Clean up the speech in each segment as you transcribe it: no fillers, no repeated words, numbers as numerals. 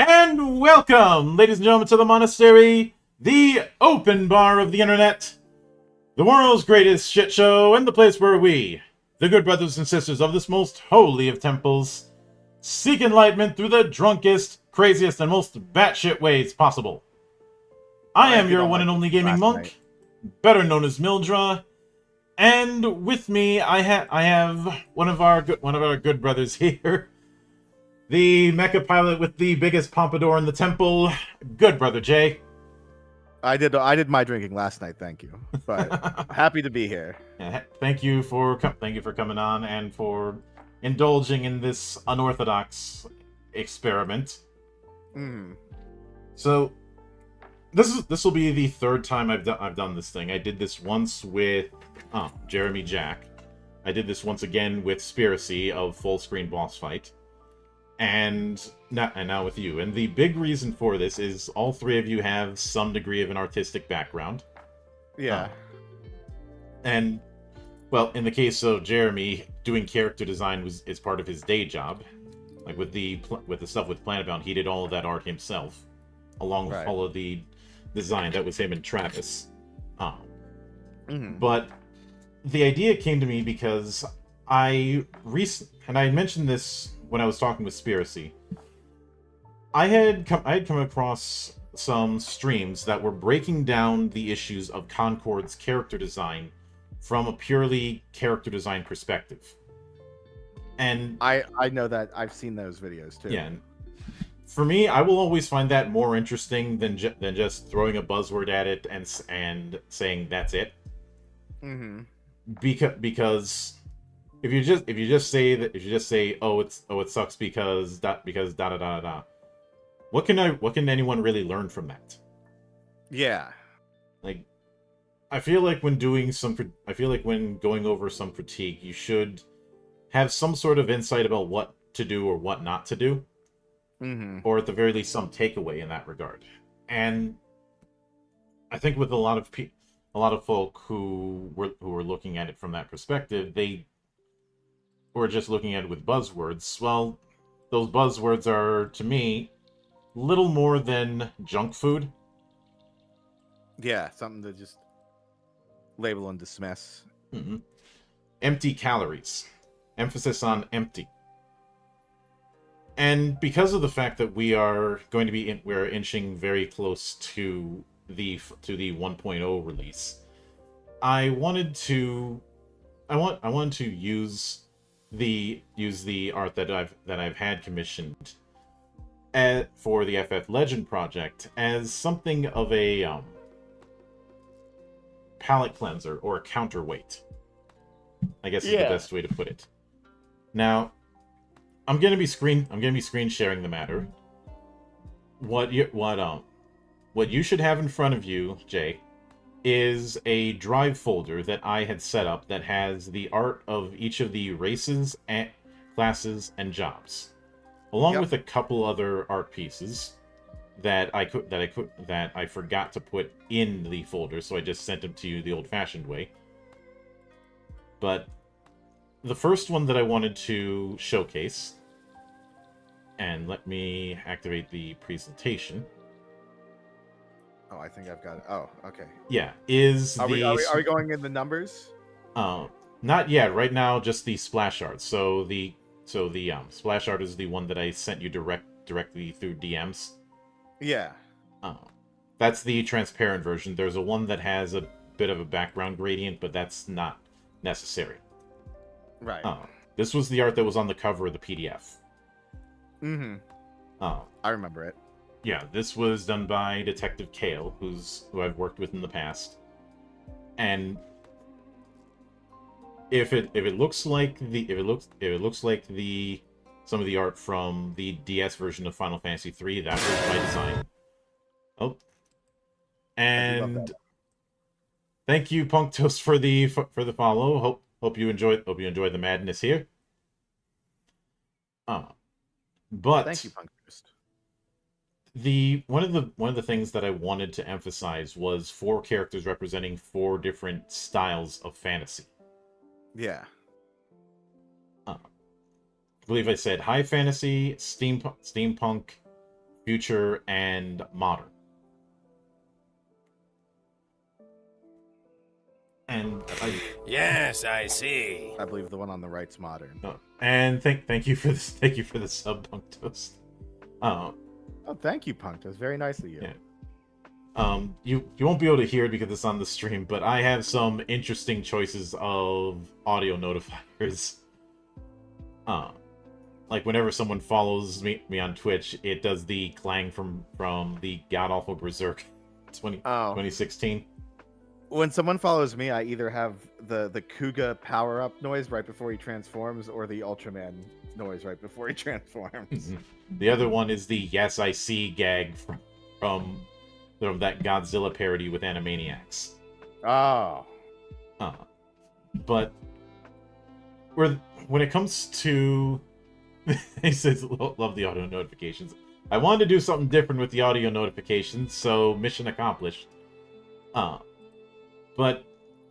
And welcome, ladies and gentlemen, to the monastery, the open bar of the internet, the world's greatest shit show, and the place where we, the good brothers and sisters of this most holy of temples, seek enlightenment through the drunkest, craziest, and most batshit ways possible. I am your one and only gaming monk, better known as Mildra, and with me I have one of our good brothers here. The mecha pilot with the biggest pompadour in the temple, good brother Jay. I did my drinking last night, thank you. But happy to be here. Yeah, thank you for coming on and for indulging in this unorthodox experiment. So this will be the third time I've done this thing. I did this once with Jeremy Jack. I did this once again with Spiracy of Full Screen Boss Fight. And now with you. And the big reason for this is all three of you have some degree of an artistic background. Yeah. And, well, in the case of Jeremy, doing character design is part of his day job. Like with the stuff with Planetbound, he did all of that art himself, along with all of the design. That was him and Travis. But the idea came to me because and I mentioned this when I was talking with Spiracy. I had come across some streams that were breaking down the issues of Concord's character design from a purely character design perspective. And I know that. I've seen those videos too. Yeah. For me, I will always find that more interesting than just throwing a buzzword at it and saying that's it. Because if you just say oh it sucks because da da da da, what can anyone really learn from that? Yeah. Like, I feel like when going over some critique, you should have some sort of insight about what to do or what not to do, or at the very least some takeaway in that regard. And I think with a lot of folk who were looking at it from that perspective, they were just looking at it with buzzwords. Well, those buzzwords are, to me, little more than junk food. Yeah, something to just label and dismiss. Empty calories. Emphasis on empty. And because of the fact that we're inching very close to the 1.0 release, I wanted to use the art that I've had commissioned for the FF Legend project as something of a palette cleanser or a counterweight, I guess is the best way to put it. Now, I'm gonna be screen sharing the matter. What you should have in front of you, Jay, is a drive folder that I had set up that has the art of each of the races, and classes, and jobs, along with a couple other art pieces that I forgot to put in the folder, so I just sent them to you the old-fashioned way. But the first one that I wanted to showcase, and let me activate the presentation. Oh, I think I've got it. Oh, okay. Yeah, are we going in the numbers? Not yet. Right now, just the splash art. So the splash art is the one that I sent you directly through DMs. Yeah. That's the transparent version. There's a one that has a bit of a background gradient, but that's not necessary. Right. This was the art that was on the cover of the PDF. I remember it. Yeah, this was done by Detective Kale, who I've worked with in the past. And if it looks like some of the art from the DS version of Final Fantasy III, that was my design. Oh, and thank you, Punktoast, for the follow. Hope you enjoyed the madness here. But thank you, Punktoast. One of the things that I wanted to emphasize was 4 characters representing 4 different styles of fantasy. Yeah. I believe I said high fantasy, steampunk, future, and modern. And Yes, I see. I believe the one on the right's modern. and thank you for this. Thank you for the sub, Punk Toast. Oh, thank you, Punk. That's very nice of you. Yeah. You won't be able to hear it because it's on the stream, but I have some interesting choices of audio notifiers. Like whenever someone follows me on Twitch, it does the clang from the God Awful Berserk 2016. When someone follows me, I either have the Kuga power up noise right before he transforms, or the Ultraman noise right before he transforms. The other one is the "Yes, I see" gag from that Godzilla parody with Animaniacs. Oh. But when it comes to he says love the audio notifications. I wanted to do something different with the audio notifications, so mission accomplished. But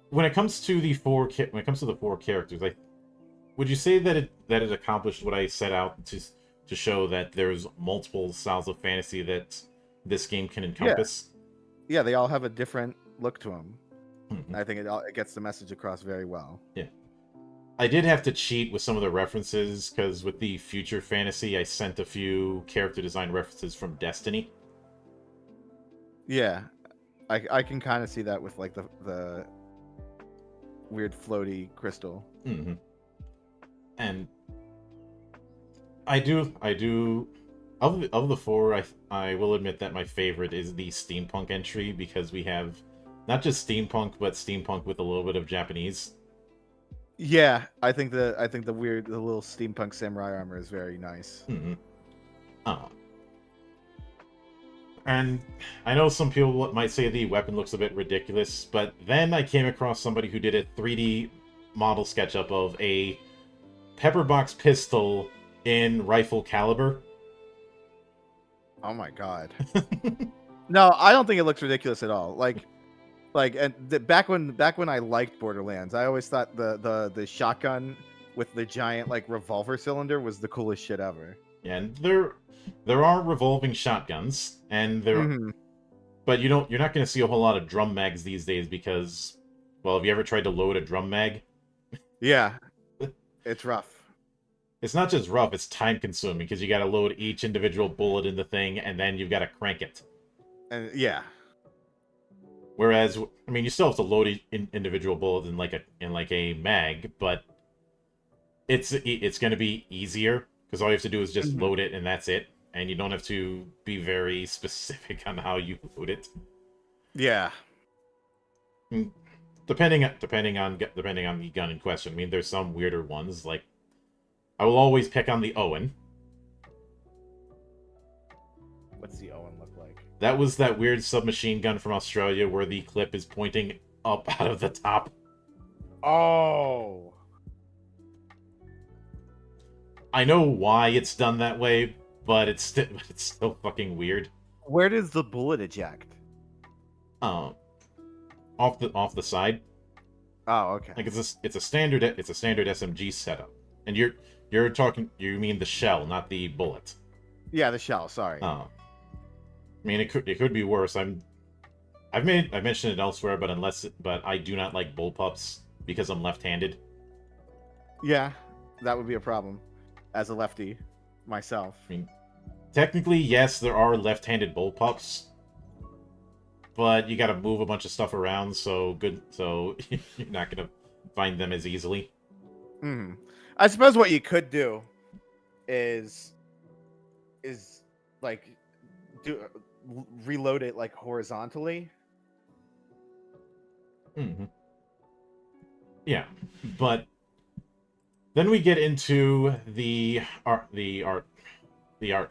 when it comes to the four characters, would you say that it accomplished what I set out to show, that there's multiple styles of fantasy that this game can encompass? Yeah, they all have a different look to them. Mm-hmm. I think it gets the message across very well. Yeah. I did have to cheat with some of the references, because with the future fantasy, I sent a few character design references from Destiny. Yeah, I can kind of see that with like the weird floaty crystal. Mm-hmm. And I do of the four, I will admit that my favorite is the steampunk entry, because we have not just steampunk, but steampunk with a little bit of Japanese. Yeah, I think the little steampunk samurai armor is very nice. Mm-hmm. And I know some people might say the weapon looks a bit ridiculous, but then I came across somebody who did a 3D model SketchUp of a pepperbox pistol in rifle caliber. Oh my god. No, I don't think it looks ridiculous at all. Back when I liked Borderlands, I always thought the shotgun with the giant like revolver cylinder was the coolest shit ever. And there are revolving shotguns, and but you're not going to see a whole lot of drum mags these days, because, well, have you ever tried to load a drum mag? Yeah, it's rough. It's not just rough; it's time consuming, because you got to load each individual bullet in the thing, and then you've got to crank it. And yeah. Whereas, I mean, you still have to load individual bullets in like a mag, but it's going to be easier, because all you have to do is just load it, and that's it, and you don't have to be very specific on how you load it. Yeah. Depending on the gun in question. I mean, there's some weirder ones. Like, I will always pick on the Owen. What's the Owen look like? That was that weird submachine gun from Australia where the clip is pointing up out of the top. Oh. I know why it's done that way, but it's still fucking weird. Where does the bullet eject? Off the side. Oh, okay. Like it's a standard SMG setup, and you mean the shell, not the bullet. Yeah, the shell. Sorry. I mean, it could be worse. I've mentioned it elsewhere, but I do not like bullpups because I'm left-handed. Yeah, that would be a problem as a lefty myself. I mean, technically, yes, there are left-handed bullpups, but you got to move a bunch of stuff around, so you're not gonna find them as easily. I suppose what you could do is like reload it like horizontally. Yeah, but then we get into the art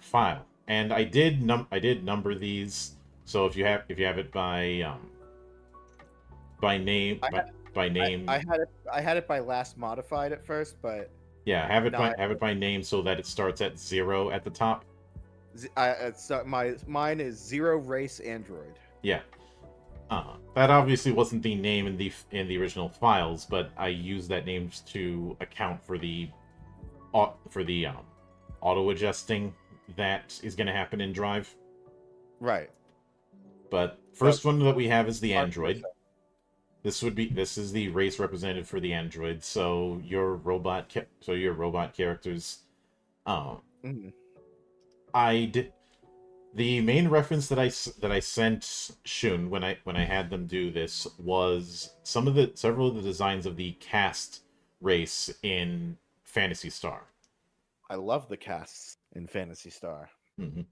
file, and I did number these. So if you have it by name, I had it by last modified at first, but yeah, have it by name so that it starts at 0 at the top. Mine is 0 race android. Yeah, that obviously wasn't the name in the original files, but I used that name to account for the auto adjusting that is going to happen in Drive. Right. But first one that we have is the 100%. android. This is the race representative for the android. So your robot characters. Mhm. The main reference that I sent Shun when I had them do this was several of the designs of the cast race in Phantasy Star. I love the casts in Phantasy Star. Mm-hmm.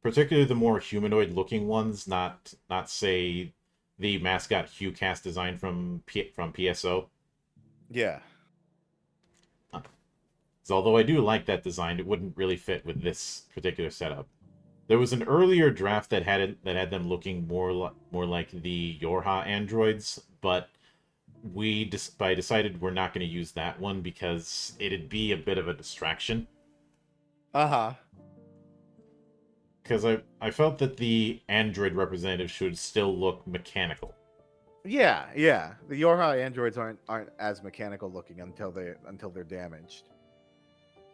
Particularly the more humanoid-looking ones, not say the mascot Hugh cast design from PSO. Yeah. So although I do like that design, it wouldn't really fit with this particular setup. There was an earlier draft that had them looking more like the Yorha androids, but I decided we're not going to use that one because it'd be a bit of a distraction. Uh-huh. Because I felt that the android representative should still look mechanical. Yeah, yeah. The Yorha androids aren't as mechanical looking until they're damaged.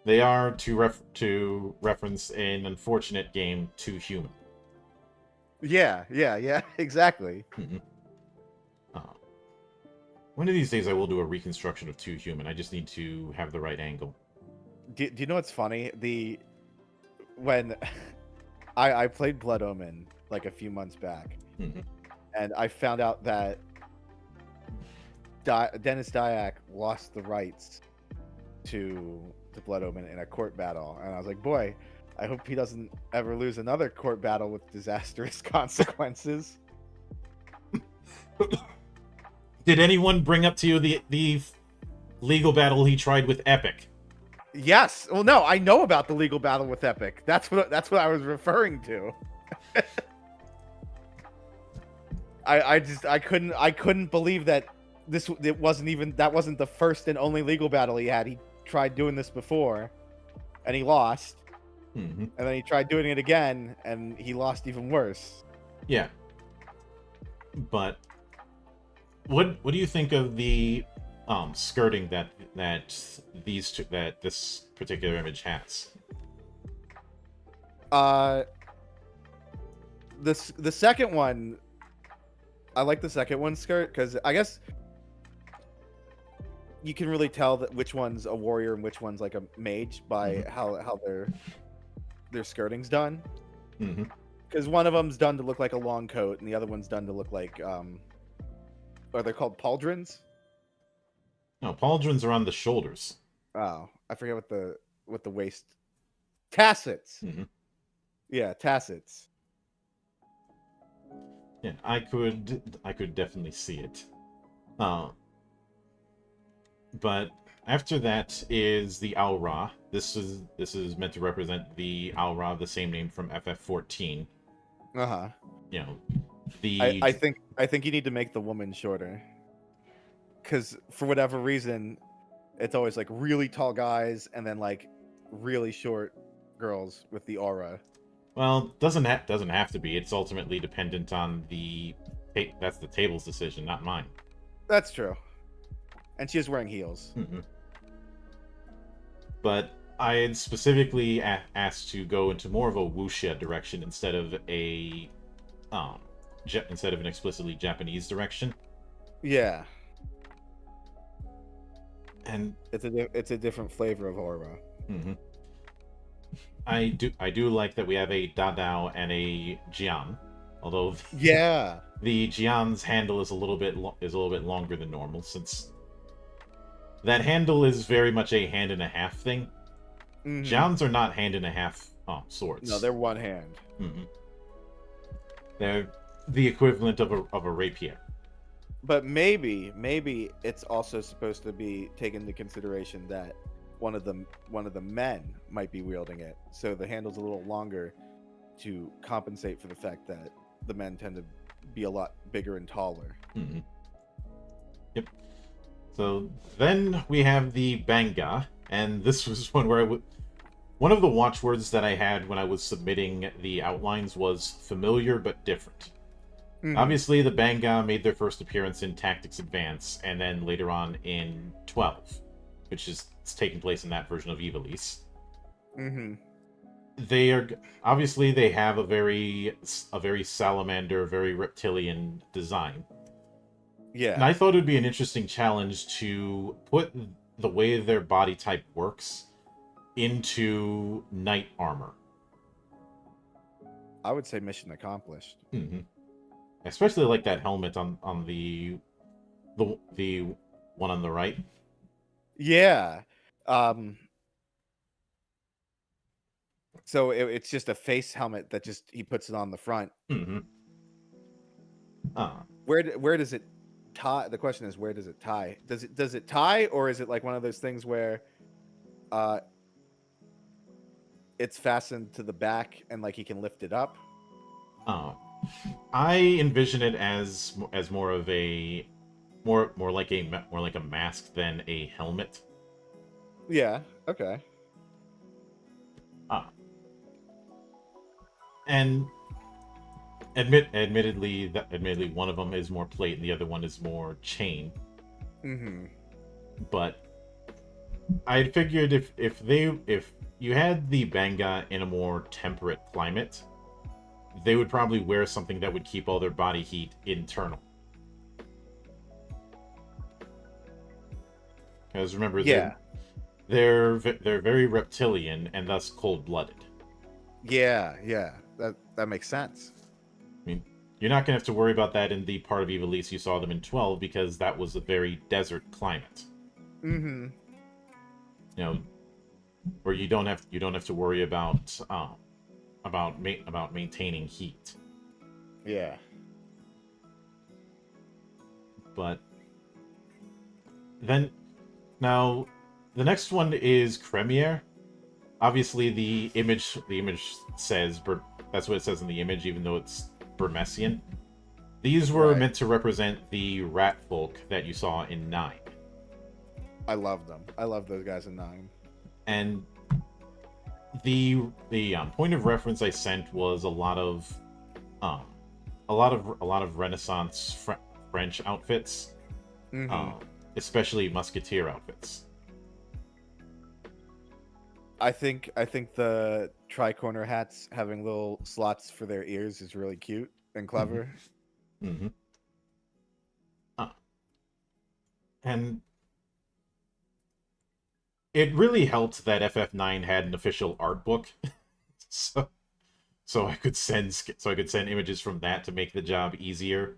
They are to reference an unfortunate game Too Human. Yeah, exactly. One of these days I will do a reconstruction of Too Human. I just need to have the right angle. Do you know what's funny? When I played Blood Omen like a few months back, and I found out that Dennis Dyack lost the rights to Blood Omen in a court battle, and I was like, boy, I hope he doesn't ever lose another court battle with disastrous consequences. Did anyone bring up to you the legal battle he tried with Epic? Yes. Well, no, I know about the legal battle with Epic. That's what I was referring to. I couldn't believe that that wasn't the first and only legal battle he had. He tried doing this before, and he lost. And then he tried doing it again, and he lost even worse. Yeah. But what do you think of the skirting that this particular image has? The second one, I like the second one skirt because I guess you can really tell that which one's a warrior and which one's like a mage by how their skirting's done. Because one of them's done to look like a long coat, and the other one's done to look like are they called pauldrons? No, pauldrons are on the shoulders. Oh, I forget what the waist. Tassets. Yeah, tassets. Yeah, I could definitely see it. But after that is the Aura. This is meant to represent the Aura, the same name from FF14. Uh-huh. You know, I think you need to make the woman shorter. Because for whatever reason, it's always like really tall guys and then like really short girls with the aura. Well, doesn't have to be. It's ultimately dependent on that's the table's decision, not mine. That's true. And she is wearing heels. But I had specifically asked to go into more of a wuxia direction instead of an explicitly Japanese direction. Yeah. And it's a different flavor of aura. I do like that we have a Dadao and a Jian, although the Jian's handle is a little bit longer than normal, since that handle is very much a hand and a half thing. Jian's are not hand and a half swords. No, they're one hand. They're the equivalent of a rapier. But maybe it's also supposed to be taken into consideration that one of the men might be wielding it, so the handle's a little longer to compensate for the fact that the men tend to be a lot bigger and taller. Yep. So then we have the Banga, and this was one where one of the watchwords that I had when I was submitting the outlines was familiar but different. Obviously, the Banga made their first appearance in Tactics Advance, and then later on in 12, which is taking place in that version of Ivalice. they are obviously they have a very salamander, very reptilian design. And Yeah. I thought it would be an interesting challenge to put the way their body type works into knight armor. I would say mission accomplished. Hmm. Especially like that helmet on the one on the right. Yeah. So it's just a face helmet that just he puts it on the front. Hmm. Where does it tie? The question is, where does it tie? Does it tie, or is it like one of those things where it's fastened to the back and like he can lift it up? I envision it as more of a more like a mask than a helmet. Yeah. Okay. And admittedly, one of them is more plate and the other one is more chain. Mm-hmm. But I figured if you had the Banga in a more temperate climate, they would probably wear something that would keep all their body heat internal. Because remember, Yeah. they're very reptilian and thus cold-blooded. Yeah. Yeah. That makes sense. I mean, you're not gonna have to worry about that in the part of Ivalice you saw them in 12 because that was a very desert climate. Mm-hmm. You know, where you don't have to worry about maintaining heat. Yeah. But then now the next one is Cremier. Obviously, the image says that's what it says in the image, even though it's Burmesian. These were meant to represent the rat folk that you saw in 9. I love them. I love those guys in 9. And the point of reference I sent was a lot of Renaissance French outfits, especially musketeer outfits. I think the tri-corner hats having little slots for their ears is really cute and clever. Mm-hmm. And it really helped that FF9 had an official art book, so I could send images from that to make the job easier.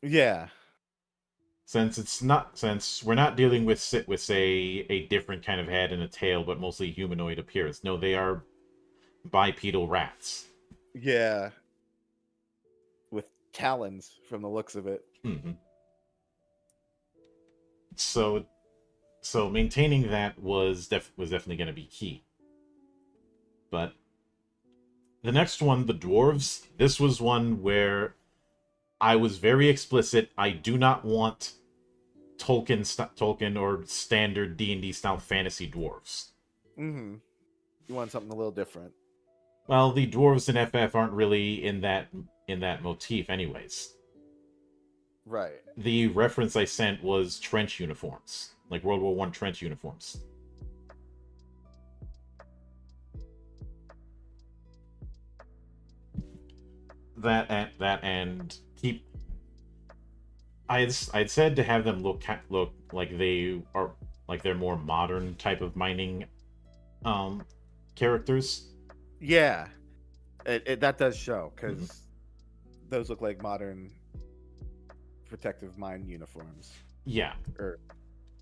Yeah. Since we're not dealing with say a different kind of head and a tail, but mostly humanoid appearance. No, they are bipedal rats. Yeah. With talons from the looks of it. Mm-hmm. So maintaining that was definitely going to be key. But the next one, the dwarves, this was one where I was very explicit. I do not want Tolkien or standard D&D style fantasy dwarves. Mm-hmm. You want something a little different. Well, the dwarves in FF aren't really in that motif anyways. Right. The reference I sent was trench uniforms, like World War I trench uniforms. And keep. I'd said to have them look like they're more modern type of mining characters. Yeah, that does show because those look like modern protective mine uniforms. Yeah, or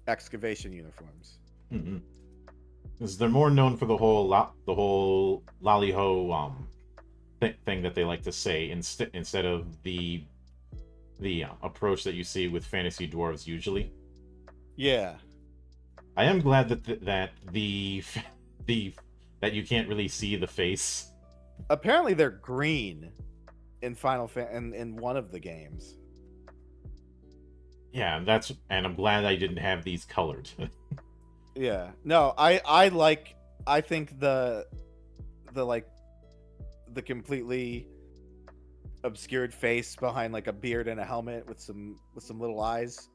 excavation uniforms. Because they're more known for the whole lolly-ho thing that they like to say instead of the approach that you see with fantasy dwarves usually. Yeah, I am glad that that you can't really see the face. Apparently, they're green in in one of the games. Yeah, and I'm glad I didn't have these colored. Yeah, no, I think the completely obscured face behind like a beard and a helmet with some little eyes.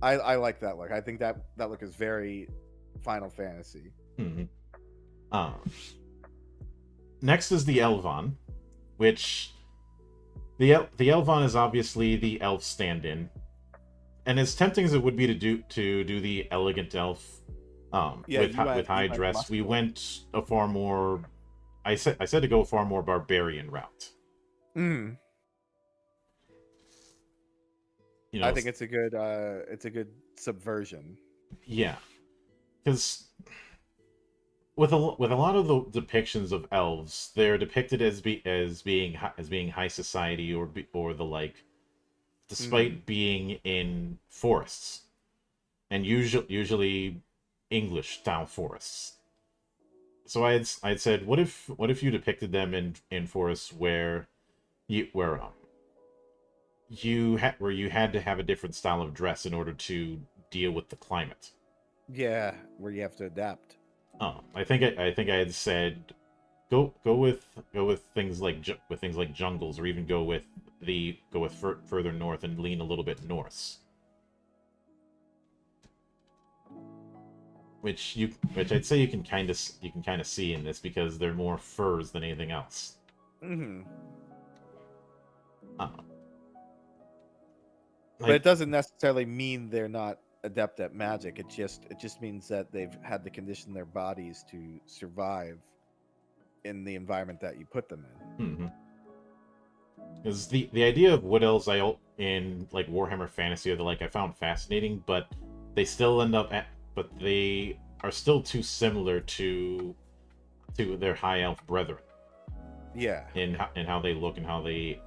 I like that look. I think that look is very Final Fantasy. next is the Elvon, which the Elvon is obviously the elf stand-in, and as tempting as it would be to do the elegant elf, with high dress, we went a far more. I said to go a far more barbarian route. Mm. You know, I think it's a good subversion. Yeah, because with a lot of the depictions of elves, they're depicted as being high society or the like, despite being in forests, and usually English style forests. So I had said, what if you depicted them in forests where you had to have a different style of dress in order to deal with the climate. Yeah, where you have to adapt. I think I had said go with things like jungles, or even go with further north and lean a little bit north. Which I'd say you can kind of see in this, because they're more furs than anything else. Mm-hmm. Like, but it doesn't necessarily mean they're not adept at magic. It just means that they've had to condition their bodies to survive in the environment that you put them in. Because the idea of wood elves in like Warhammer Fantasy or the like, I found fascinating, but they still but they are still too similar to their high elf brethren. Yeah. In how they look and how they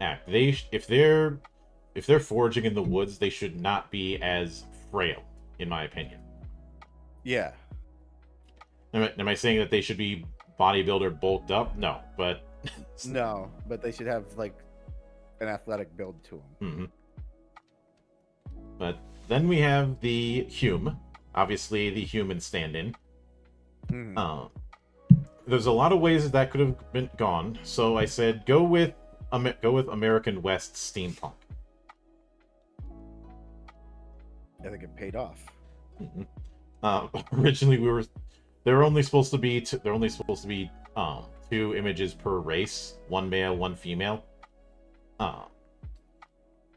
act. If they're foraging in the woods, they should not be as frail, in my opinion. Yeah. Am I saying that they should be bodybuilder bulked up? No, but no, but they should have like an athletic build to them. But then we have the Hume, obviously the human stand-in. There's a lot of ways that could have been gone, so I said go with American West steampunk. I think it paid off. Originally, there were only supposed to be two images per race, one male, one female.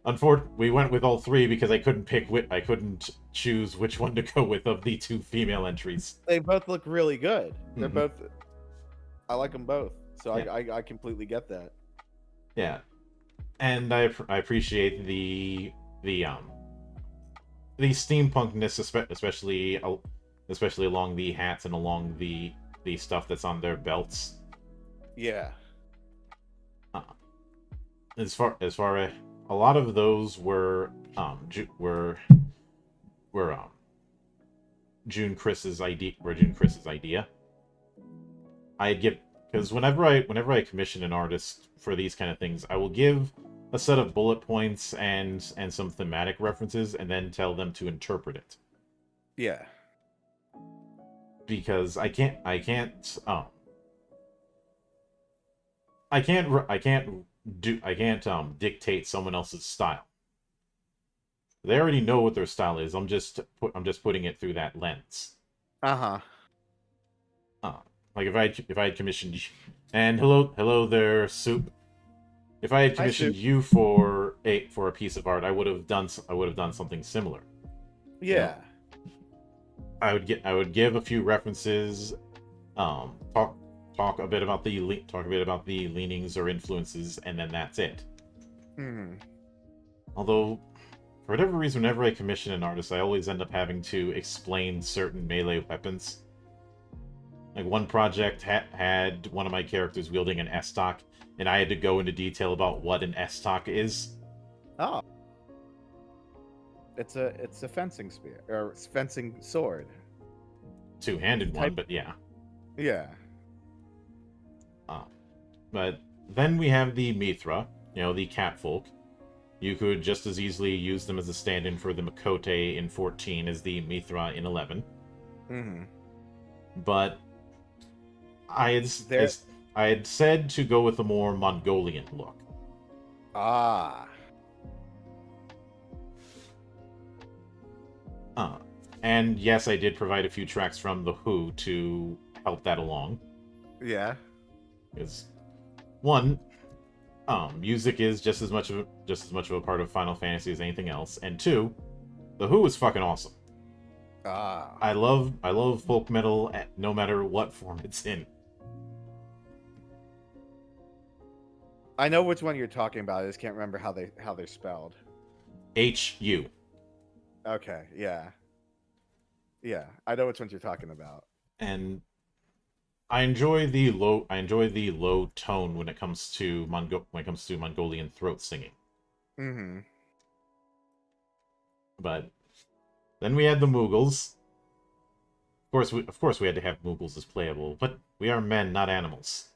Unfortunately, we went with all three because I couldn't choose which one to go with of the two female entries. They both look really good. They're both. I like them both, so yeah. I completely get that. Yeah, and I appreciate the steampunkness, especially along the hats and along the stuff that's on their belts. Yeah. As far as a lot of those were June Chris's idea. I'd give, because whenever I commission an artist for these kind of things, I will give a set of bullet points and some thematic references, and then tell them to interpret it. Yeah. Because I can't dictate someone else's style. They already know what their style is. I'm just putting it through that lens. Like if I had commissioned, and hello there, Soup. If I had commissioned you for a piece of art, I would have done something similar. Yeah. You know? I would give a few references, talk a bit about the leanings or influences, and then that's it. Although, for whatever reason, whenever I commission an artist, I always end up having to explain certain melee weapons. Like one project had one of my characters wielding an estoc, and I had to go into detail about what an estoc is. Oh. It's a fencing spear, or fencing sword. Two-handed one, but yeah. Yeah. But then we have the Mithra, the catfolk. You could just as easily use them as a stand-in for the Makote in 14 as the Mithra in 11. But I had said to go with a more Mongolian look. And yes, I did provide a few tracks from The Who to help that along. Yeah. Is one, music is just as much of a part of Final Fantasy as anything else, and two, The Who is fucking awesome. I love folk metal, no matter what form it's in. I know which one you're talking about. I just can't remember how they're spelled. HU. Okay, yeah. Yeah, I know which ones you're talking about. And I enjoy the low tone when it comes to Mongolian throat singing. Mm-hmm. But then we had the Moogles. Of course we had to have Moogles as playable, but we are men, not animals.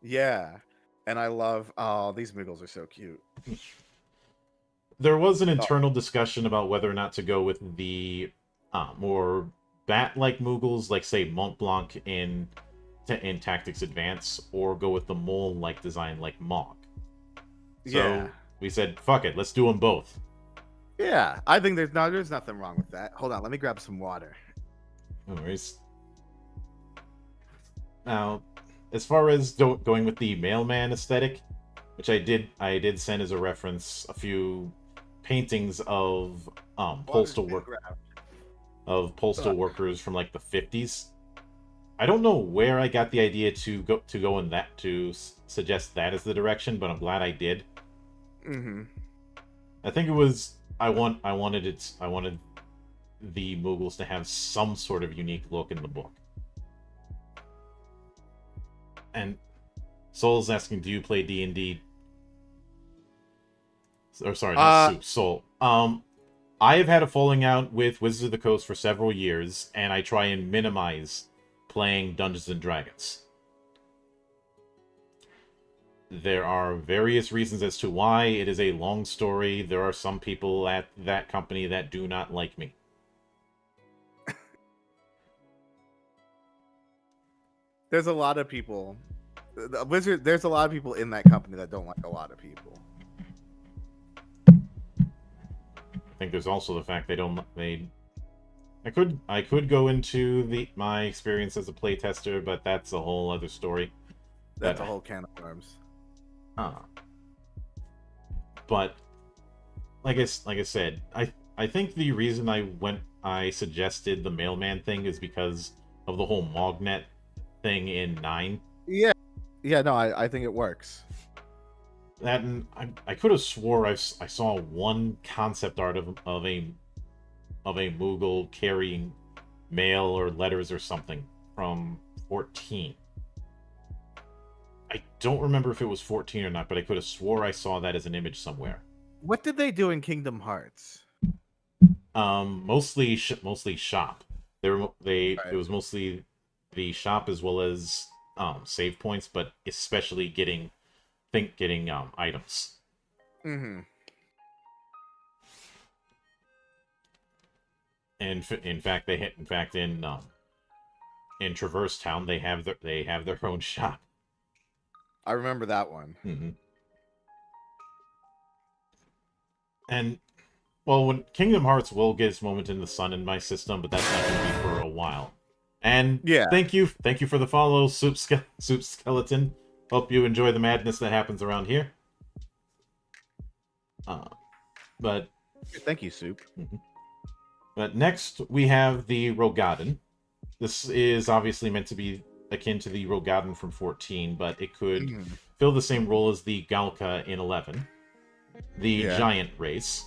Yeah. And I love these Moogles are so cute. There was an internal discussion about whether or not to go with the more bat-like Moogles, like say Mont Blanc in Tactics Advance, or go with the mole-like design like Mog. So we said, fuck it, let's do them both. Yeah, I think there's nothing wrong with that. Hold on, let me grab some water. No worries. Now, as far as going with the mailman aesthetic, which I did send as a reference a few paintings of postal workers from like the 50s. I don't know where I got the idea to go in that to suggest that as the direction, but I'm glad I did. Mm-hmm. I think it was I wanted the Moogles to have some sort of unique look in the book. And Soul's asking, do you play D&D? Or sorry, not Soup, Soul. I have had a falling out with Wizards of the Coast for several years, and I try and minimize playing Dungeons and Dragons. There are various reasons as to why. It is a long story. There are some people at that company that do not like me. There's a lot of people. There's a lot of people in that company that don't like a lot of people. I think there's also the fact I could go into my experience as a playtester, but that's a whole other story. That's a whole can of worms. But like I said, I think the reason I suggested the mailman thing is because of the whole Mognet thing in 9. Yeah, no, I think it works. That, and I could have swore I saw one concept art of a Moogle carrying mail or letters or something from 14. I don't remember if it was 14 or not, but I could have swore I saw that as an image somewhere. What did they do in Kingdom Hearts? Mostly shop. It was mostly the shop as well as save points, but especially getting items. Mm-hmm. And in fact, in Traverse Town they have their own shop. I remember that one. Mm-hmm. And well, when Kingdom Hearts will get its moment in the sun in my system, but that's not going to be for a while. And yeah, thank you for the follow, Soup Skeleton. Hope you enjoy the madness that happens around here. But thank you, Soup. Mm-hmm. But next we have the Rogadin. This is obviously meant to be akin to the Rogadin from 14, but it could fill the same role as the Galka in 11, the giant race.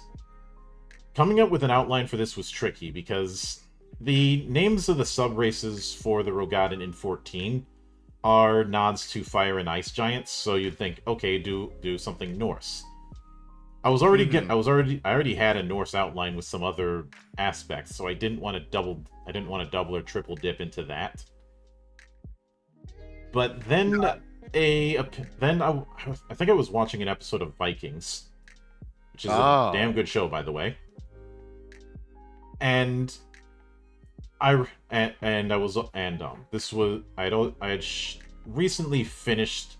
Coming up with an outline for this was tricky because the names of the sub-races for the Rogadin in 14 are nods to fire and ice giants, so you'd think, okay, do something Norse. I already had a Norse outline with some other aspects, so I didn't want to double or triple dip into that. But then I think I was watching an episode of Vikings, which is a damn good show, by the way. And I had recently finished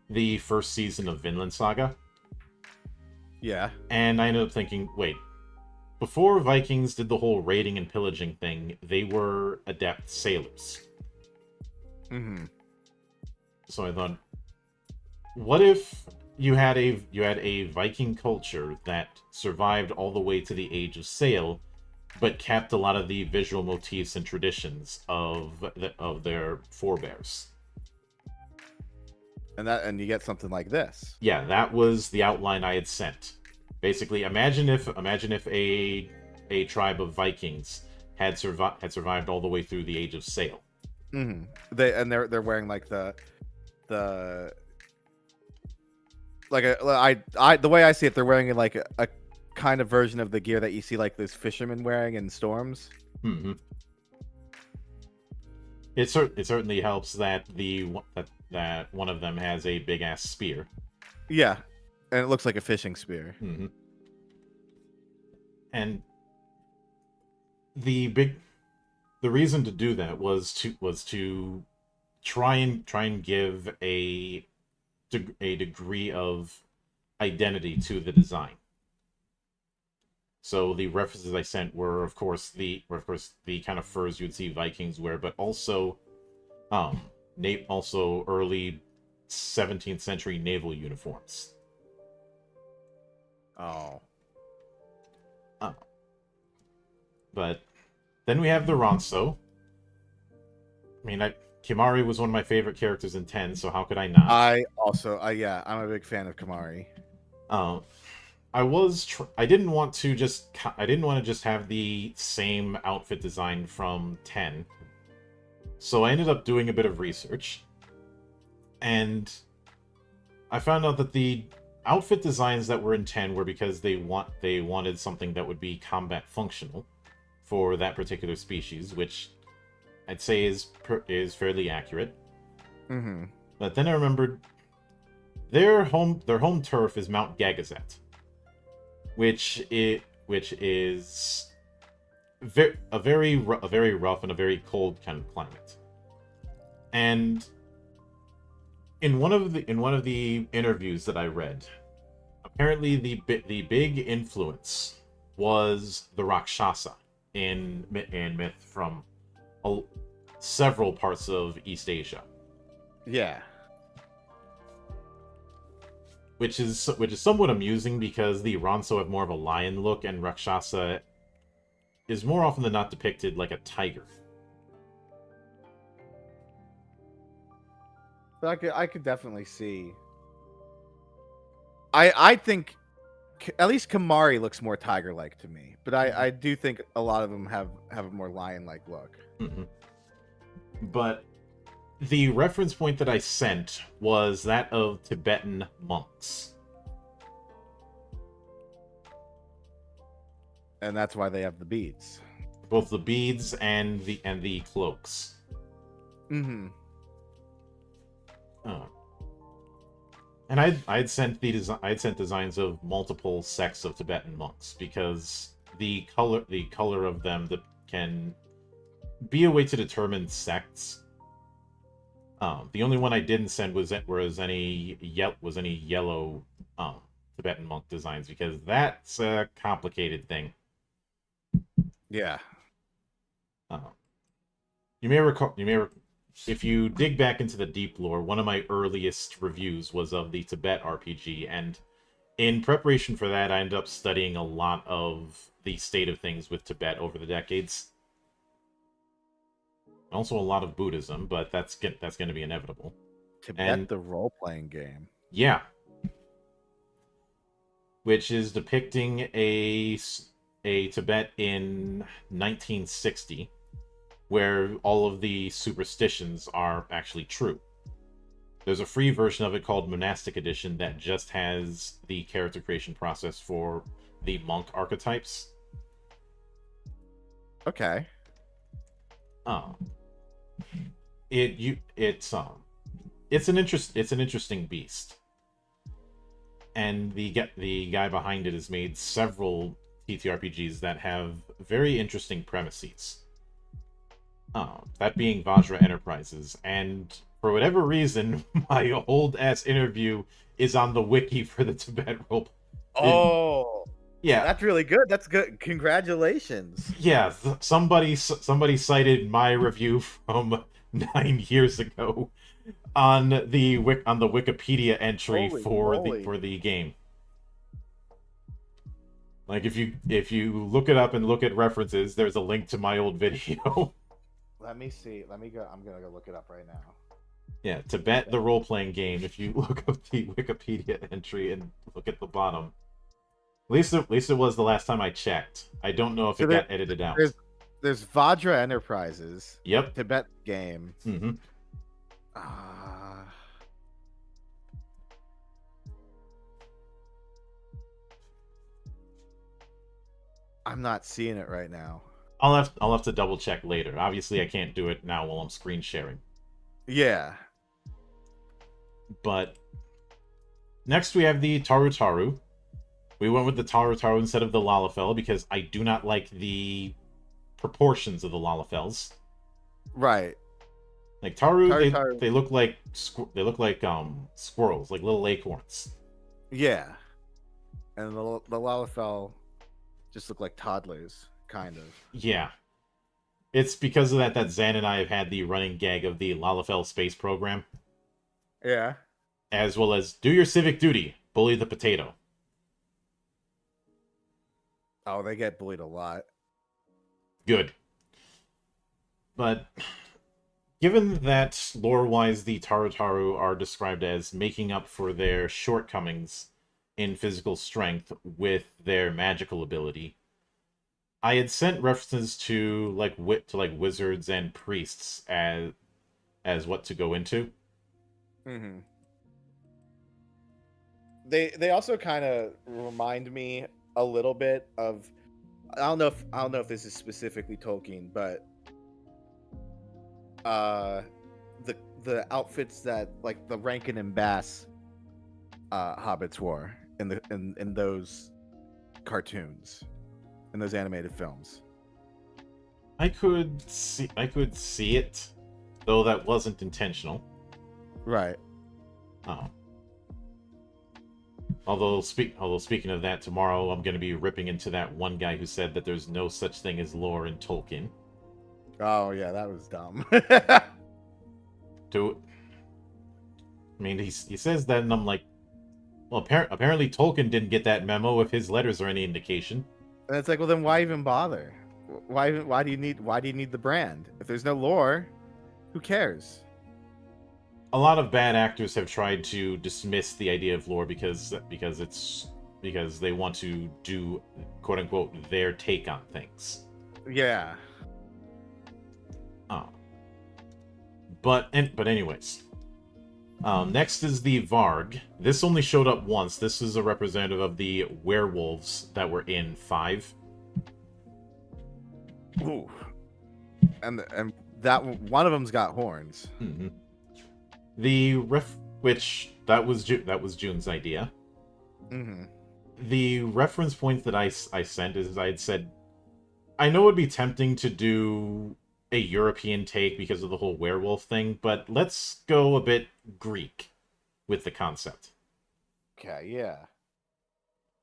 the first season of Vinland Saga. Yeah. And I ended up thinking, wait, before Vikings did the whole raiding and pillaging thing, they were adept sailors. Mm-hmm. So I thought, what if you had a Viking culture that survived all the way to the Age of Sail, but kept a lot of the visual motifs and traditions of their forebears? And you get something like this. Yeah, that was the outline I had sent. Basically, imagine if a tribe of Vikings had survived all the way through the Age of Sail. Mm-hmm. They're wearing like the the way I see it, they're wearing like a kind of version of the gear that you see like those fishermen wearing in storms. Mm-hmm. It certainly helps that that one of them has a big ass spear. Yeah, and it looks like a fishing spear. Mm-hmm. And the reason to do that was to try and give a degree of identity to the design. So the references I sent were of course the kind of furs you'd see Vikings wear, but also early 17th century naval uniforms. Oh. But then we have the Ronso. I mean, Kimahri was one of my favorite characters in 10, so how could I not? I'm a big fan of Kimahri. I didn't want to just have the same outfit design from 10. So I ended up doing a bit of research, and I found out that the outfit designs that were in 10 were because they wanted something that would be combat functional for that particular species, which I'd say is fairly accurate. Mm-hmm. But then I remembered their home turf is Mount Gagazet, which is a very rough and a very cold kind of climate. And in one of the interviews that I read, apparently the big influence was the Rakshasa in myth from several parts of East Asia. Yeah. Which is somewhat amusing because the Ronso have more of a lion look, and Rakshasa is more often than not depicted like a tiger. But I could definitely see. I think at least Kimahri looks more tiger-like to me, but I do think a lot of them have a more lion-like look. Mm-hmm. But the reference point that I sent was that of Tibetan monks. And that's why they have the beads. Both the beads and the cloaks. Mm-hmm. And I'd sent designs of multiple sects of Tibetan monks because the color of them that can be a way to determine sects. The only one I didn't send was any yellow Tibetan monk designs, because that's a complicated thing. Yeah. You may recall, if you dig back into the deep lore, one of my earliest reviews was of the Tibet RPG, and in preparation for that, I ended up studying a lot of the state of things with Tibet over the decades. Also a lot of Buddhism, but that's going to be inevitable. Tibet, the role-playing game. Yeah. Which is depicting a Tibet in 1960, where all of the superstitions are actually true. There's a free version of it called Monastic Edition that just has the character creation process for the monk archetypes. Okay. It's an interesting beast, and the guy behind it has made several TTRPGs that have very interesting premises. That being Vajra Enterprises, and for whatever reason, my old ass interview is on the wiki for the Tibet role. Oh. Yeah, that's really good. That's good. Congratulations. Yeah, somebody cited my review from 9 years ago on the Wikipedia entry Holy for moly. the game. Like if you look it up and look at references, there's a link to my old video. Let me see. Let me go. I'm gonna go look it up right now. Yeah, Tibet the role-playing game. If you look up the Wikipedia entry and look at the bottom, at least it was the last time I checked. I don't know if it got edited out. There's Vajra Enterprises. Yep. Tibet game. Mm-hmm. I'm not seeing it right now. I'll have to double check later. Obviously, I can't do it now while I'm screen sharing. Yeah. But next we have the Tarutaru. We went with the Tarutaru instead of the Lalafell because I do not like the proportions of the Lalafells. Right. Like Taru. They look like squirrels, like little acorns. Yeah. And the Lalafell just look like toddlers, kind of. Yeah. It's because of that Zan and I have had the running gag of the Lalafell space program. Yeah. As well as do your civic duty, bully the potato. Oh, they get bullied a lot. Good. But given that lore-wise the Tarutaru are described as making up for their shortcomings in physical strength with their magical ability, I had sent references to wizards and priests as what to go into. Mm-hmm. They also kind of remind me a little bit of I don't know if this is specifically Tolkien, but the outfits that like the Rankin and Bass hobbits wore in those cartoons, in those animated films. I could see it, though that wasn't intentional. Right. Oh. Although speaking of that, tomorrow I'm going to be ripping into that one guy who said that there's no such thing as lore in Tolkien. Oh yeah, that was dumb. I mean, he says that, and I'm like, well, apparently Tolkien didn't get that memo if his letters are any indication. And it's like, well, then why even bother? Why do you need the brand? If there's no lore, who cares? A lot of bad actors have tried to dismiss the idea of lore because they want to do quote unquote their take on things. Yeah. Oh. But anyways. Next is the Varg. This only showed up once. This is a representative of the werewolves that were in 5. Ooh. And that one of them's got horns. Mm-hmm. That was June's idea. Mm-hmm. The reference point that I sent is I had said, I know it'd be tempting to do a European take because of the whole werewolf thing, but let's go a bit Greek with the concept. Okay, yeah.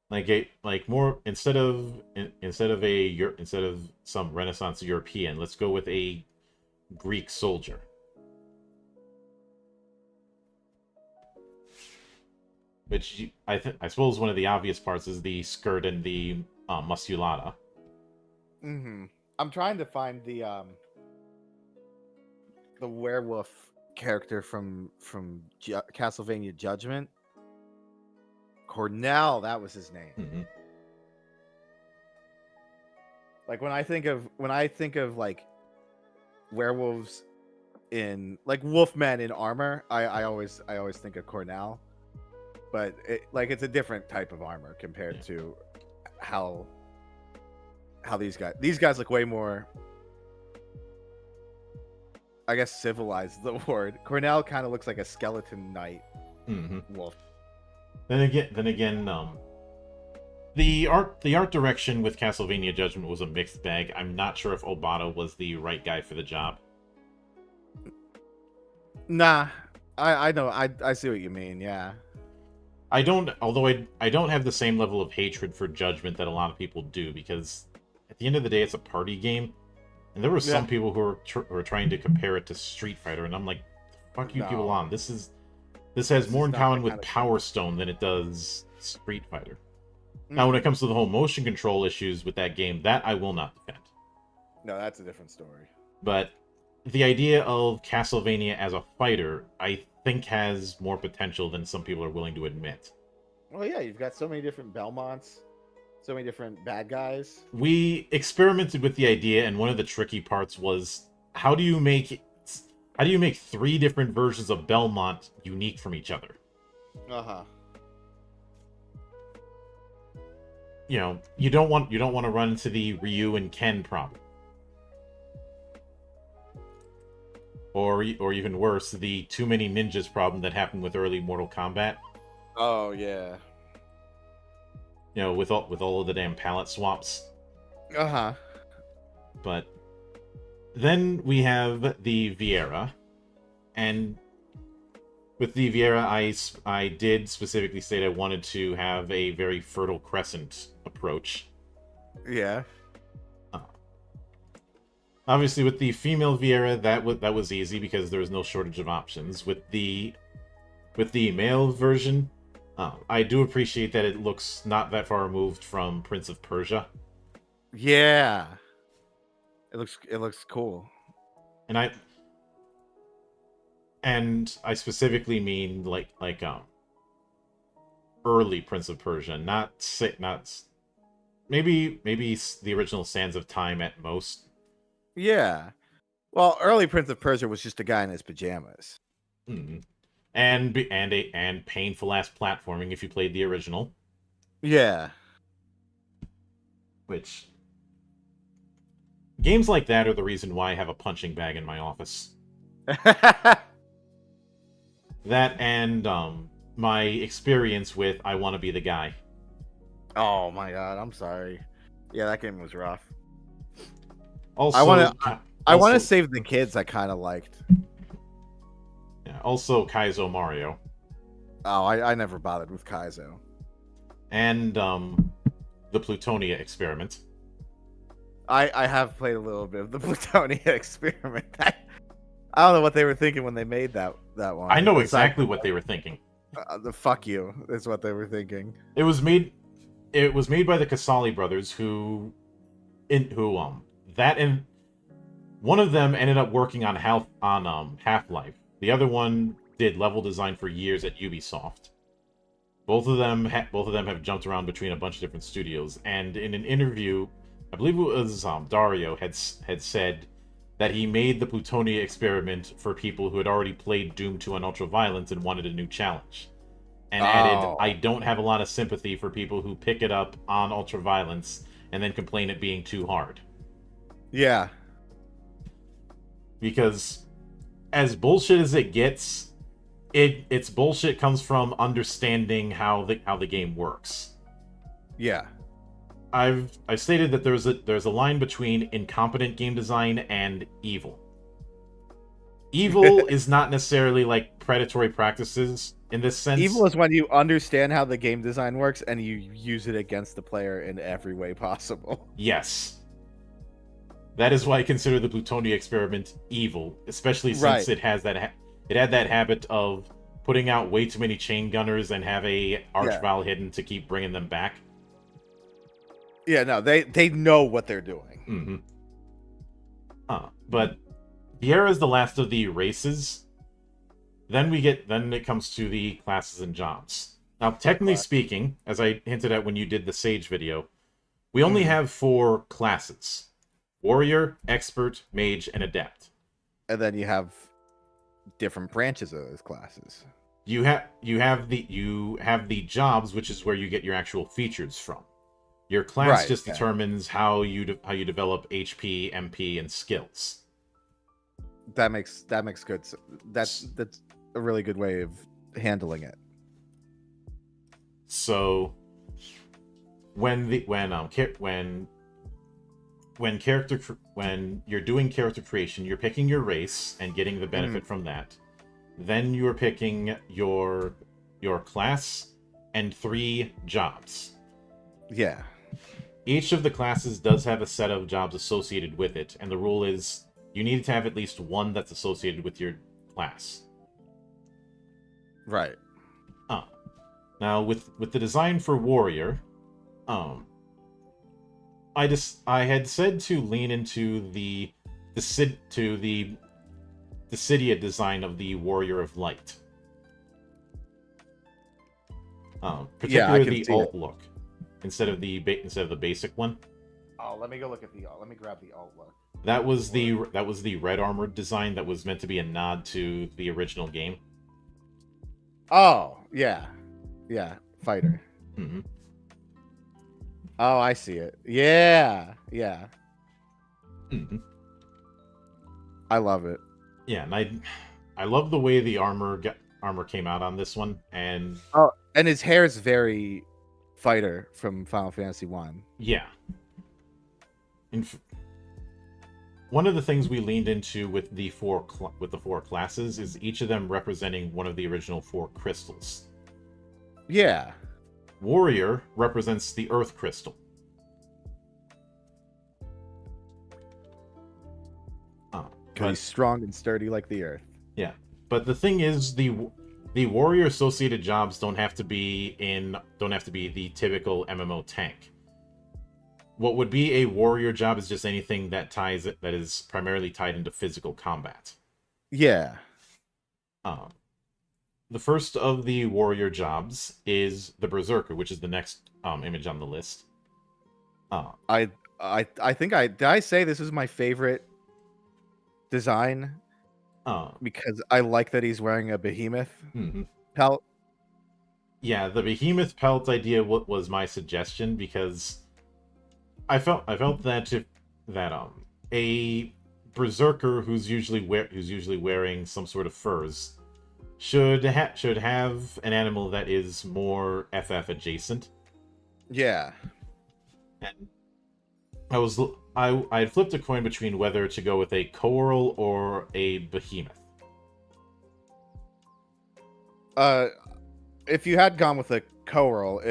Like more instead of some Renaissance European, let's go with a Greek soldier. Which I suppose one of the obvious parts is the skirt and the musculata. Mm-hmm. I'm trying to find the werewolf character from Castlevania Judgment. Cornell, that was his name. Mm-hmm. Like when I think of like werewolves in like wolfmen in armor, I always think of Cornell. But it's a different type of armor compared to how these guys look way more, I guess, civilized is the word. Cornell kind of looks like a skeleton knight. Mm-hmm. Wolf. Then again, the art direction with Castlevania Judgment was a mixed bag. I'm not sure if Obata was the right guy for the job. Nah, I know, I see what you mean. Yeah. I don't have the same level of hatred for Judgment that a lot of people do, because at the end of the day, it's a party game, and there were some people who were trying to compare it to Street Fighter, and I'm like, fuck you No. people on. This has more in not common that with kind of Power Stone than it does Street Fighter. Now, when it comes to the whole motion control issues with that game, that I will not defend. No, that's a different story. But the idea of Castlevania as a fighter, I think, has more potential than some people are willing to admit. Well, yeah, you've got so many different Belmonts, so many different bad guys. We experimented with the idea, and one of the tricky parts was how do you make 3 different versions of Belmont unique from each other? Uh-huh. You know, you don't want to run into the Ryu and Ken problem. Or even worse, the too many ninjas problem that happened with early Mortal Kombat. Oh yeah. You know, with all of the damn palette swaps. Uh-huh. But then we have the Viera, and with the Viera, I did specifically state I wanted to have a very Fertile Crescent approach. Yeah. Obviously, with the female Viera, that was easy because there was no shortage of options. With the male version, I do appreciate that it looks not that far removed from Prince of Persia. Yeah. It looks cool. And I specifically mean like early Prince of Persia, not maybe the original Sands of Time at most. Yeah. Well, early Prince of Persia was just a guy in his pajamas. Mm-hmm. And painful ass platforming if you played the original. Yeah. Which games like that are the reason why I have a punching bag in my office. That and my experience with I Want to Be the Guy. Oh my god, I'm sorry. Yeah, that game was rough. Also, I want to save the kids. I kind of liked. Yeah, also Kaizo Mario. Oh, I never bothered with Kaizo. And the Plutonia Experiment. I have played a little bit of the Plutonia Experiment. I don't know what they were thinking when they made that one. I know exactly what they were thinking. The fuck you is what they were thinking. It was made by the Casali brothers one of them ended up working on Half-Life. The other one did level design for years at Ubisoft. Both of them have jumped around between a bunch of different studios, and in an interview, I believe it was Dario had said that he made the Plutonia Experiment for people who had already played Doom 2 on Ultraviolence and wanted a new challenge. And added, I don't have a lot of sympathy for people who pick it up on Ultraviolence and then complain it being too hard. Yeah. Because as bullshit as it gets, its bullshit comes from understanding how the game works. Yeah. I've stated that there's a line between incompetent game design and evil. Evil is not necessarily like predatory practices in this sense. Evil is when you understand how the game design works and you use it against the player in every way possible. Yes. That is why I consider the Plutonia Experiment evil, especially since it had that habit of putting out way too many chain gunners and have a Archvile hidden to keep bringing them back. Yeah, no, they know what they're doing. Mm-hmm. But Viera is the last of the races. Then it comes to the classes and jobs. Now, technically speaking, as I hinted at when you did the Sage video, we only have 4 classes: Warrior, Expert, Mage, and Adept. And then you have different branches of those classes. You have the jobs, which is where you get your actual features from. Your class just determines how you develop HP, MP, and skills. That makes good. That's a really good way of handling it. So when you're doing character creation, you're picking your race and getting the benefit from that. Then you're picking your class and 3 jobs. Yeah. Each of the classes does have a set of jobs associated with it, and the rule is you need to have at least one that's associated with your class. Right. Now with the design for Warrior, I had said to lean into the Dissidia design of the Warrior of Light. Particularly the alt look instead of the basic one. Oh, let me go look at the alt. Let me grab the alt look. That was the red armored design that was meant to be a nod to the original game. Oh, yeah. Yeah, fighter. Mm-hmm. Oh, I see it. Yeah. Yeah. Mm-hmm. I love it. Yeah, and I love the way the armor came out on this one, and his hair is very fighter from Final Fantasy 1. Yeah. One of the things we leaned into with the four classes is each of them representing one of the original 4 crystals. Yeah. Warrior represents the Earth Crystal. Because he's strong and sturdy like the Earth. Yeah, but the thing is, the Warrior associated jobs don't have to be the typical MMO tank. What would be a Warrior job is just anything that is primarily tied into physical combat. Yeah. The first of the Warrior jobs is the Berserker, which is the next image on the list. I think did I say this is my favorite design? Because I like that he's wearing a behemoth pelt. Yeah, the behemoth pelt idea was my suggestion because I felt that a Berserker who's usually wearing some sort of furs should have an animal that is more FF adjacent. Yeah. And I had flipped a coin between whether to go with a Coeurl or a Behemoth. If you had gone with a Coeurl,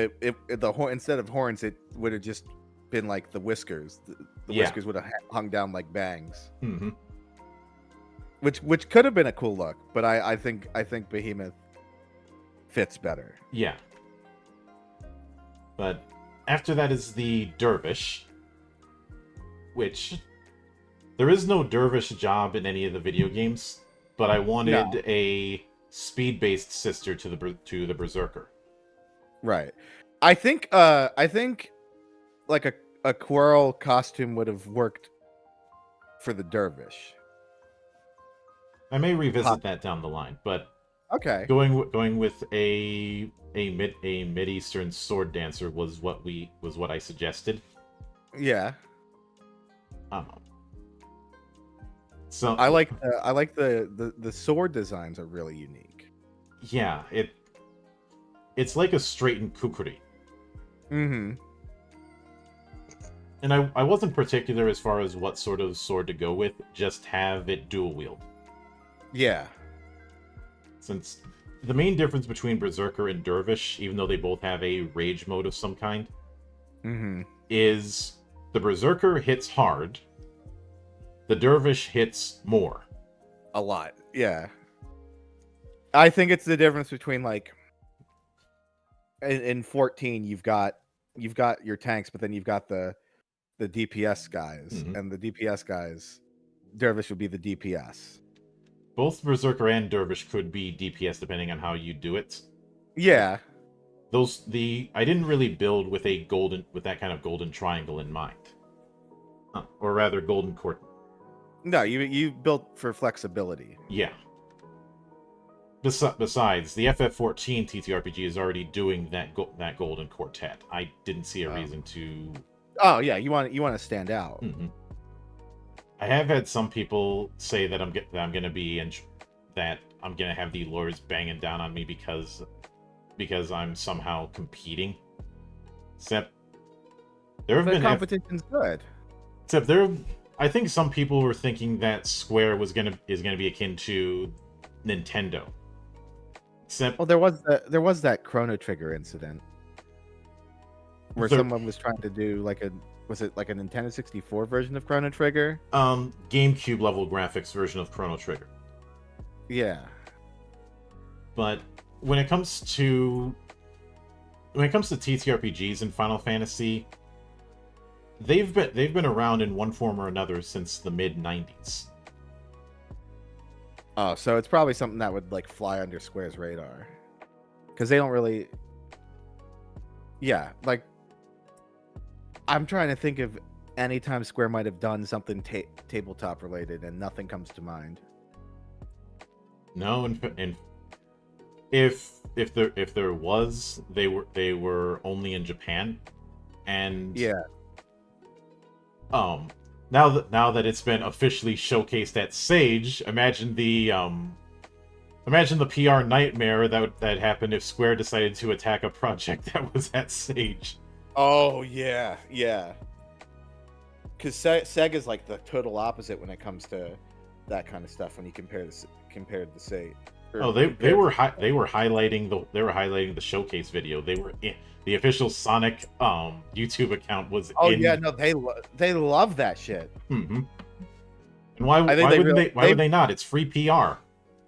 instead of horns, it would have just been like the whiskers. The whiskers would have hung down like bangs. Mm-hmm. Which could have been a cool look, but I think Behemoth fits better. Yeah. But after that is the Dervish, which there is no Dervish job in any of the video games, but I wanted a speed-based sister to the Berserker. Right. I think like a Coeurl costume would have worked for the Dervish. I may revisit that down the line, but okay. Going with a Mid-Eastern sword dancer was what I suggested. Yeah. So I like the sword designs are really unique. Yeah, it's like a straightened kukri. Mm-hmm. And I wasn't particular as far as what sort of sword to go with, just have it dual wield. Yeah. Since the main difference between Berserker and Dervish, even though they both have a rage mode of some kind, is the Berserker hits hard, the Dervish hits more. A lot, yeah. I think it's the difference between, like, in 14 you've got your tanks, but then you've got the DPS guys, and the DPS guys, Dervish would be the DPS. Both Berserker and Dervish could be DPS depending on how you do it. Yeah. I didn't really build with that kind of golden triangle in mind. Or rather golden court. No, you built for flexibility. Yeah. Besides, the FF14 TTRPG is already doing that golden quartet. I didn't see a reason to. Oh yeah, you want to stand out. Mm-hmm. I have had some people say that I'm gonna have the lawyers banging down on me because I'm somehow competing. Except there have been competition's good. Except I think some people were thinking that Square is gonna be akin to Nintendo. Except, well, there was that Chrono Trigger incident where someone was trying to do was it like a Nintendo 64 version of Chrono Trigger? GameCube level graphics version of Chrono Trigger. Yeah. But when it comes to TTRPGs in Final Fantasy, they've been around in one form or another since the mid-90s. Oh, so it's probably something that would like fly under Square's radar, because they don't really. Yeah, like I'm trying to think of any time Square might have done something tabletop related, and nothing comes to mind. No, and if there was, they were only in Japan, and Yeah. Now that it's been officially showcased at Sage, imagine the PR nightmare that happened if Square decided to attack a project that was at Sage. Oh yeah, yeah. Because Sega's like the total opposite when it comes to that kind of stuff. When you compared to say, they were highlighting the showcase video. The official Sonic YouTube account was. Oh yeah, no, they love that shit. Mm-hmm. And why would they not? It's free PR.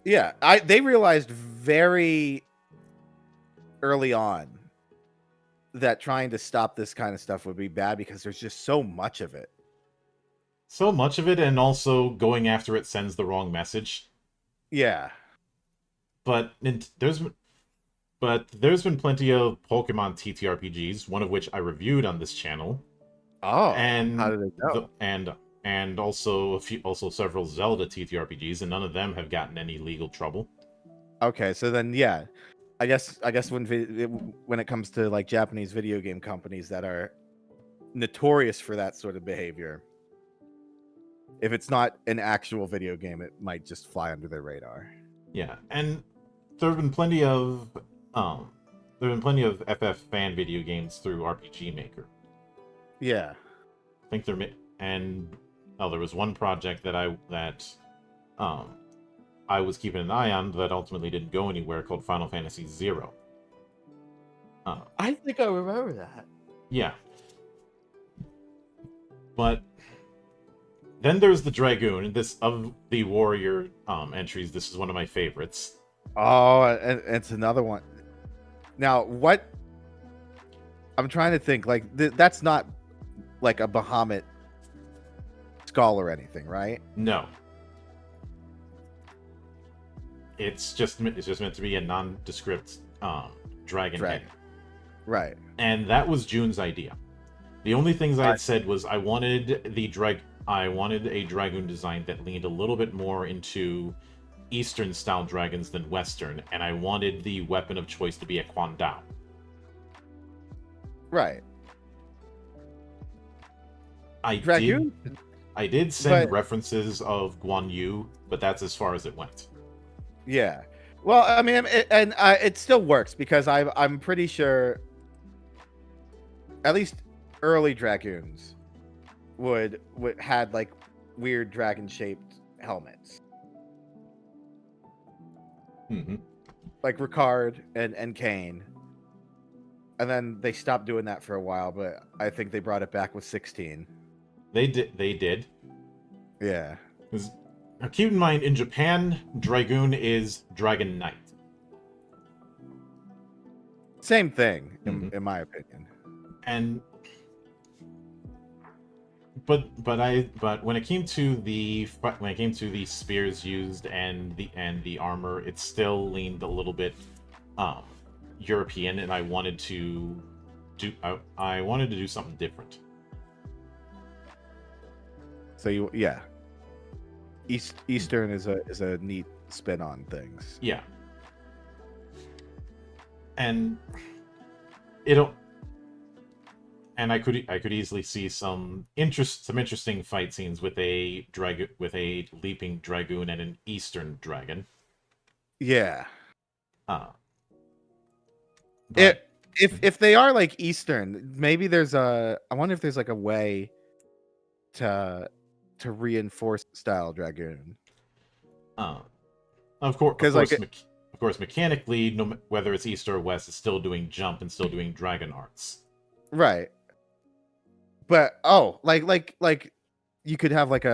Yeah, they realized very early on that trying to stop this kind of stuff would be bad because there's just so much of it. So much of it, and also going after it sends the wrong message. Yeah. But there's been plenty of Pokemon TTRPGs, one of which I reviewed on this channel. Oh, and how did it go? And also several Zelda TTRPGs, and none of them have gotten any legal trouble. Okay, so then yeah, I guess when it comes to like Japanese video game companies that are notorious for that sort of behavior, if it's not an actual video game, it might just fly under their radar. Yeah, and there have been plenty of FF fan video games through RPG Maker. Yeah, I think there was one project that I was keeping an eye on that ultimately didn't go anywhere, called Final Fantasy Zero. I think I remember that. Yeah, but then there's the Dragoon. This of the warrior entries. This is one of my favorites. Oh, and it's another one. Now, what? I'm trying to think. Like that's not like a Bahamut skull or anything, right? No. It's just meant to be a nondescript dragon head. Right. And that was June's idea. The only things I had said was I wanted a dragoon design that leaned a little bit more into Eastern style dragons than Western, and I wanted the weapon of choice to be a Quandao. Right. I did send references of Guan Yu, but that's as far as it went. Yeah. Well, I mean, it still works because I'm pretty sure at least early dragoons would had like weird dragon shaped helmets. Mm-hmm. Like Ricard and Kane. And then they stopped doing that for a while, but I think they brought it back with 16. They did. Yeah. Now keep in mind, in Japan, Dragoon is Dragon Knight. Same thing, in my opinion. And but when it came to the spears used and the armor, it still leaned a little bit European, and I wanted to do something different. So Eastern is a neat spin on things. Yeah. And I could easily see some interesting fight scenes with a leaping dragoon and an Eastern dragon. Yeah. But, if they are like Eastern, maybe I wonder if there's like a way to reinforce style dragoon. of course, mechanically, whether it's East or West, it's still doing jump and still doing dragon arts. Right. But like you could have like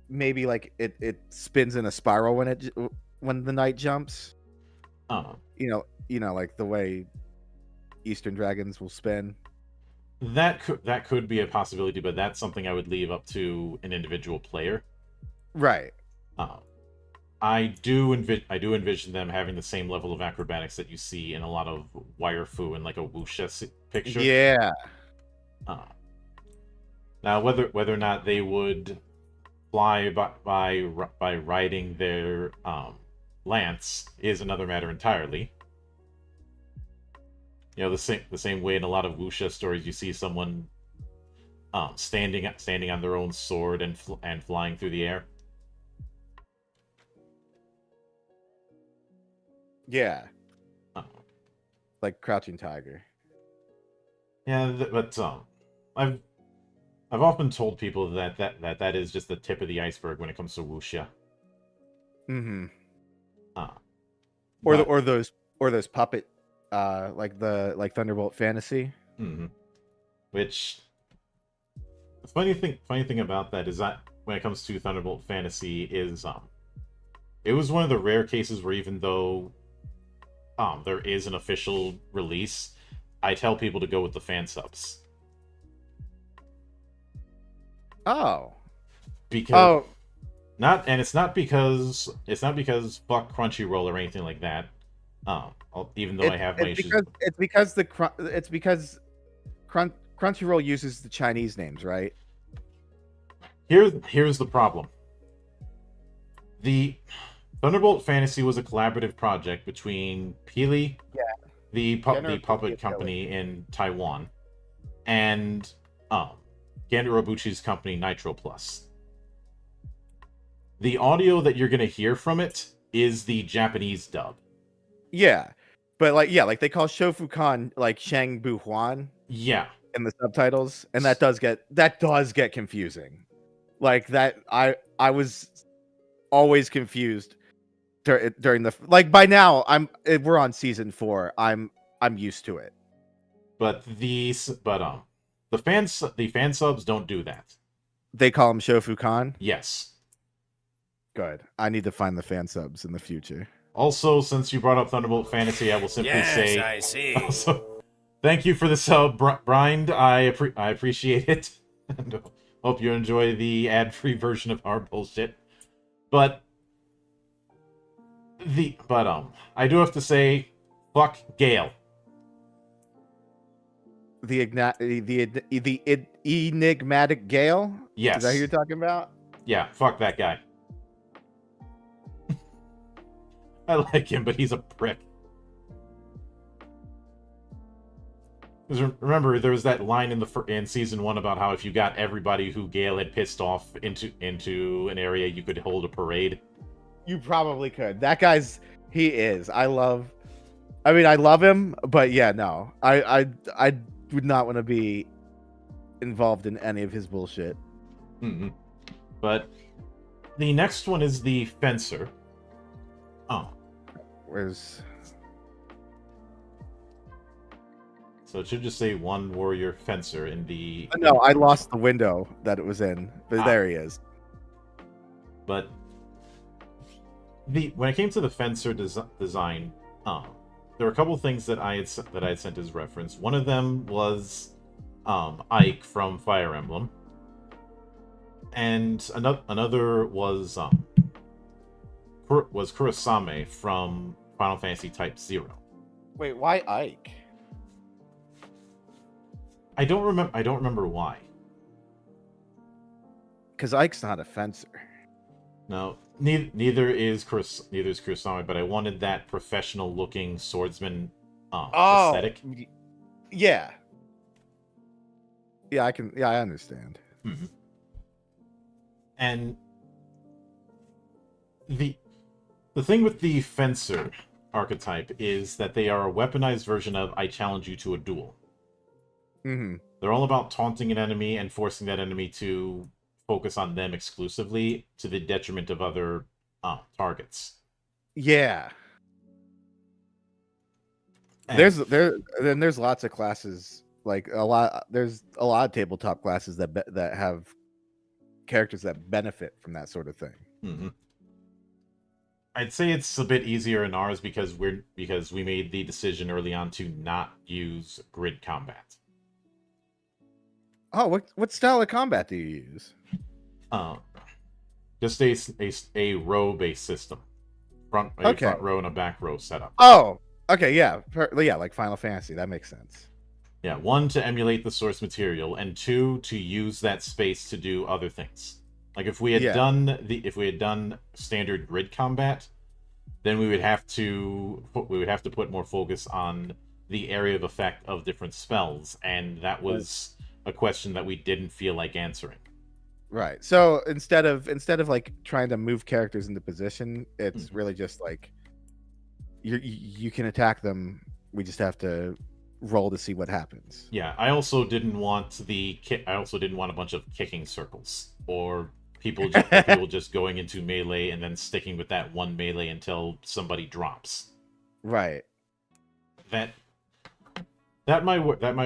maybe like it spins in a spiral when the knight jumps. Like the way Eastern dragons will spin. That could be a possibility, but that's something I would leave up to an individual player. Right. I do envision them having the same level of acrobatics that you see in a lot of wire fu and like a wuxia picture. Yeah. Now, whether or not they would fly by riding their lance is another matter entirely. The same way in a lot of wuxia stories, you see someone standing on their own sword and flying through the air. Yeah. Like Crouching Tiger. Yeah, but I've often told people that is just the tip of the iceberg when it comes to wuxia. Mm-hmm. But, or those puppet, like Thunderbolt Fantasy. Mm-hmm. Which the funny thing about that is that when it comes to Thunderbolt Fantasy is it was one of the rare cases where even though there is an official release, I tell people to go with the fan subs. Oh. Because it's not because fuck Crunchyroll or anything like that. Even though I have my issues. It's because Crunchyroll uses the Chinese names, right? Here's the problem. The Thunderbolt Fantasy was a collaborative project between Pili, the puppet company in Taiwan, and Ganda Robuchi's company Nitro Plus. The audio that you're gonna hear from it is the Japanese dub. Yeah, but like they call Shofukan like Shang Bu Huan. Yeah, in the subtitles, and that does get confusing. Like that, I was always confused during the by now we're on season 4. I'm used to it. But the fan subs don't do that. They call him Shofukan? Yes. Good. I need to find the fan subs in the future. Also, since you brought up Thunderbolt Fantasy, I will simply say, I see. Also, thank you for the sub, Brind. I appreciate it. And hope you enjoy the ad-free version of our bullshit. But I do have to say, fuck Gale. The enigmatic Gale? Yes. Is that who you're talking about? Yeah, fuck that guy. I like him, but he's a prick. Remember, there was that line in season 1 about how if you got everybody who Gale had pissed off into an area, you could hold a parade. You probably could. That guy's I love him, but yeah, no. I would not want to be involved in any of his bullshit. Mm-hmm. But the next one is the Fencer. Oh. So it should just say one warrior fencer in the... No, I lost the window that it was in, but there he is. But when it came to the fencer design, there were a couple things that I had sent as reference. One of them was Ike from Fire Emblem, and another was Kurosame from Final Fantasy Type 0. Wait, why Ike? I don't remember why. Because Ike's not a fencer. No, neither is Kurosame, but I wanted that professional-looking swordsman aesthetic. Yeah. Yeah, I understand. Mm-hmm. And the thing with the fencer archetype is that they are a weaponized version of I challenge you to a duel. Mm-hmm. They're all about taunting an enemy and forcing that enemy to focus on them exclusively to the detriment of other targets. Yeah. And there's lots of classes, like there's a lot of tabletop classes that have characters that benefit from that sort of thing. Mm-hmm. I'd say it's a bit easier in ours because we made the decision early on to not use grid combat. Oh, what style of combat do you use? Just a row based system, front row and a back row setup. Oh, okay, yeah, yeah, like Final Fantasy. That makes sense. Yeah, 1 to emulate the source material, and 2 to use that space to do other things. Like if we had done standard grid combat, then we would have to put more focus on the area of effect of different spells, and that was a question that we didn't feel like answering. Right. So instead of like trying to move characters into position, it's really just like you can attack them. We just have to roll to see what happens. Yeah, I also didn't want a bunch of kicking circles or people just going into melee and then sticking with that one melee until somebody drops. Right. That might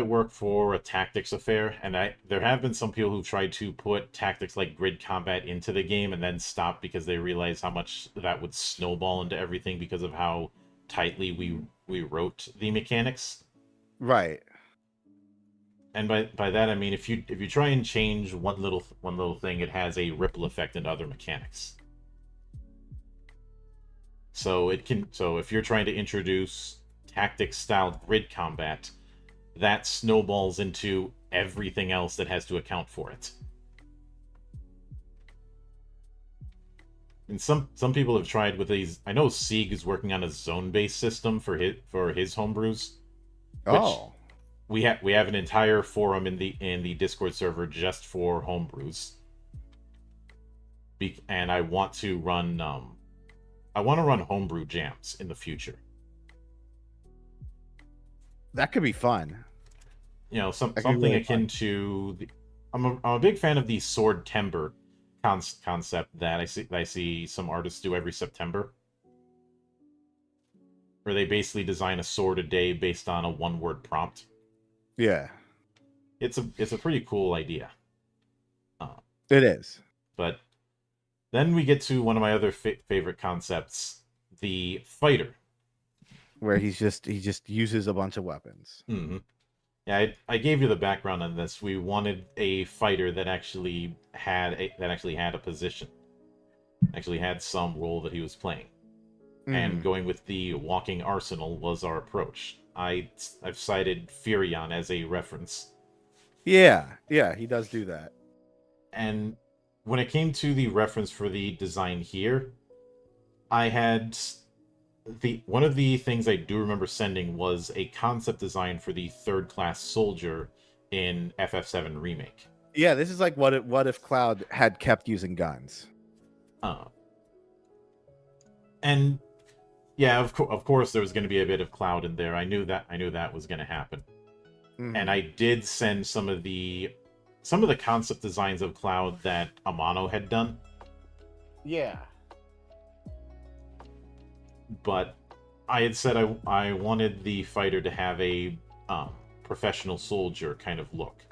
work for a tactics affair, and there have been some people who've tried to put tactics like grid combat into the game and then stop because they realize how much that would snowball into everything because of how tightly we wrote the mechanics. Right. And by that I mean if you try and change one little thing, it has a ripple effect into other mechanics. So if you're trying to introduce tactics style grid combat, that snowballs into everything else that has to account for it. And some people have tried with these. I know Sieg is working on a zone-based system for his homebrews. Oh. We have an entire forum in the Discord server just for homebrews. And I want to run homebrew jams in the future. That could be fun. You know, something really akin to I'm a big fan of the Sword Timber concept that I see some artists do every September, where they basically design a sword a day based on a one-word prompt. Yeah, it's a pretty cool idea. It is. But then we get to one of my other favorite concepts, the fighter, where he just uses a bunch of weapons. Mm-hmm. Yeah, I gave you the background on this. We wanted a fighter that actually had a position, actually had some role that he was playing, and going with the walking arsenal was our approach. I've cited Furion as a reference. Yeah, he does do that. And when it came to the reference for the design here, I had one of the things I do remember sending was a concept design for the third-class soldier in FF7 Remake. Yeah, this is like what if Cloud had kept using guns. And yeah, of course there was going to be a bit of Cloud in there. I knew that was going to happen. And I did send some of the concept designs of Cloud that Amano had done. Yeah. But I had said I wanted the fighter to have a professional soldier kind of look.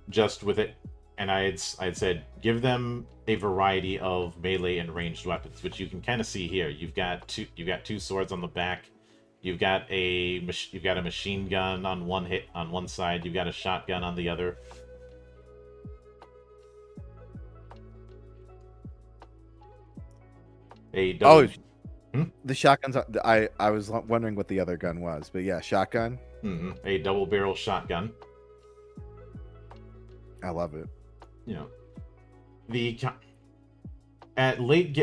Just with it, and I had said give them a variety of melee and ranged weapons, which you can kind of see here. You've got two swords on the back. You've got a machine gun on one side. You've got a shotgun on the other. The shotguns. I was wondering what the other gun was, but yeah, shotgun. A double barrel shotgun. I love it. You know, at late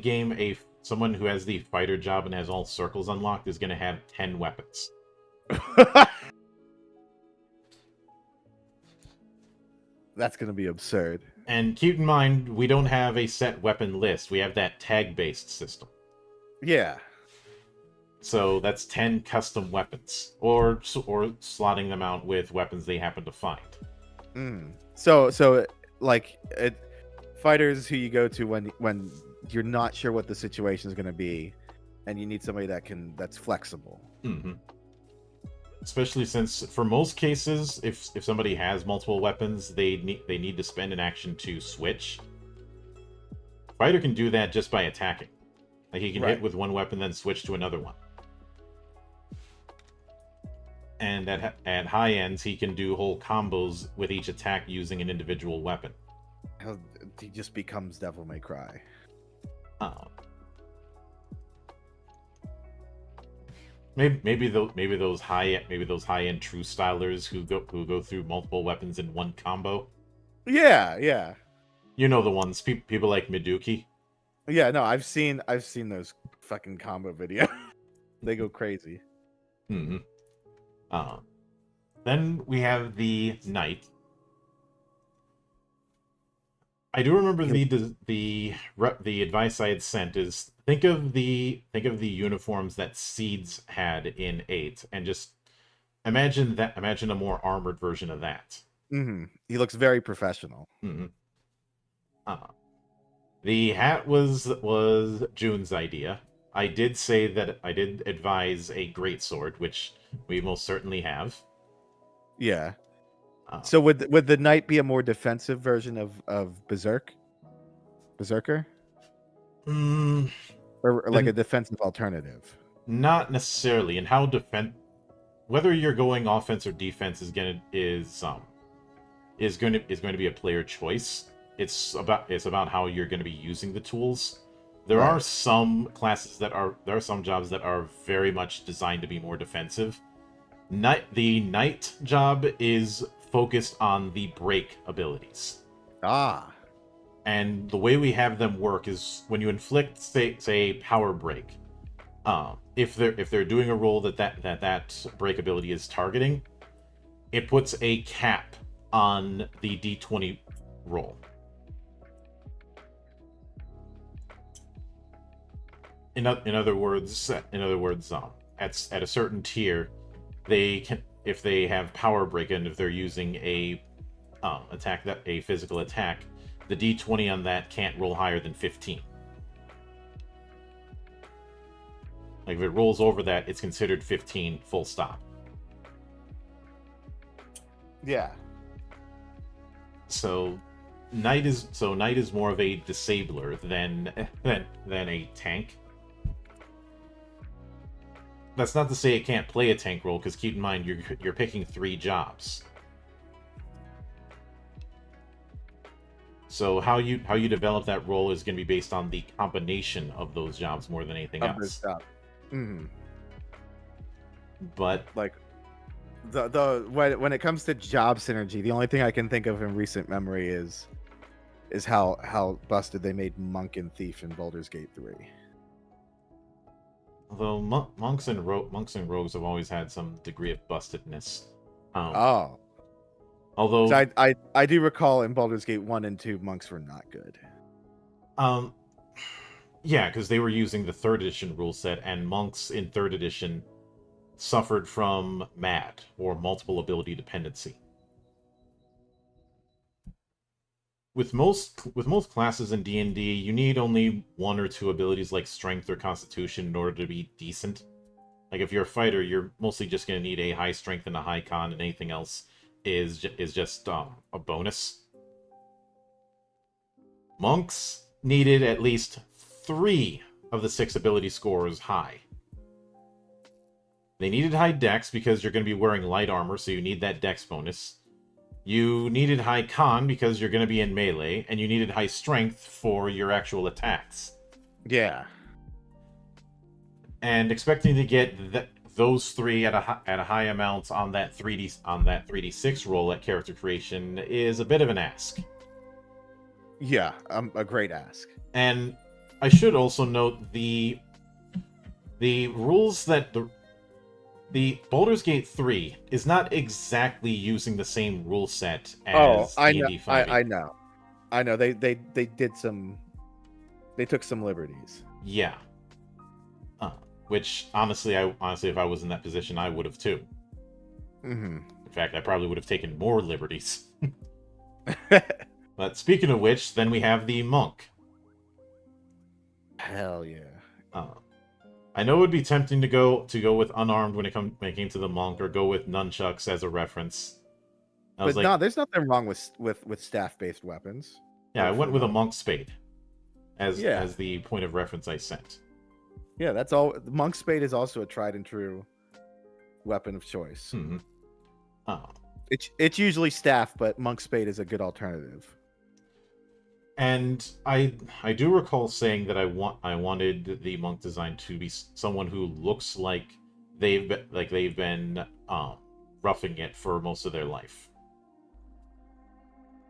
game, someone who has the fighter job and has all circles unlocked is going to have 10 weapons. That's going to be absurd. And keep in mind, we don't have a set weapon list. We have that tag-based system. Yeah. So that's 10 custom weapons, or slotting them out with weapons they happen to find. So like fighters who you go to when you're not sure what the situation is going to be, and you need somebody that's flexible. Especially since, for most cases, if somebody has multiple weapons, they need to spend an action to switch. fighter can do that just by attacking. Like he can Right. hit with one weapon, then switch to another one. And at high ends, he can do whole combos with each attack using an individual weapon. He just becomes Devil May Cry. Maybe those high end true stylers who go through multiple weapons in one combo. Yeah. You know the ones, people like Miduki. Yeah, no, I've seen those fucking combo videos. They go crazy. Mm-hmm. Then we have the Knight. I do remember the advice I had sent is think of the uniforms that Seeds had in 8 and just imagine a more armored version of that. Mm-hmm. He looks very professional. Mm-hmm. The hat was June's idea. I did say that I did advise a greatsword, which we most certainly have. Yeah. So would the Knight be a more defensive version of Berserker? Or like a defensive alternative? Not necessarily. And how whether you're going offense or defense is going to be a player choice. It's about how you're going to be using the tools. There are some classes there are some jobs that are very much designed to be more defensive. The Knight job is focused on the break abilities. And the way we have them work is when you inflict, say power break. If they're doing a roll that break ability is targeting, it puts a cap on the D20 roll. In other words, at a certain tier, they can, if they have power break and if they're using a physical attack, the D20 on that can't roll higher than 15. Like if it rolls over that, it's considered 15 full stop. Yeah. So Knight is more of a disabler than a tank. That's not to say it can't play a tank role, because keep in mind you're picking 3 jobs. So how you develop that role is going to be based on the combination of those jobs more than anything else. Mm-hmm. But like when it comes to job synergy, the only thing I can think of in recent memory is how busted they made Monk and Thief in Baldur's Gate 3. Although monks and rogues have always had some degree of bustedness. Although so I do recall in Baldur's Gate 1 and 2, monks were not good. Yeah, because they were using the 3rd edition rule set, and monks in 3rd edition suffered from MAD, or multiple ability dependency. With most classes in D&D, you need only 1 or 2 abilities like Strength or Constitution in order to be decent. Like if you're a fighter, you're mostly just going to need a high Strength and a high Con, and anything else is just a bonus. Monks needed at least 3 of the 6 ability scores high. They needed high Dex because you're going to be wearing light armor, so you need that Dex bonus. You needed high Con because you're going to be in melee, and you needed high Strength for your actual attacks. Yeah. And expecting to get those 3 at a high amount on that 3d6 roll at character creation is a bit of an ask. Yeah, a great ask. And I should also note the rules that the Baldur's Gate 3 is not exactly using the same rule set as D&D 5e. I know. They took some liberties. Yeah. Which honestly, if I was in that position, I would have too. Mm-hmm. In fact, I probably would have taken more liberties. But speaking of which, then we have the Monk. Hell yeah. I know it would be tempting to go with unarmed when it came to the Monk, or go with nunchucks as a reference. No, there's nothing wrong with staff-based weapons. Yeah, I went with a Monk Spade. as the point of reference I sent. Yeah, that's all. Monk Spade is also a tried and true weapon of choice. Hmm. It's usually staff, but Monk Spade is a good alternative. And I do recall saying that I wanted the monk design to be someone who looks like they've been roughing it for most of their life.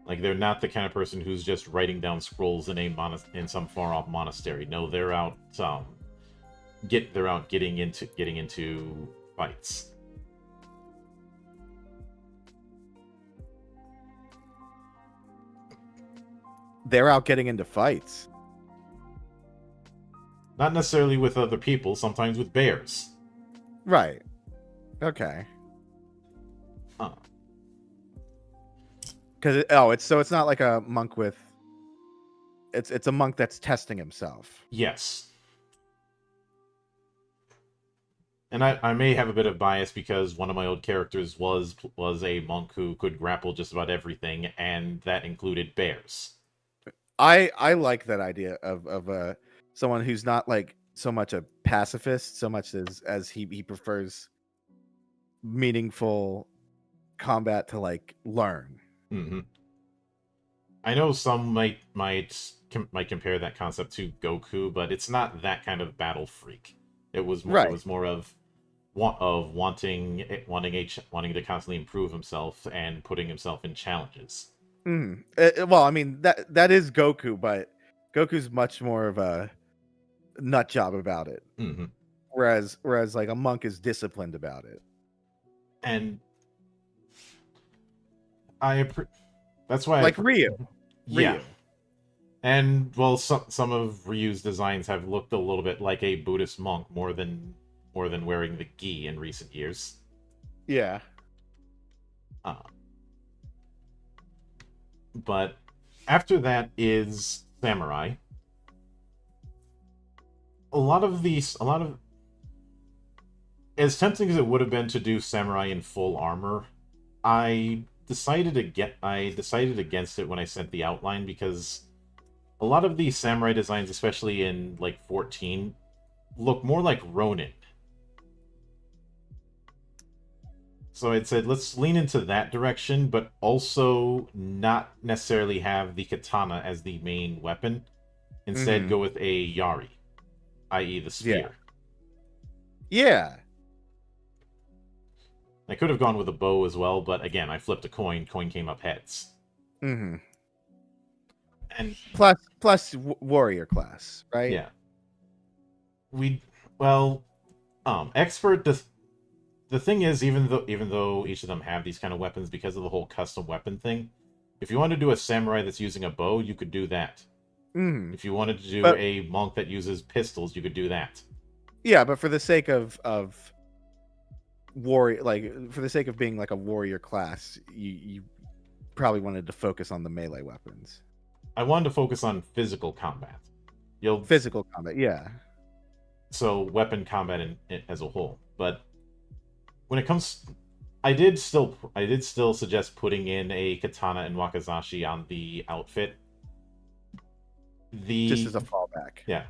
Like they're not the kind of person who's just writing down scrolls in in some far off monastery. No, they're out getting into fights. They're out getting into fights. Not necessarily with other people, sometimes with bears. Right. Okay. Because it's not like a monk with. It's a monk that's testing himself. Yes. And I may have a bit of bias because one of my old characters was a monk who could grapple just about everything, and that included bears. I like that idea of someone who's not like so much a pacifist, so much as he prefers meaningful combat to like learn. Mm-hmm. I know some might compare that concept to Goku, but it's not that kind of battle freak. It was more, Right. It was more of wanting to constantly improve himself and putting himself in challenges. Well, I mean that is Goku, but Goku's much more of a nut job about it. Mm-hmm. Whereas like a monk is disciplined about it. And that's why like Ryu. Yeah. Ryu. And well, some of Ryu's designs have looked a little bit like a Buddhist monk more than wearing the gi in recent years. Yeah. But after that is samurai. A lot of as tempting as it would have been to do samurai in full armor, I decided against it when I sent the outline because a lot of these samurai designs, especially in like 14, look more like Ronin. So I said, let's lean into that direction, but also not necessarily have the katana as the main weapon. Instead, go with a yari, i.e. the spear. Yeah. I could have gone with a bow as well, but again, I flipped a coin. Coin came up heads. Mm-hmm. And plus warrior class, right? Yeah. Expert. The thing is, even though each of them have these kind of weapons, because of the whole custom weapon thing, if you want to do a samurai that's using a bow, you could do that. Mm-hmm. If you wanted to do a monk that uses pistols, you could do that. Yeah, but for the sake of warrior, like for the sake of being like a warrior class, you probably wanted to focus on the melee weapons. I wanted to focus on physical combat. Physical combat, yeah. So weapon combat as a whole, but when it comes, I did still suggest putting in a katana and wakizashi on the outfit. Just as a fallback. Yeah.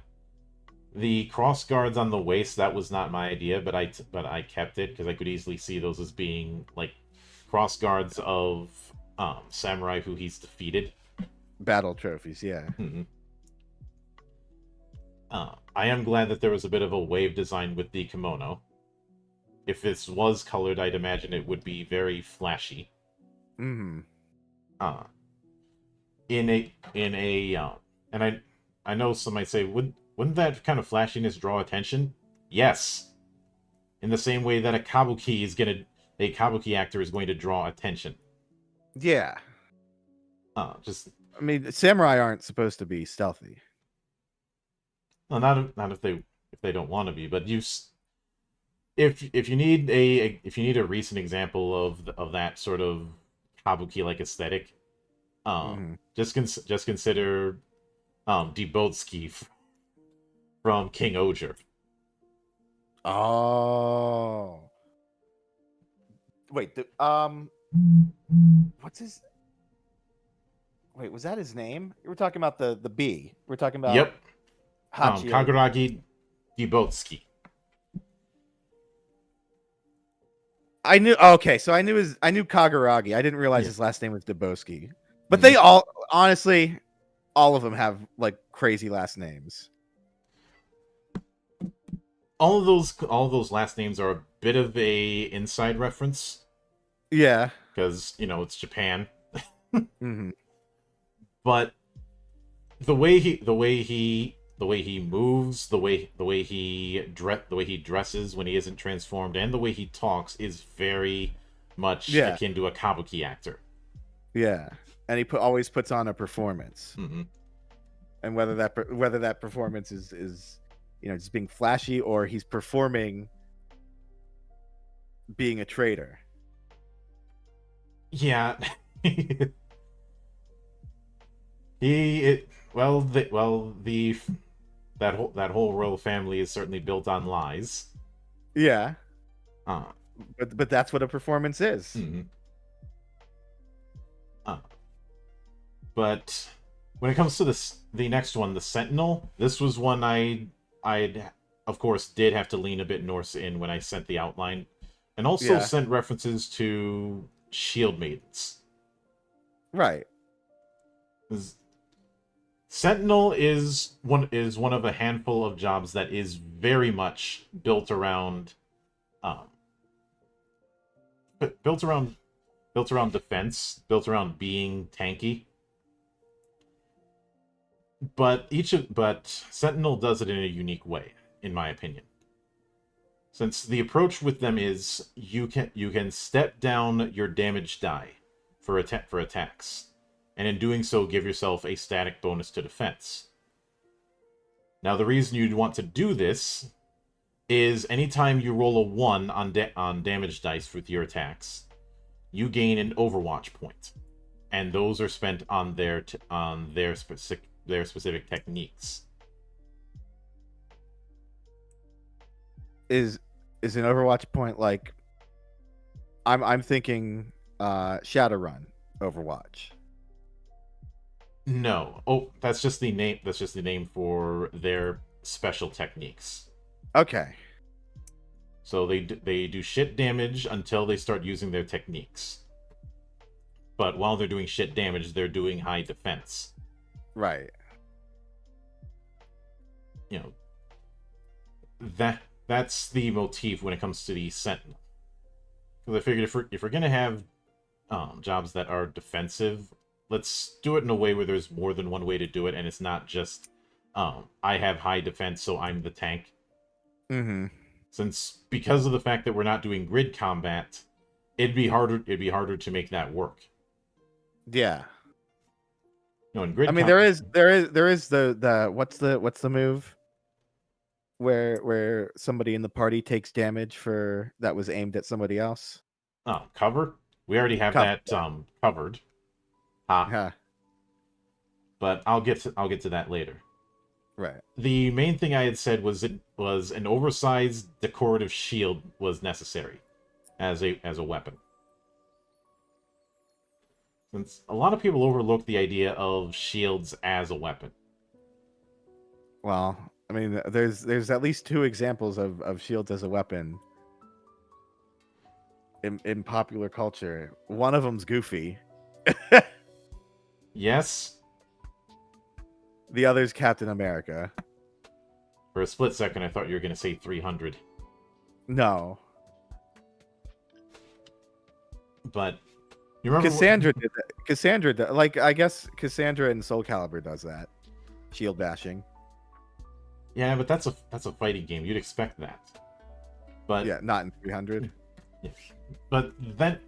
The cross guards on the waist, that was not my idea, but I kept it because I could easily see those as being like cross guards of samurai who he's defeated. Battle trophies, yeah. Mm-hmm. I am glad that there was a bit of a wave design with the kimono. If this was colored, I'd imagine it would be very flashy. Mm-hmm. And I know some might say, wouldn't that kind of flashiness draw attention? Yes. In the same way that a kabuki actor is going to draw attention. Yeah. I mean, samurai aren't supposed to be stealthy. Well, not if they don't want to be, but if you need a recent example of that sort of kabuki like aesthetic, just consider Dibotsuki from King Oger. Oh. Wait, what's his Wait, was that his name? We're talking about the bee. We're talking about Yep. Hachio. Kaguragi Dibotsuki. I knew. Okay, so I knew Kaguragi. I didn't realize Yeah. his last name was Dubosky. But they all, honestly, all of them have like crazy last names. All of those last names are a bit of a inside reference Yeah. because it's Japan. Hmm. But the way he moves, the way he dresses when he isn't transformed, and the way he talks is very much akin to a kabuki actor. Yeah, and he always puts on a performance, and whether that performance is just being flashy or he's performing being a traitor. Yeah. That whole royal family is certainly built on lies. Yeah. But that's what a performance is. But when it comes to the next one, the Sentinel, this was one I of course did have to lean a bit Norse in when I sent the outline, and also sent references to shield maidens. Right. Sentinel is one of a handful of jobs that is very much built around defense, built around being tanky. But Sentinel does it in a unique way, in my opinion. Since the approach with them is you can step down your damage die for attacks, and in doing so give yourself a static bonus to defense. Now the reason you'd want to do this is anytime you roll a 1 on damage dice with your attacks, you gain an Overwatch point, and those are spent on their specific techniques. Is an Overwatch point like I'm thinking Shadowrun Overwatch. No. Oh, that's just the name. That's just the name for their special techniques. Okay. So they do shit damage until they start using their techniques. But while they're doing shit damage, they're doing high defense. Right. That's the motif when it comes to the Sentinel. Because I figured if we're gonna have jobs that are defensive, let's do it in a way where there's more than one way to do it, and it's not just I have high defense, so I'm the tank. Since because of the fact that we're not doing grid combat, it'd be harder to make that work. Yeah. In grid there is the what's the move where somebody in the party takes damage that was aimed at somebody else? Cover? We already have that covered. But I'll get to that later. Right. The main thing I had said was an oversized decorative shield was necessary as a weapon. Since a lot of people overlook the idea of shields as a weapon. Well, there's at least 2 examples of shields as a weapon in popular culture. One of them's Goofy. Yes. The other's Captain America. For a split second, I thought you were going to say 300. No. But you remember Cassandra did that. Cassandra, I guess Cassandra in Soul Calibur does that. Shield bashing. Yeah, but that's a fighting game. You'd expect that. But yeah, not in 300. Yeah. But then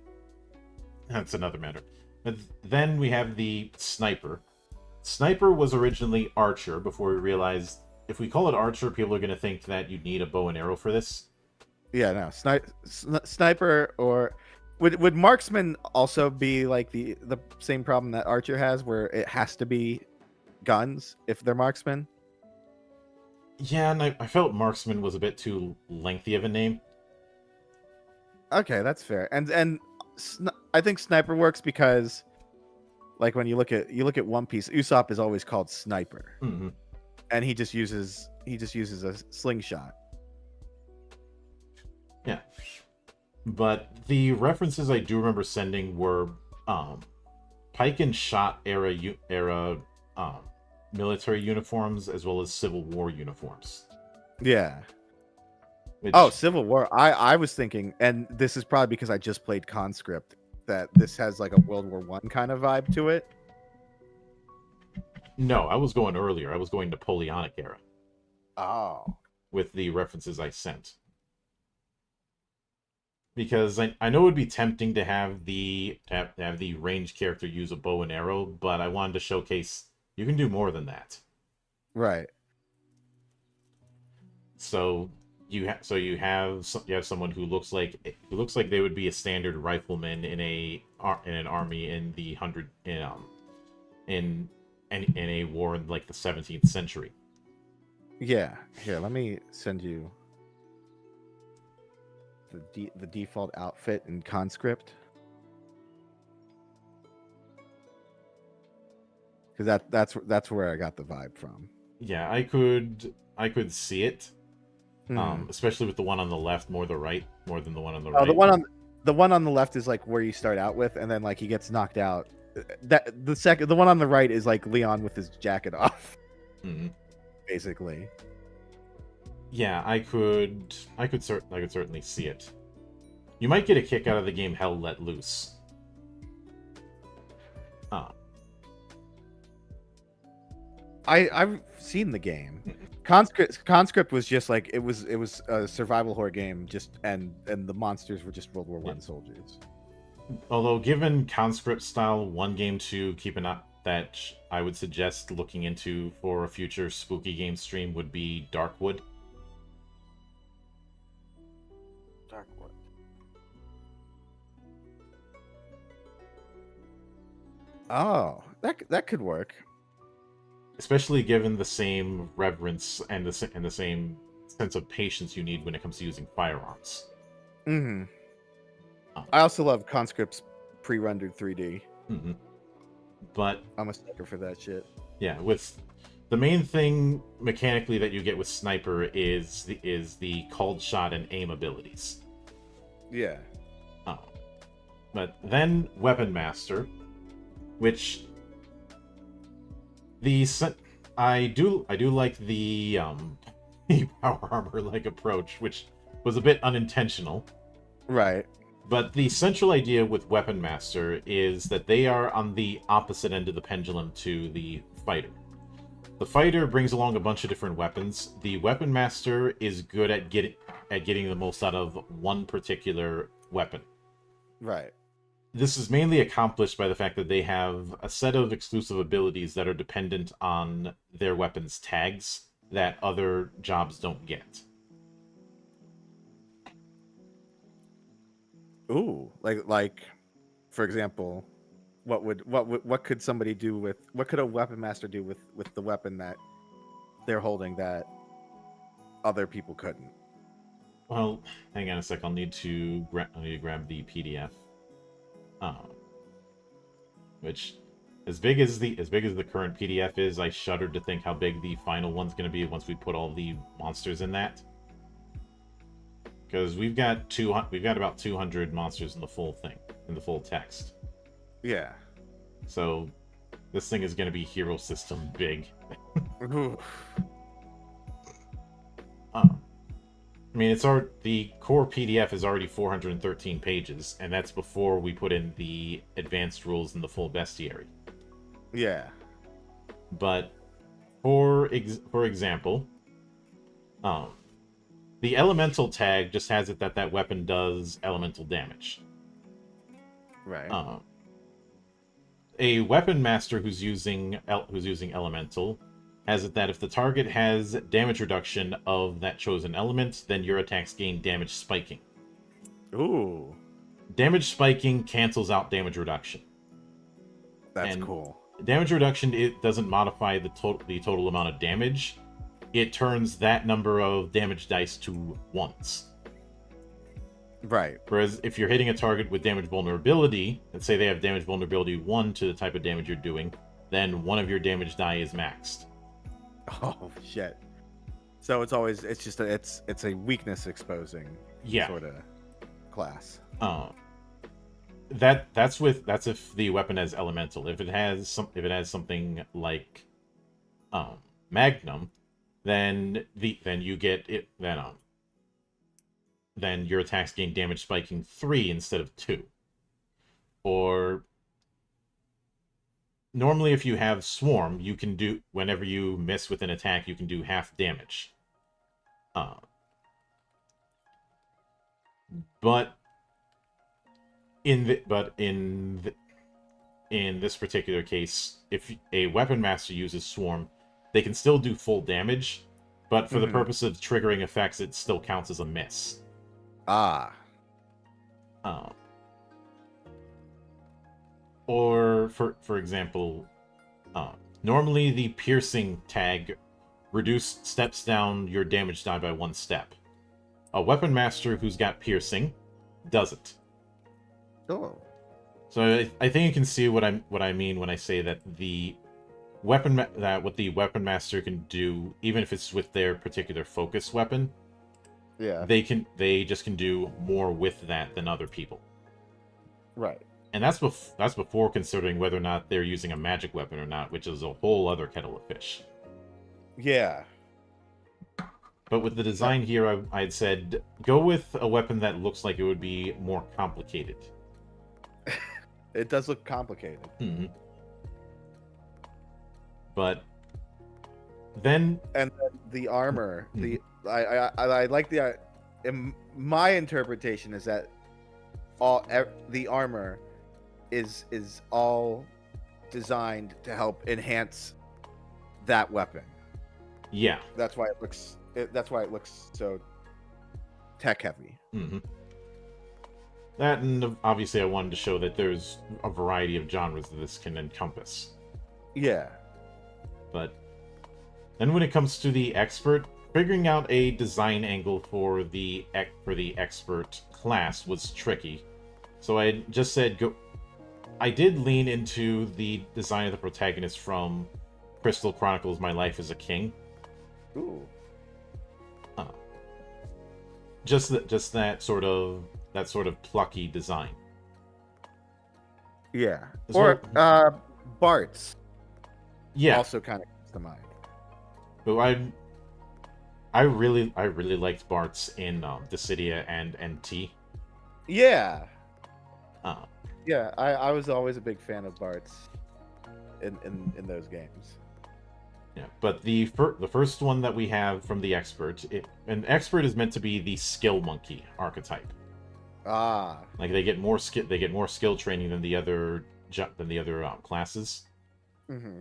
that's another matter. But then we have the Sniper. Sniper was originally Archer before we realized if we call it Archer, people are going to think that you need a bow and arrow for this. Yeah, no. Sniper or would Marksman also be like the same problem that Archer has, where it has to be guns if they're Marksman? Yeah, and I felt Marksman was a bit too lengthy of a name. Okay, that's fair. And I think Sniper works because Like when you look at One Piece, Usopp is always called Sniper, Mm-hmm. and he just uses a slingshot. Yeah. But the references I do remember sending were Pike and Shot era military uniforms as well as Civil War uniforms. Yeah. Which, Oh, Civil War. I was thinking, and this is probably because I just played Conscript, that this has like a World War One kind of vibe to it. no, I was going earlier. I was going Napoleonic era Oh. with the references I sent. Because I know it would be tempting to have the ranged character use a bow and arrow, but I wanted to showcase you can do more than that. Right. So you have someone who looks like they would be a standard rifleman in an army in the in a war in like the 17th century. Yeah. Here, let me send you the default outfit in Conscript. Because that's where I got the vibe from. Yeah, I could see it, especially with the one on the left more than the one on the right. Oh, the one on the left is like where you start out with, and then like he gets knocked out. The one on the right is like Leon with his jacket off, basically. Yeah, I could certainly see it. You might get a kick out of the game Hell Let Loose. I've seen the game. Conscript was just like it was a survival horror game, and the monsters were just World War One soldiers. Although given Conscript style 1 game to keep an eye that I would suggest looking into for a future spooky game stream would be Darkwood. Darkwood. Oh, that could work. Especially given the same reverence and the same sense of patience you need when it comes to using firearms. Mm-hmm. I also love Conscript's pre-rendered 3D. Mm-hmm. But I'm a sucker for that shit. Yeah, with the main thing mechanically that you get with Sniper is the called shot and aim abilities. Yeah. But then Weapon Master, which I do like the power armor like approach, which was a bit unintentional. Right. But the central idea with Weapon Master is that they are on the opposite end of the pendulum to the fighter. The fighter brings along a bunch of different weapons. The Weapon Master is good at getting the most out of one particular weapon. Right. This is mainly accomplished by the fact that they have a set of exclusive abilities that are dependent on their weapons' tags that other jobs don't get. Ooh, like, for example, what could somebody do with what could a Weapon Master do with the weapon that they're holding that other people couldn't? Well, hang on a sec. I'll need to grab the PDF. Which, as big as the current PDF is, I shudder to think how big the final one's going to be once we put all the monsters in that. Because we've got about 200 monsters in the full thing, in the full text. Yeah. So this thing is going to be hero system big. I mean, the core PDF is already 413 pages, and that's before we put in the advanced rules and the full bestiary. Yeah. But for example, the elemental tag just has it that weapon does elemental damage. Right. A weapon master who's using elemental has it that if the target has damage reduction of that chosen element, then your attacks gain damage spiking. Ooh. Damage spiking cancels out damage reduction. That's cool. Damage reduction, it doesn't modify the total amount of damage. It turns that number of damage dice to ones. Right. Whereas if you're hitting a target with damage vulnerability, let's say they have damage vulnerability 1 to the type of damage you're doing, then one of your damage die is maxed. Oh shit. So it's a weakness exposing sort of class. That's if the weapon has elemental. If it has something like Magnum, then you get it then your attacks gain damage spiking 3 instead of 2. Or normally if you have Swarm, you can do, whenever you miss with an attack, you can do half damage. But in this particular case, if a weapon master uses Swarm, they can still do full damage, but for the purpose of triggering effects, it still counts as a miss. Or for example, normally the piercing tag steps down your damage die by 1 step. A weapon master who's got piercing doesn't. Oh. So I think you can see what I mean when I say that what the weapon master can do, even if it's with their particular focus weapon. Yeah. They just can do more with that than other people. Right. And that's before considering whether or not they're using a magic weapon or not, which is a whole other kettle of fish. Yeah. But with the design here, I'd said go with a weapon that looks like it would be more complicated. It does look complicated. Mm-hmm. But then... And the armor, I like the... In my interpretation is that the armor is all designed to help enhance that weapon. Yeah. That's why it looks so tech heavy. Mm-hmm. That, and obviously I wanted to show that there's a variety of genres that this can encompass. Yeah. But then when it comes to the expert, figuring out a design angle for the expert class was tricky. So I just said go. I did lean into the design of the protagonist from Crystal Chronicles: My Life as a King. Ooh. Just that sort of plucky design. Yeah. Or Bart's. Yeah. Also kind of comes to mind. But I really liked Bart's in Dissidia and NT. Yeah. Yeah, I was always a big fan of Bart's in those games. Yeah, but the first one that we have from the expert, an expert is meant to be the skill monkey archetype. Like they get more skill training than the other classes. Mm-hmm.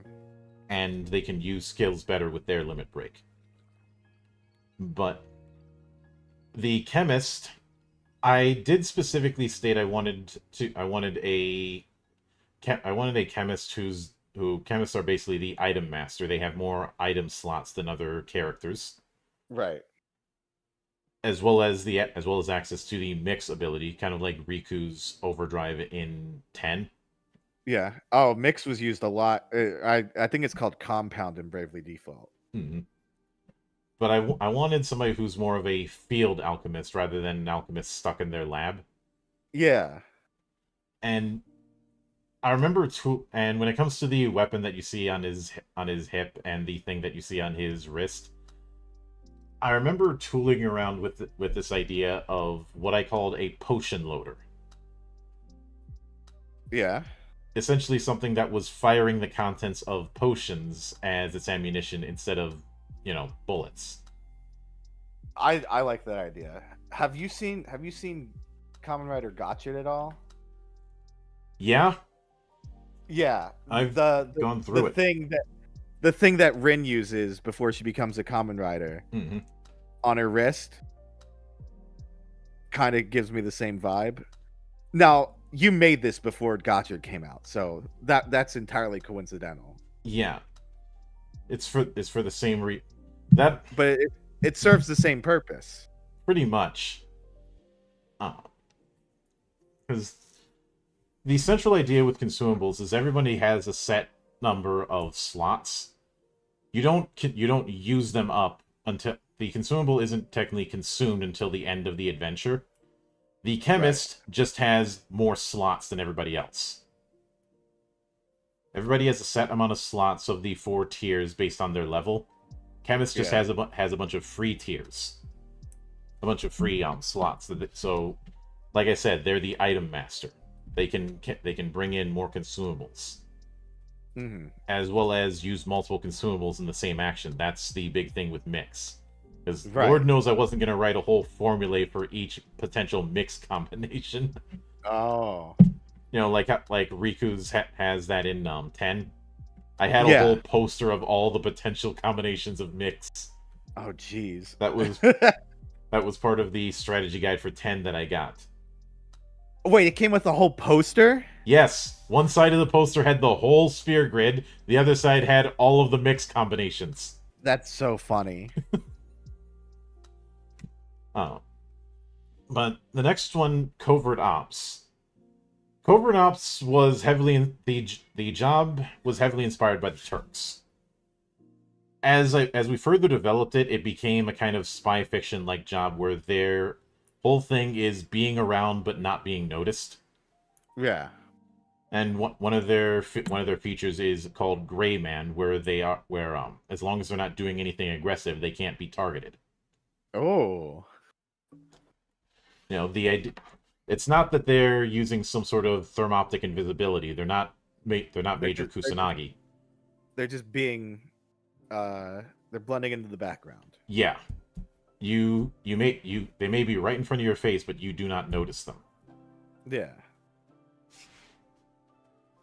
And they can use skills better with their limit break. But the chemist, I did specifically state I wanted a chemist who chemists are basically the item master. They have more item slots than other characters. Right. As well as access to the mix ability, kind of like Riku's overdrive in 10. Yeah. Oh, mix was used a lot. I think it's called compound in Bravely Default. Mm-hmm. But I wanted somebody who's more of a field alchemist rather than an alchemist stuck in their lab. Yeah. And I remember and when it comes to the weapon that you see on his hip and the thing that you see on his wrist, I remember tooling around with this idea of what I called a potion loader. Yeah. Essentially something that was firing the contents of potions as its ammunition instead of, bullets. I like that idea. Have you seen Kamen Rider Gotcha at all? Yeah. Yeah. I've gone through The thing that Rin uses before she becomes a Kamen Rider on her wrist kind of gives me the same vibe. Now, you made this before Gotcha came out, so that's entirely coincidental. Yeah. It's for the same but it serves the same purpose. Pretty much. Because the central idea with consumables is everybody has a set number of slots. You don't use them up until the consumable isn't technically consumed until the end of the adventure. The chemist just has more slots than everybody else. Everybody has a set amount of slots of the 4 tiers based on their level. Chemist just has a bunch of free tiers, a bunch of free slots. So, like I said, they're the item master. They can bring in more consumables, as well as use multiple consumables in the same action. That's the big thing with mix. Because Lord knows I wasn't going to write a whole formula for each potential mix combination. Oh. You know, like Riku's has that in 10. I had a whole poster of all the potential combinations of mix. Oh, jeez. That was part of the strategy guide for 10 that I got. Wait, it came with a whole poster? Yes. One side of the poster had the whole sphere grid. The other side had all of the mix combinations. That's so funny. Oh. But the next one, Covert Ops. Covert Ops was the job was heavily inspired by the Turks. As we further developed it, it became a kind of spy fiction like job where their whole thing is being around but not being noticed. Yeah. And one of their features is called Gray Man, where as long as they're not doing anything aggressive, they can't be targeted. Oh. You know, it's not that they're using some sort of thermoptic invisibility. They're not Major Kusanagi. They're just being they're blending into the background. Yeah. They may be right in front of your face, but you do not notice them. Yeah.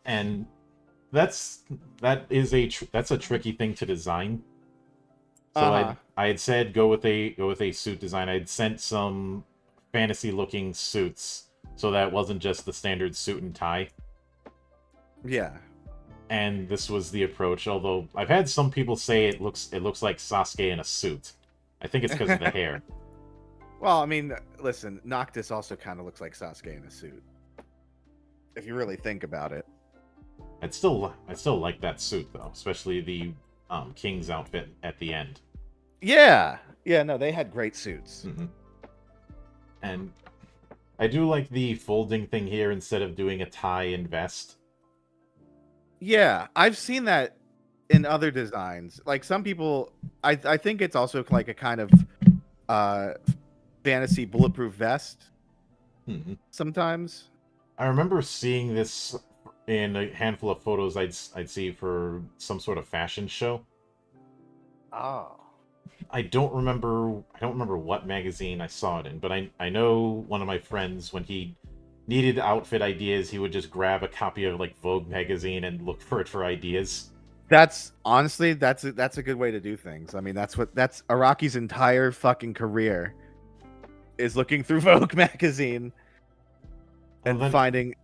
And that's a tricky thing to design. So I had said go with a suit design. I'd sent some fantasy looking suits so that it wasn't just the standard suit and tie. Yeah. And this was the approach, although I've had some people say it looks like Sasuke in a suit. I think it's because of the hair. Well, I mean, listen, Noctis also kind of looks like Sasuke in a suit. If you really think about it. I'd still like that suit though, especially the King's outfit at the end. Yeah. Yeah, no, they had great suits. Mm-hmm. And I do like the folding thing here instead of doing a tie and vest. Yeah, I've seen that in other designs. Like some people, I think it's also like a kind of fantasy bulletproof vest. Mm-hmm. Sometimes. I remember seeing this in a handful of photos I'd see for some sort of fashion show. Oh. I don't remember what magazine I saw it in, but I know one of my friends, when he needed outfit ideas, he would just grab a copy of like Vogue magazine and look for it for ideas. That's honestly that's a good way to do things. I mean, that's Araki's entire fucking career is looking through Vogue magazine and finding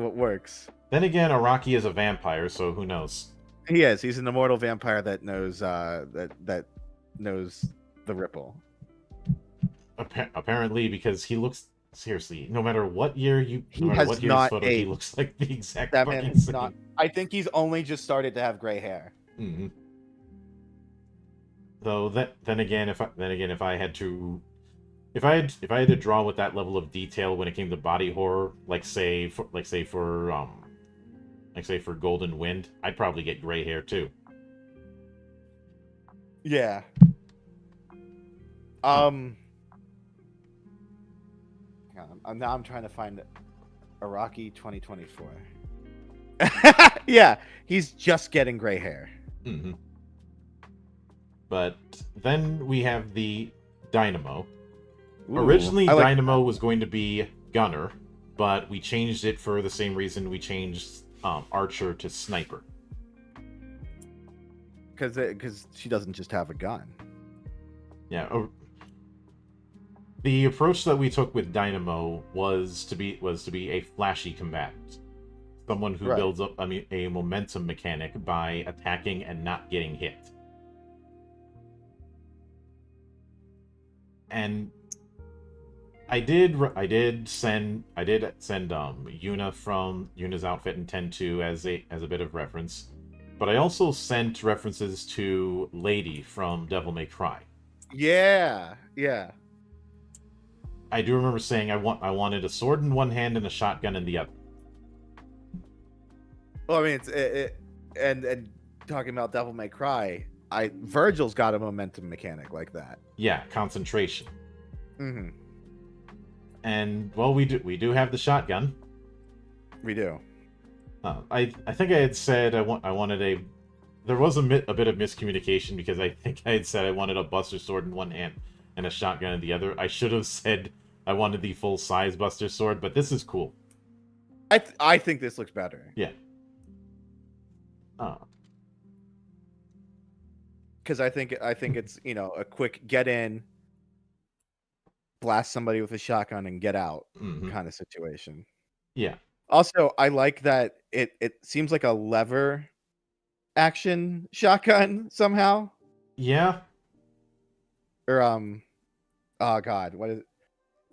what works. Then again, Araki is a vampire, so who knows? He is. He's an immortal vampire that knows that knows the ripple. Apparently, because he looks seriously. No matter what year he looks like the exact fucking same. Not. I think he's only just started to have gray hair. Mm-hmm. Though then again, if I had to draw with that level of detail when it came to body horror, like say for Golden Wind, I'd probably get gray hair too. Yeah. Now I'm trying to find Araki 2024. Yeah, he's just getting gray hair. Mm-hmm. But then we have the Dynamo. Ooh, originally, Dynamo was going to be Gunner, but we changed it for the same reason we changed Archer to Sniper. Because she doesn't just have a gun. Yeah. The approach that we took with Dynamo was to be a flashy combatant. Someone who builds up a momentum mechanic by attacking and not getting hit. I did send Yuna from Yuna's outfit in 10-2 as a bit of reference, but I also sent references to Lady from Devil May Cry. Yeah, yeah. I do remember saying I wanted a sword in one hand and a shotgun in the other. Well, I mean, and talking about Devil May Cry, Virgil's got a momentum mechanic like that. Yeah, concentration. Mm-hmm. And well, we do have the shotgun. We do. I think I had said I wanted a. There was a bit of miscommunication because I think I had said I wanted a Buster Sword in one hand and a shotgun in the other. I should have said I wanted the full size Buster Sword, but this is cool. I think this looks better. Yeah. Because I think it's, you know, a quick get in, blast somebody with a shotgun and get out kind of situation. Yeah. Also, I like that it seems like a lever action shotgun somehow. Yeah. Or oh god, what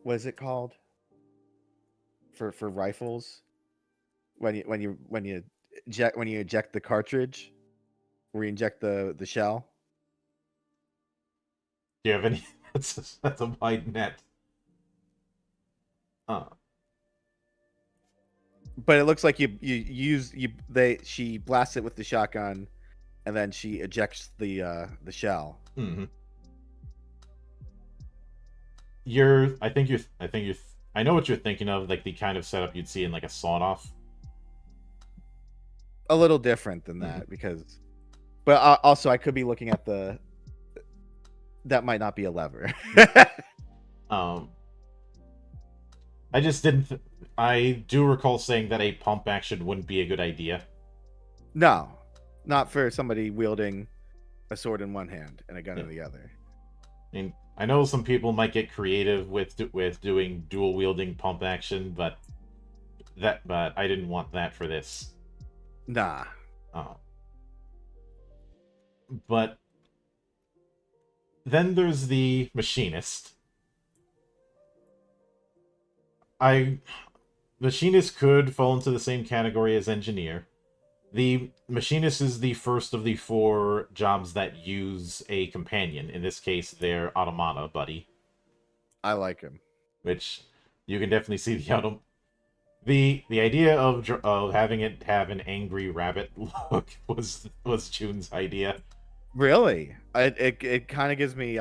is it called? For rifles? When you eject the cartridge, where you inject the shell. Do you have any? That's a wide net. But it looks like she blasts it with the shotgun, and then she ejects the shell. Mm-hmm. I know what you're thinking of, like the kind of setup you'd see in like a sawed-off. A little different than that because, but also I could be looking at that might not be a lever. I just didn't. I do recall saying that a pump action wouldn't be a good idea. No, not for somebody wielding a sword in one hand and a gun in the other. I mean, I know some people might get creative with doing dual wielding pump action, but I didn't want that for this. Nah. But then there's the machinist. Machinist could fall into the same category as engineer. The machinist is the first of the 4 jobs that use a companion. In this case, their automata buddy. I like him. Which you can definitely see the idea of having it have an angry rabbit look was June's idea. Really? It kind of gives me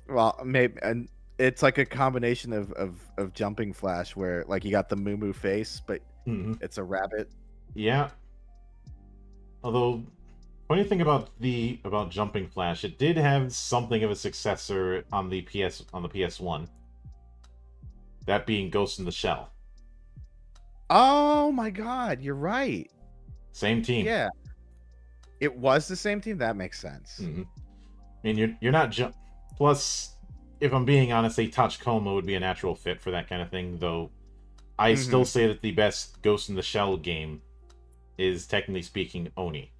well, maybe, and it's like a combination of Jumping Flash where like you got the Moo face, but it's a rabbit. Yeah. Although, funny thing about Jumping Flash, it did have something of a successor on the PS1. That being Ghost in the Shell. Oh my god, you're right. Same team. Yeah. It was the same team? That makes sense. I mean, you're not plus, if I'm being honest, a Tachikoma would be a natural fit for that kind of thing, though I still say that the best Ghost in the Shell game is, technically speaking, Oni.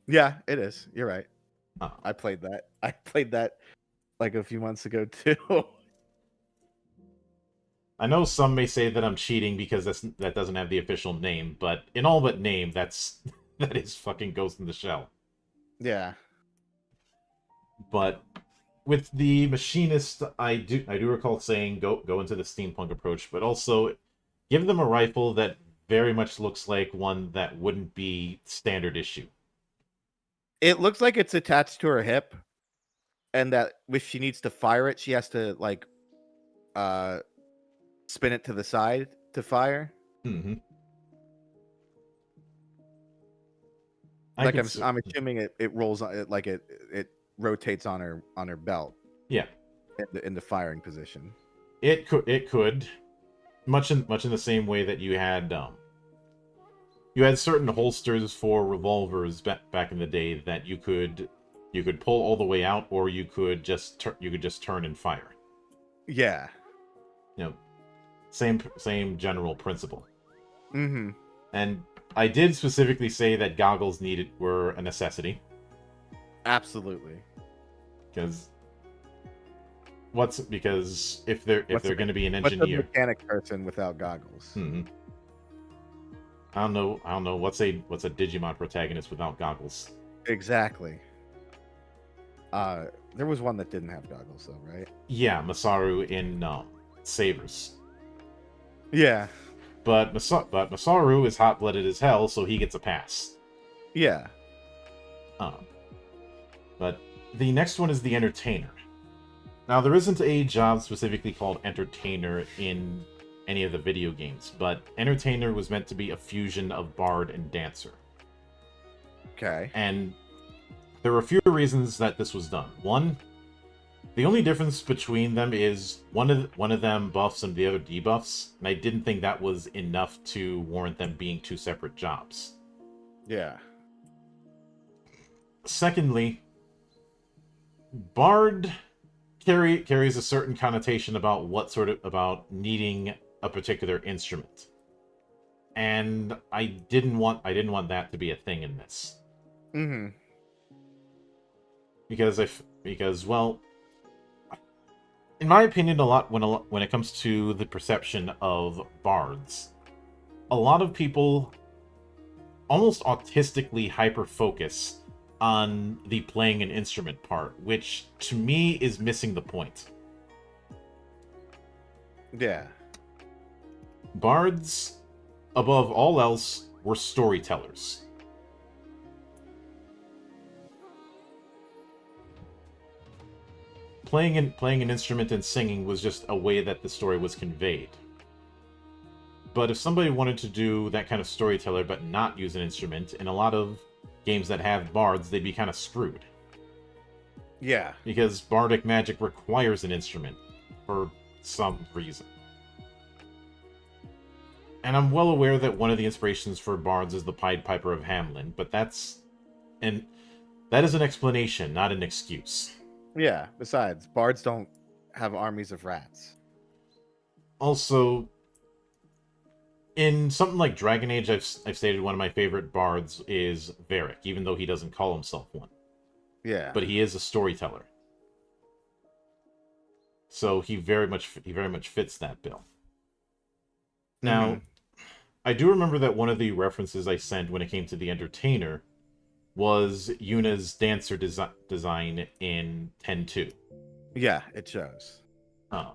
Yeah, it is. You're right. I played that like a few months ago too. I know some may say that I'm cheating because that doesn't have the official name, but in all but name, that is fucking Ghost in the Shell. Yeah. But with the machinist, I do recall saying go into the steampunk approach, but also give them a rifle that very much looks like one that wouldn't be standard issue. It looks like it's attached to her hip, and that if she needs to fire it, she has to like spin it to the side to fire. Like I'm assuming it rolls on it, like it rotates on her belt. Yeah. In the firing position. It could much in the same way that you had certain holsters for revolvers back in the day that you could pull all the way out, or you could just turn and fire. Yeah. You know, same general principle. Mm-hmm. And I did specifically say that goggles were a necessity. Absolutely. Because because if they're going to be an What's a engineer, mechanic person without goggles? I don't know. What's a Digimon protagonist without goggles? Exactly. There was one that didn't have goggles though, right? Yeah, Masaru in Savers. Yeah. But Masaru is hot-blooded as hell, so he gets a pass. Yeah. But the next one is the Entertainer. Now, there isn't a job specifically called Entertainer in any of the video games, but Entertainer was meant to be a fusion of Bard and Dancer. Okay. And there were a few reasons that this was done. One, the only difference between them is one of them buffs and the other debuffs, and I didn't think that was enough to warrant them being two separate jobs. Yeah. Secondly, Bard carries a certain connotation about needing a particular instrument, and I didn't want that to be a thing in this. Mm-hmm. Because well, in my opinion, a lot when it comes to the perception of bards, a lot of people almost autistically hyper-focus on the playing an instrument part, which to me is missing the point. Yeah. Bards, above all else, were storytellers. Playing an instrument and singing was just a way that the story was conveyed. But if somebody wanted to do that kind of storyteller but not use an instrument, in a lot of games that have bards, they'd be kind of screwed. Yeah. Because bardic magic requires an instrument for some reason. And I'm well aware that one of the inspirations for bards is the Pied Piper of Hamelin, but that is an explanation, not an excuse. Yeah. Besides, bards don't have armies of rats. Also, in something like Dragon Age, I've stated one of my favorite bards is Varric, even though he doesn't call himself one. Yeah. But he is a storyteller. So he very much fits that bill. Now, I do remember that one of the references I sent when it came to the Entertainer was Yuna's dancer design in 10-2. Yeah, it shows. And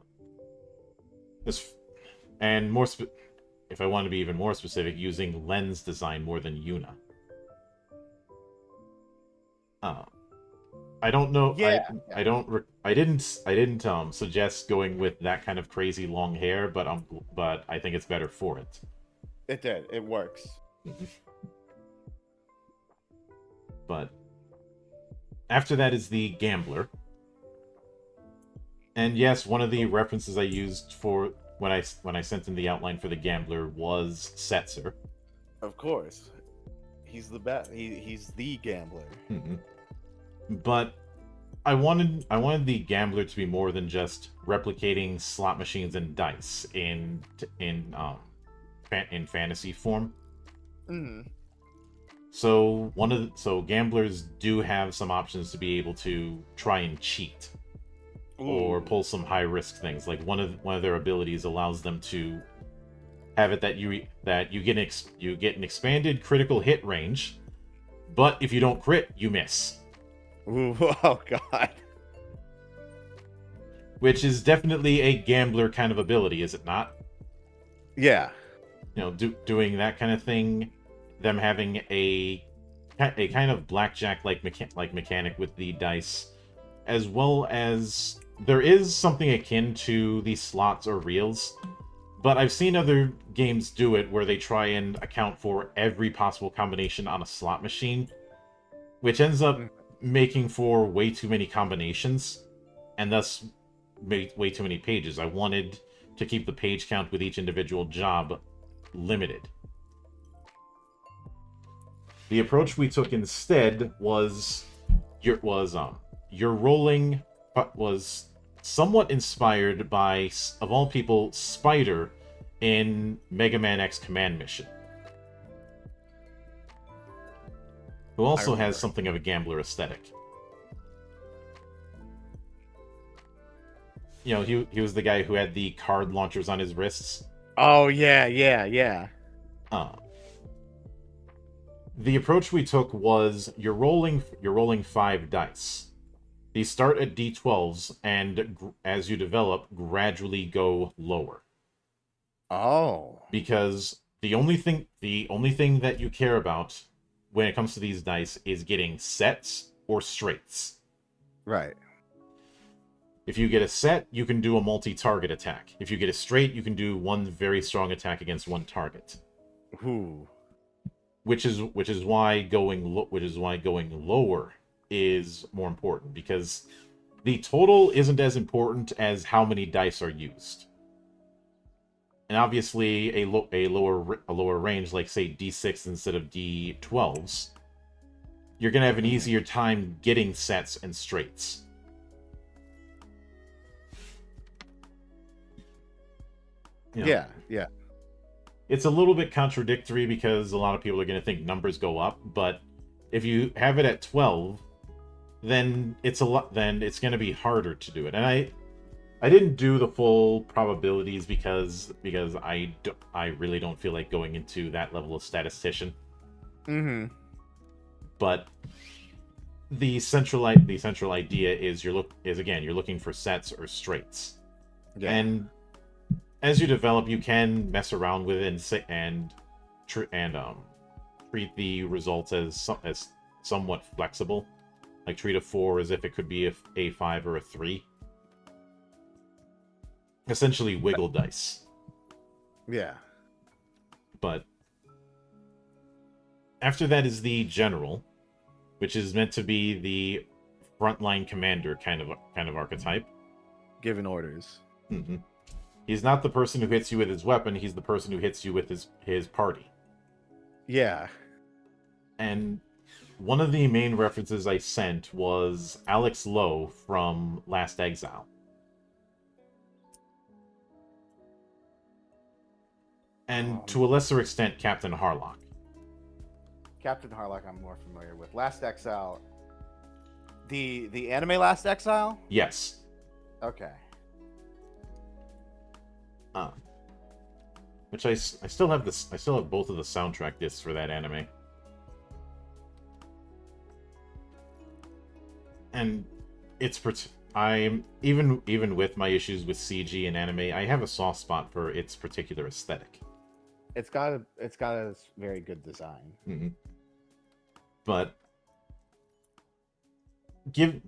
if I want to be even more specific, using Len's design more than Yuna. I don't know. Yeah. I didn't suggest going with that kind of crazy long hair, but I think it's better for it. It did. It works. But after that is the Gambler. And yes, one of the references I used for when I sent in the outline for the Gambler was Setzer. Of course. He's the best. He's the gambler. But I wanted the Gambler to be more than just replicating slot machines and dice in fantasy form. So gamblers do have some options to be able to try and cheat. Ooh. Or pull some high risk things. Like one of their abilities allows them to have it that you get an expanded critical hit range, but if you don't crit, you miss. Ooh, oh god. Which is definitely a gambler kind of ability, is it not? Yeah. You know, doing that kind of thing, them having a kind of blackjack like mechanic with the dice, as well as there is something akin to the slots or reels, but I've seen other games do it where they try and account for every possible combination on a slot machine, which ends up making for way too many combinations, and thus way too many pages. I wanted to keep the page count with each individual job limited. The approach we took instead was your rolling was somewhat inspired by, of all people, Spider in Mega Man X Command Mission, who also has something of a gambler aesthetic. you know, he was the guy who had the card launchers on his wrists. Oh yeah. Uh, the approach we took was you're rolling 5 dice. These start at d12s, and as you develop, gradually go lower. Oh. Because the only thing that you care about when it comes to these dice is getting sets or straights. Right. If you get a set, you can do a multi-target attack. If you get a straight, you can do one very strong attack against one target. Ooh. Which is why going lower is more important, because the total isn't as important as how many dice are used. And obviously, a lower range, like say D6 instead of D12s, you're gonna have an easier time getting sets and straights. You know, Yeah. it's a little bit contradictory because a lot of people are going to think numbers go up, but if you have it at 12, then it's going to be harder to do it. And I didn't do the full probabilities because I really don't feel like going into that level of statistician. Mm-hmm. But the central idea is you're looking for sets or straights. Yeah. And as you develop, you can mess around with it and treat the results as somewhat flexible. Like treat a 4 as if it could be a 5 or a 3. Essentially wiggle dice. Yeah. But after that is the general, which is meant to be the frontline commander kind of archetype. Giving orders. Mm-hmm. He's not the person who hits you with his weapon, he's the person who hits you with his party. Yeah. And one of the main references I sent was Alex Lowe from Last Exile. And to a lesser extent, Captain Harlock. Captain Harlock I'm more familiar with. Last Exile. The anime Last Exile? Yes. Okay. Which I still have both of the soundtrack discs for that anime. And I'm even with my issues with CG and anime, I have a soft spot for its particular aesthetic. It's got a very good design. Mm-hmm. But given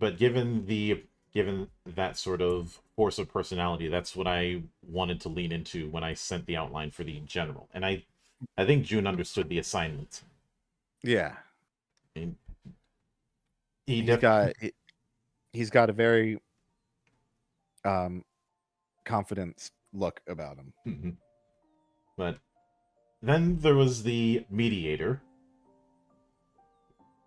that sort of force of personality, that's what I wanted to lean into when I sent the outline for the general. And I think June understood the assignment. Yeah. I mean, he's got a very confident look about him. Mm-hmm. But then there was the mediator.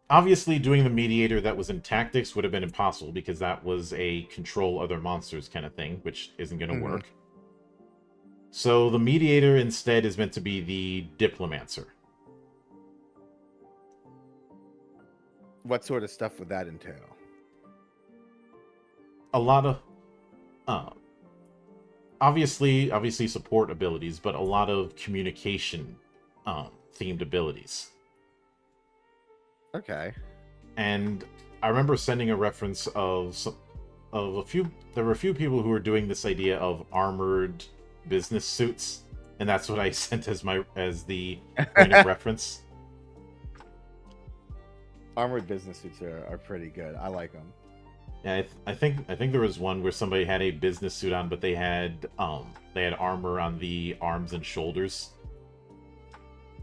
Obviously, doing the mediator that was in tactics would have been impossible because that was a control other monsters kind of thing, which isn't going to work. So the mediator instead is meant to be the diplomancer. What sort of stuff would that entail? A lot of obviously support abilities, but a lot of communication themed abilities. Okay. And I remember sending a reference of a few. There were a few people who were doing this idea of armored business suits, and that's what I sent as the point of reference. Armored business suits are pretty good. I like them. Yeah, I think there was one where somebody had a business suit on, but they had armor on the arms and shoulders,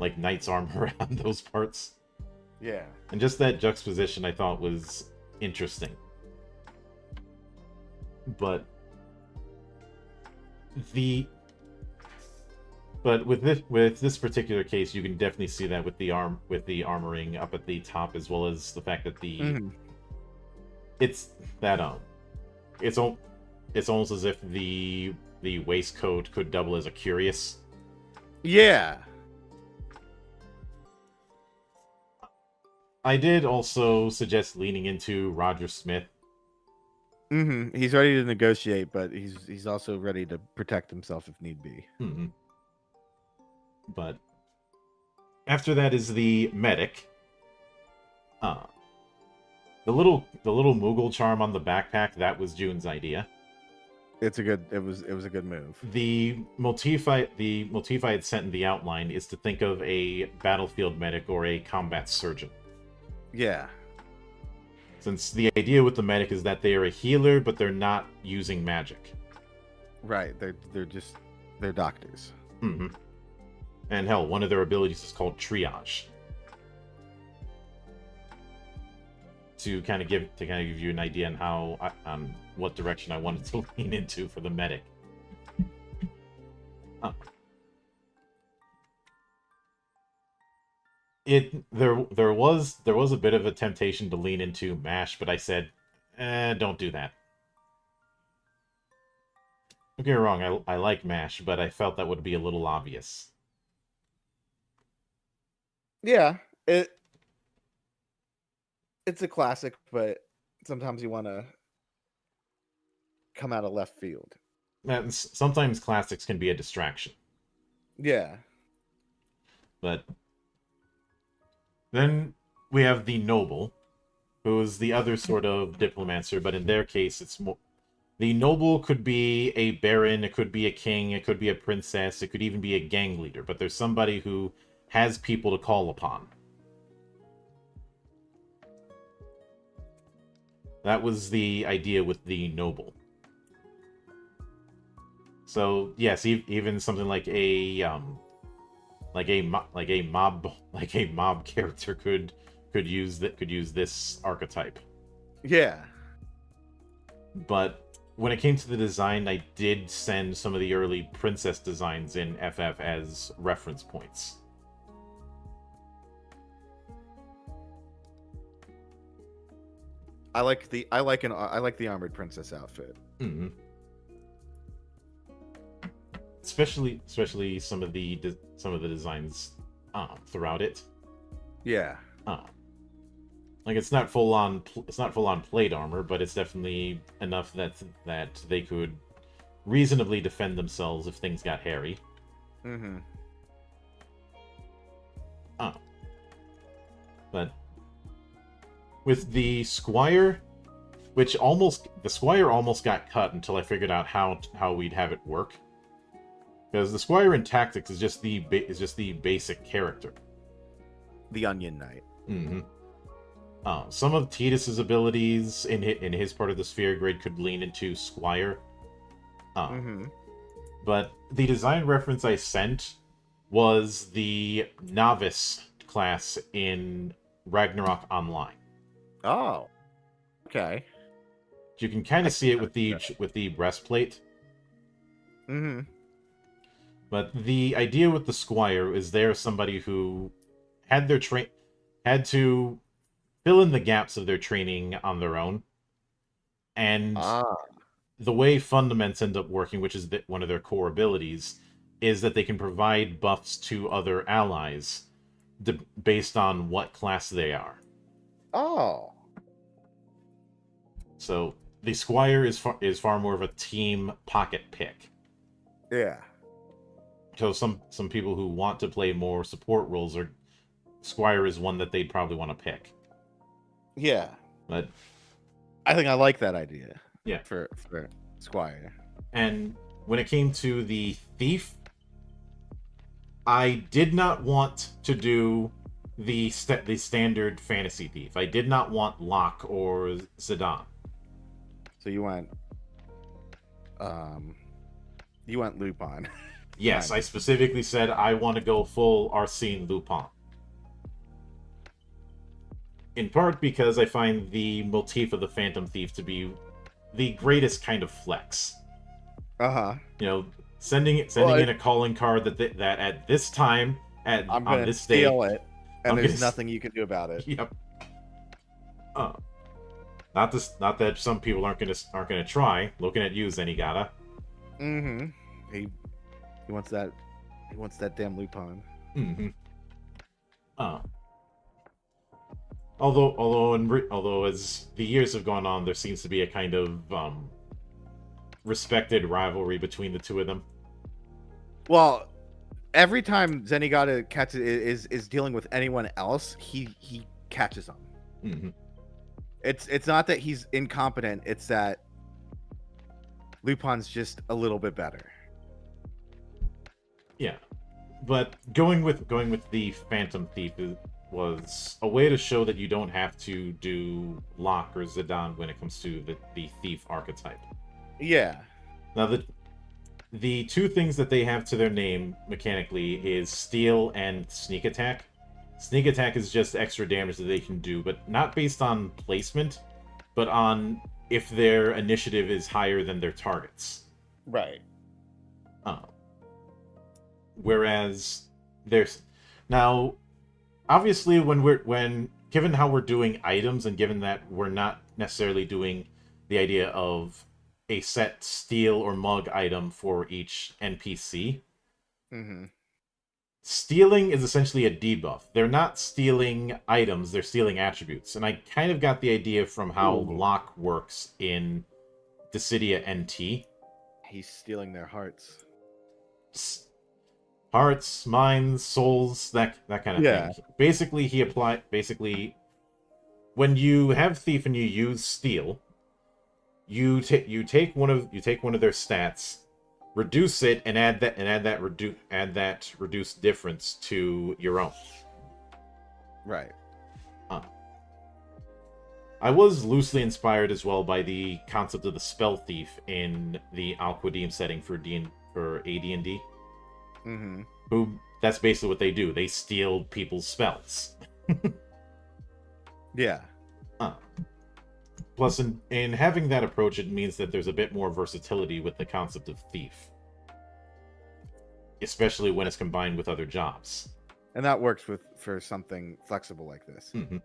like knight's armor on those parts. Yeah. And just that juxtaposition I thought was interesting. But with this particular case, you can definitely see that with the armoring up at the top, as well as the fact that it's almost as if the waistcoat could double as a cuirass. Yeah. I did also suggest leaning into Roger Smith. He's ready to negotiate, but he's also ready to protect himself if need be. Mm-hmm. But after that is the medic. The little Moogle charm on the backpack, that was June's idea. It was a good move. The motif I had sent in the outline is to think of a battlefield medic or a combat surgeon. Yeah. Since the idea with the medic is that they are a healer, but they're not using magic. Right. They're doctors. Mm-hmm. And hell, one of their abilities is called triage. To kind of give you an idea on how what direction I wanted to lean into for the medic. There was a bit of a temptation to lean into MASH, but I said, don't do that. Don't get me wrong, I like MASH, but I felt that would be a little obvious. Yeah, it's a classic, but sometimes you want to come out of left field. And sometimes classics can be a distraction. Yeah. But then we have the noble, who is the other sort of diplomancer, but in their case, it's more... The noble could be a baron, it could be a king, it could be a princess, it could even be a gang leader, but there's somebody who has people to call upon. That was the idea with the noble. So yes, even something like a mob character could use this archetype. Yeah. But when it came to the design, I did send some of the early princess designs in FF as reference points. I like the armored princess outfit. Mm-hmm. Especially some of the designs throughout it. Yeah. Like it's not full on plate armor, but it's definitely enough that they could reasonably defend themselves if things got hairy. Mm-hmm. But with the Squire, the Squire almost got cut until I figured out how we'd have it work. Because the Squire in Tactics is just the basic character. The Onion Knight. Mm-hmm. Some of Tidus's abilities in his part of the sphere grid could lean into Squire. Mm-hmm. But the design reference I sent was the Novice class in Ragnarok Online. Oh. Okay. You can kind of see it with the breastplate. Mm-hmm. But the idea with the Squire is they're somebody who had to fill in the gaps of their training on their own. And the way Fundaments end up working, which is one of their core abilities, is that they can provide buffs to other allies based on what class they are. Oh. So the Squire is far more of a team pocket pick. Yeah. So some people who want to play more support roles, Squire is one that they'd probably want to pick. Yeah. But I think I like that idea. Yeah. For Squire. And when it came to the Thief, I did not want to do the standard fantasy Thief. I did not want Locke or Zidane. So you want Lupin. Yes, I specifically said I want to go full Arsene Lupin. In part because I find the motif of the Phantom Thief to be the greatest kind of flex. Uh-huh. You know, sending in a calling card that at this time I'm on gonna this day, steal it, and there's gonna... nothing you can do about it. Yep. Not that some people aren't gonna try. Looking at you, Zenigata. Mm-hmm. He wants that. He wants that damn Lupin. Mm-hmm. Although as the years have gone on, there seems to be a kind of respected rivalry between the two of them. Well, every time Zenigata is dealing with anyone else, he catches them. Mm-hmm. It's not that he's incompetent, it's that Lupin's just a little bit better. Yeah, but going with the Phantom Thief was a way to show that you don't have to do Locke or Zidane when it comes to the thief archetype. Yeah. Now the two things that they have to their name mechanically is steal and sneak attack. Sneak attack is just extra damage that they can do, but not based on placement, but on if their initiative is higher than their targets. Right. Whereas there's now obviously given how we're doing items and given that we're not necessarily doing the idea of a set steal or mug item for each NPC. Mm-hmm. Stealing is essentially a debuff. They're not stealing items, they're stealing attributes. And I kind of got the idea from how Locke works in Dissidia NT. He's stealing their hearts. Hearts, minds, souls, that kind of thing. Basically, when you have Thief and you use Steal, you take one of their stats, reduce it, and add that reduced difference to your own. Right. I was loosely inspired as well by the concept of the Spell Thief in the Al-Qadim setting for AD&D. Mm-hmm. Who that's basically what they do. They steal people's spells. Yeah. Plus, in having that approach, it means that there's a bit more versatility with the concept of thief, especially when it's combined with other jobs. And that works for something flexible like this. Mm-hmm.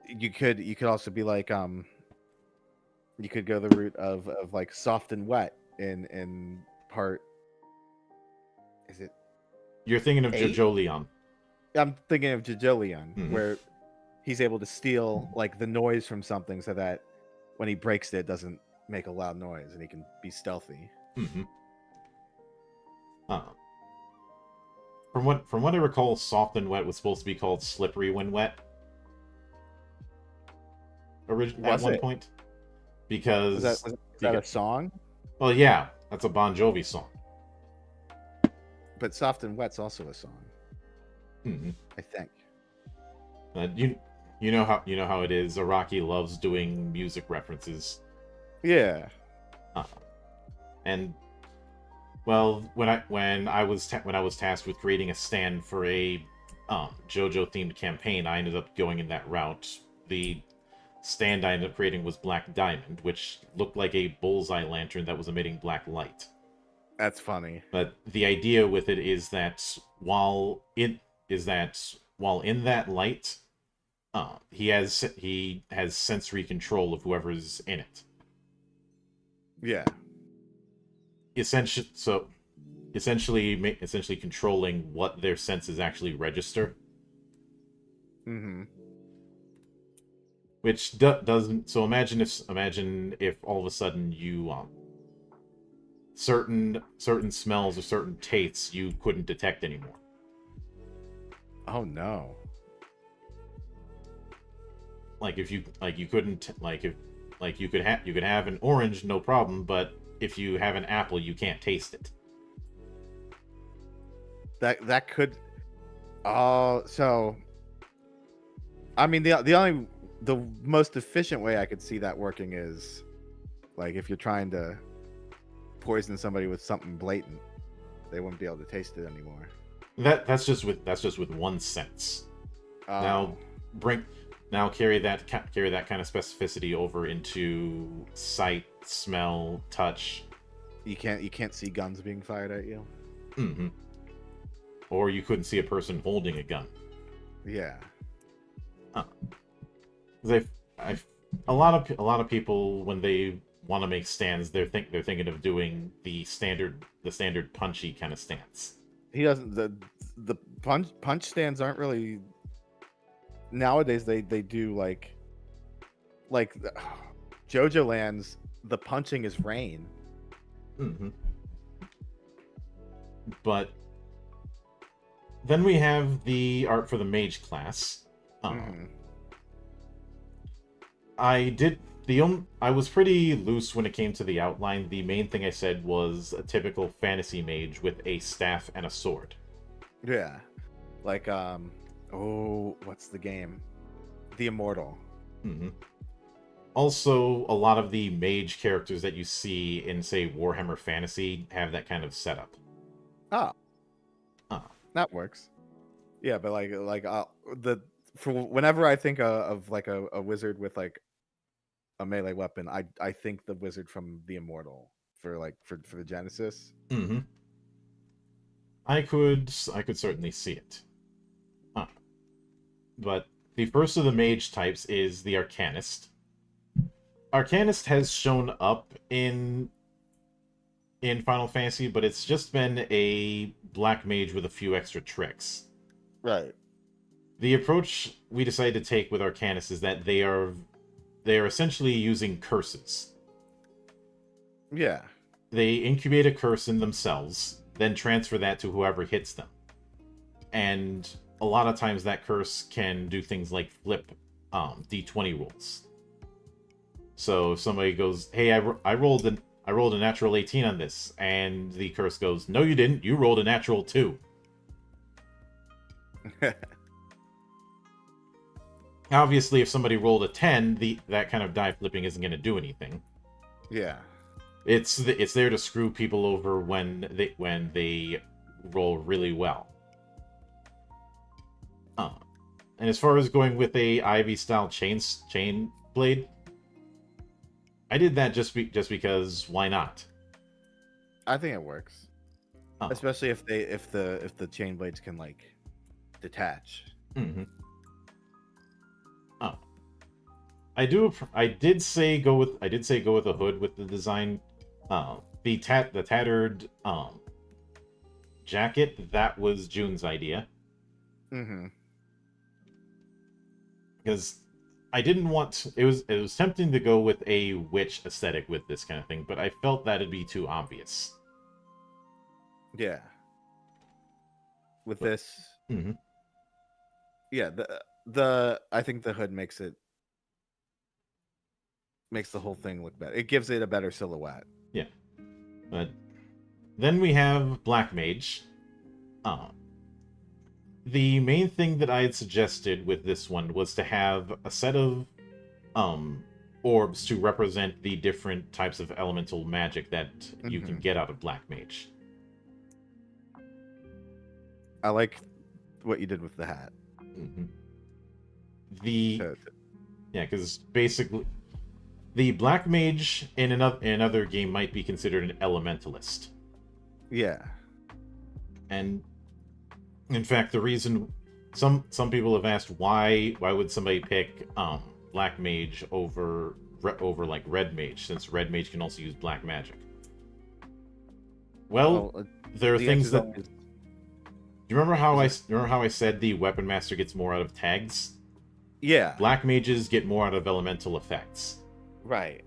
You could also be like you could go the route of like soft and wet in part. Is it? You're thinking of Jojo Leon. I'm thinking of Jojo Leon, Mm-hmm. where he's able to steal like the noise from something so that when he breaks it doesn't make a loud noise and he can be stealthy. Mm-hmm. From what I recall, soft and wet was supposed to be called slippery when wet. At one point, because was that a song? Well, yeah, that's a Bon Jovi song. But soft and wet's also a song. Mm-hmm. I think. You know how it is. Araki loves doing music references. Yeah. And well, when I was tasked with creating a stand for a JoJo themed campaign, I ended up going in that route. The stand I ended up creating was Black Diamond, which looked like a bullseye lantern that was emitting black light. That's funny. But the idea with it is that while in that light, he has sensory control of whoever's in it. Yeah. Essentially controlling what their senses actually register. Mm-hmm. Which doesn't. So imagine if all of a sudden you certain smells or certain tastes you couldn't detect anymore. Oh no. You could have an orange, no problem, but if you have an apple, you can't taste it. That could. So. I mean, the most efficient way I could see that working is, like, if you're trying to poison somebody with something blatant, they wouldn't be able to taste it anymore. That's just with one sense. Now carry that kind of specificity over into sight, smell, touch. You can't see guns being fired at you. Mm-hmm. Or you couldn't see a person holding a gun. Yeah. A lot of people, when they want to make stands, they're thinking of doing the standard punchy kind of stance. He doesn't. The punch stands aren't really nowadays they do like JoJo Lands. The punching is rain. Mm-hmm. But then we have the art for the mage class. I was pretty loose when it came to the outline. The main thing I said was a typical fantasy mage with a staff and a sword. Yeah, like what's the game? The Immortal. Mm-hmm. Also, a lot of the mage characters that you see in, say, Warhammer Fantasy have that kind of setup. Oh, that works. Yeah, but for whenever I think of like a wizard with like a melee weapon, I think the wizard from The Immortal for the Genesis. Mm-hmm. I could certainly see it. But the first of the mage types is the Arcanist. Arcanist has shown up in Final Fantasy, but it's just been a black mage with a few extra tricks. Right. The approach we decided to take with Arcanist is that they are essentially using curses. Yeah. They incubate a curse in themselves, then transfer that to whoever hits them. And a lot of times that curse can do things like flip D20 rolls. So if somebody goes, "Hey, I rolled a natural 18 on this," and the curse goes, "No, you didn't. You rolled a natural 2." Obviously, if somebody rolled a 10, that kind of die flipping isn't going to do anything. Yeah. It's there to screw people over when they roll really well. And as far as going with a Ivy style chain blade, I did that just because why not? I think it works, especially if the chain blades can like detach. Mm-hmm. I did say go with a hood with the design. The tattered jacket, that was June's idea. Mm-hmm. Because I didn't want it was tempting to go with a witch aesthetic with this kind of thing, but I felt that'd be too obvious. Yeah. With this, mm-hmm. Yeah, I think the hood makes the whole thing look better. It gives it a better silhouette. Yeah. But then we have Black Mage. The main thing that I had suggested with this one was to have a set of orbs to represent the different types of elemental magic that you can get out of Black Mage. I like what you did with the hat. Mm-hmm. Yeah, because basically the Black Mage in another game might be considered an elementalist. Yeah. And in fact, the reason some people have asked why would somebody pick Black Mage over like Red Mage, since Red Mage can also use black magic. Well, there are things that. Do you remember how I said the Weapon Master gets more out of tags? Yeah. Black Mages get more out of elemental effects. Right.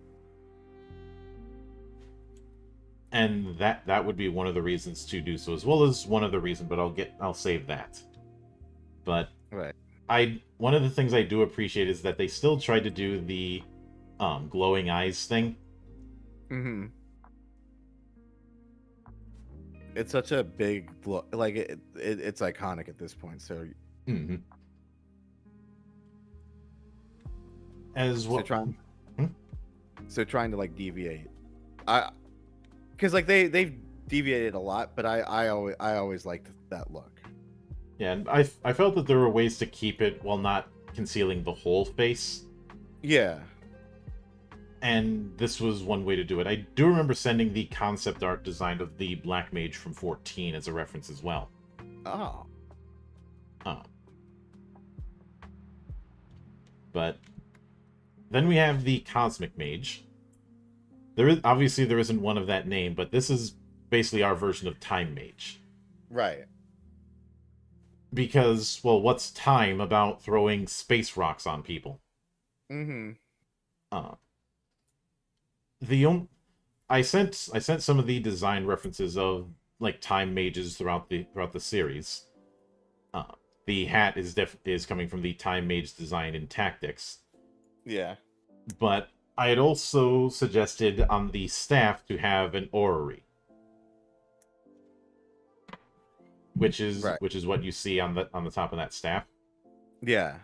And that would be one of the reasons to do so, as well as one other reason, but I'll save that. But right. One of the things I do appreciate is that they still tried to do the glowing eyes thing. Mm-hmm. It's such a big like it's iconic at this point. So. Mm-hmm. As well. So trying to like deviate, because like they've deviated a lot, but I always liked that look. Yeah, and I felt that there were ways to keep it while not concealing the whole face. Yeah. And this was one way to do it. I do remember sending the concept art design of the Black Mage from 14 as a reference as well. Oh. But then we have the Cosmic Mage. There isn't one of that name, but this is basically our version of Time Mage. Right. Because, well, what's time about throwing space rocks on people? Mm-hmm. Uh, the I sent some of the design references of like time mages throughout the series. Uh, the hat is coming from the time mage design in Tactics, Yeah. but I had also suggested on the staff to have an orrery, which is Right. what you see on the top of that staff. Yeah.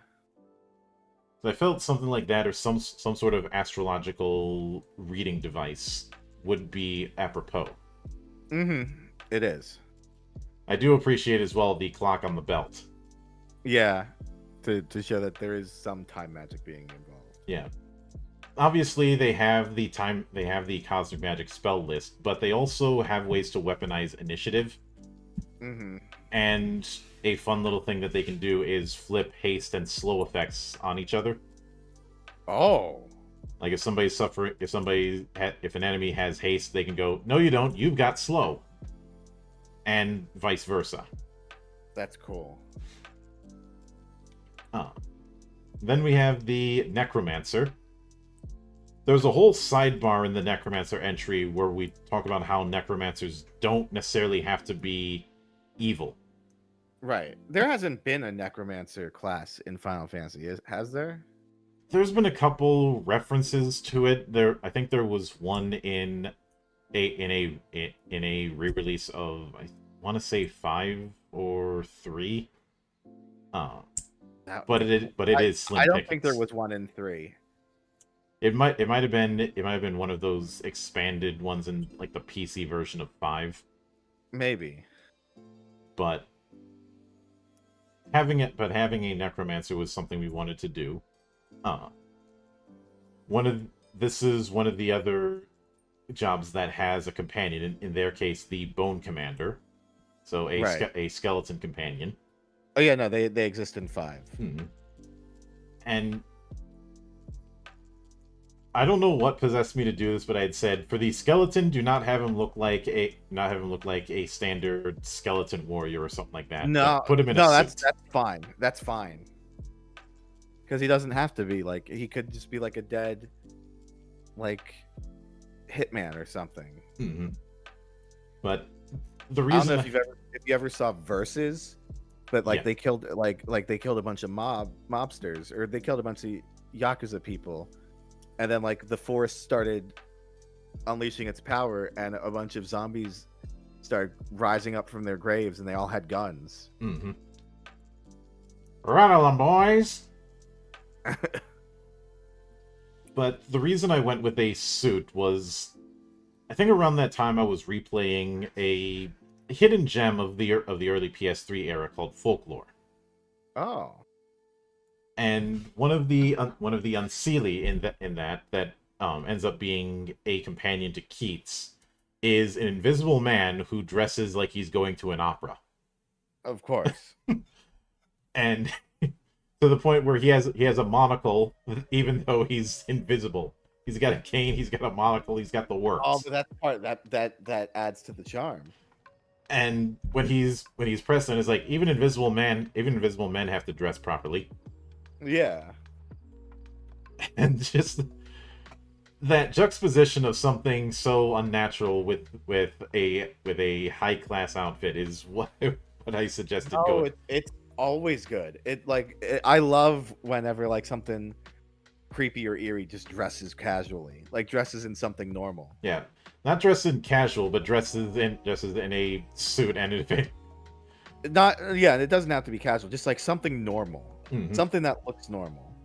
So I felt something like that, or some sort of astrological reading device would be apropos. Mm-hmm. It is. I do appreciate as well the clock on the belt. Yeah. To show that there is some time magic being involved. Yeah. Obviously, they have the cosmic magic spell list, but they also have ways to weaponize initiative. Mm-hmm. And a fun little thing that they can do is flip haste and slow effects on each other. Oh. Like if an enemy has haste, they can go, "No, you don't. You've got slow," and vice versa. That's cool. Then we have the Necromancer. There's a whole sidebar in the Necromancer entry where we talk about how Necromancers don't necessarily have to be evil. Right. There hasn't been a Necromancer class in Final Fantasy, has there? There's been a couple references to it. I think there was one in a re-release of, I want to say 5 or 3. But it is slim I don't pickings. think there was one in 3. It might have been one of those expanded ones in like the PC version of 5. Maybe. But having a Necromancer was something we wanted to do. This is one of the other jobs that has a companion. In their case, the Bone Commander, so a skeleton companion. Oh yeah, no, they exist in 5. Mm-hmm. And I don't know what possessed me to do this, but I had said for the skeleton, do not have him look like a standard skeleton warrior or something like that. No, put him in a suit. That's fine. That's fine. Because he doesn't have to be like, he could just be like a dead, like, hitman or something. Mm-hmm. But the I don't know reason if you ever saw Versus, but like they killed they killed a bunch of mobsters, or they killed a bunch of Yakuza people, and then like the force started unleashing its power, and a bunch of zombies started rising up from their graves, and they all had guns. Mm-hmm. Rattle 'em, boys. But the reason I went with a suit was, I think around that time I was replaying a hidden gem of the early PS3 era called Folklore. Oh. And one of the Unseelie in that ends up being a companion to Keats is an invisible man who dresses like he's going to an opera. Of course. And to the point where he has a monocle, even though he's invisible. He's got a cane, he's got a monocle, he's got the works. Oh, but that's part that adds to the charm. And when he's present, it's like even invisible men have to dress properly. Yeah. And just that juxtaposition of something so unnatural with a high class outfit is what I suggested. Oh, it's always good. I love whenever like something creepy or eerie just dresses casually, like dresses in something normal. Yeah, not dressed in casual, but dresses in a suit and it. It doesn't have to be casual. Just like something normal, Mm-hmm. something that looks normal.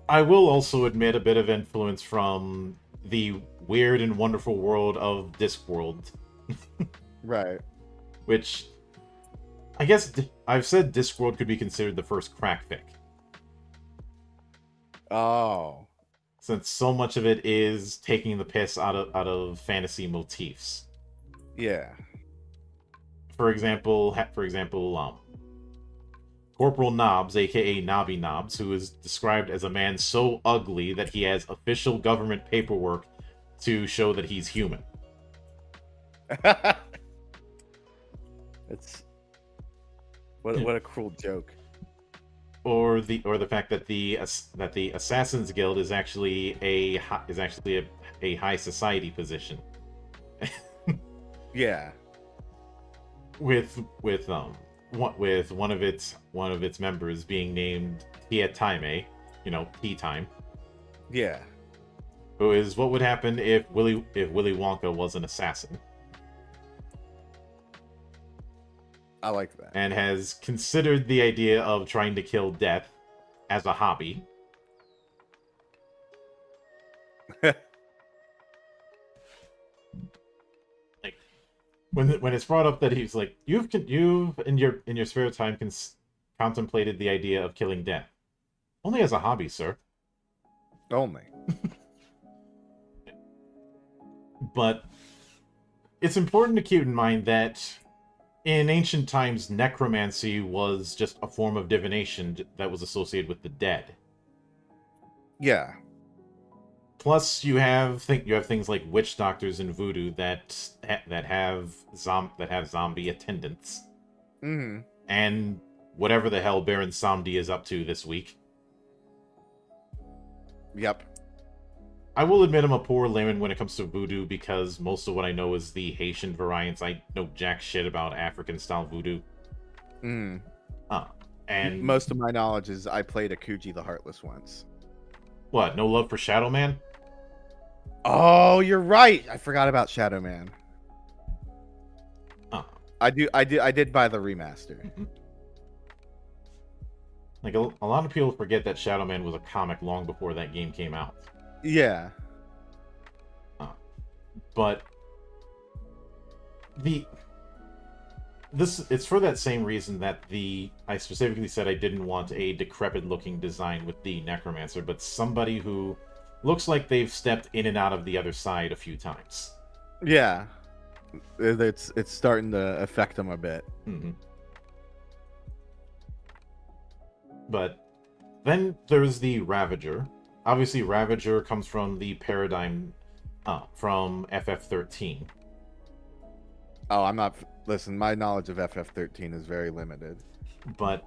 I will also admit a bit of influence from the weird and wonderful world of Discworld. Right. Which, I guess I've said Discworld could be considered the first crack fic. Oh. Since so much of it is taking the piss out of fantasy motifs. Yeah. For example, Corporal Knobs, aka Nobby Knobs, who is described as a man so ugly that he has official government paperwork to show that he's human. What a cruel joke. Or the fact that the Assassin's Guild is actually a high society position. Yeah. With one of its members being named Tia Time, tea time. Yeah. Who is what would happen if Willy Wonka was an assassin. I like that. And has considered the idea of trying to kill death as a hobby. Like when it's brought up that he's like, you've in your spare time contemplated the idea of killing death. Only as a hobby, sir. Only. But it's important to keep in mind that in ancient times, necromancy was just a form of divination that was associated with the dead. Yeah. Plus, you have things like witch doctors and voodoo that have zombie attendants. Mm-hmm. And whatever the hell Baron Samedi is up to this week. Yep. I will admit I'm a poor layman when it comes to voodoo because most of what I know is the Haitian variants. I know jack shit about African-style voodoo. Mm. And most of my knowledge is I played Akuji the Heartless once. What? No love for Shadow Man? Oh, you're right. I forgot about Shadow Man. I did buy the remaster. Mm-hmm. Like a lot of people forget that Shadow Man was a comic long before that game came out. Yeah. But it's for that same reason that I specifically said I didn't want a decrepit looking design with the Necromancer, but somebody who looks like they've stepped in and out of the other side a few times. Yeah. It's starting to affect them a bit. Mm-hmm. But then there's the Ravager. Obviously, Ravager comes from the paradigm from FF13. Oh, I'm not... Listen, my knowledge of FF13 is very limited. But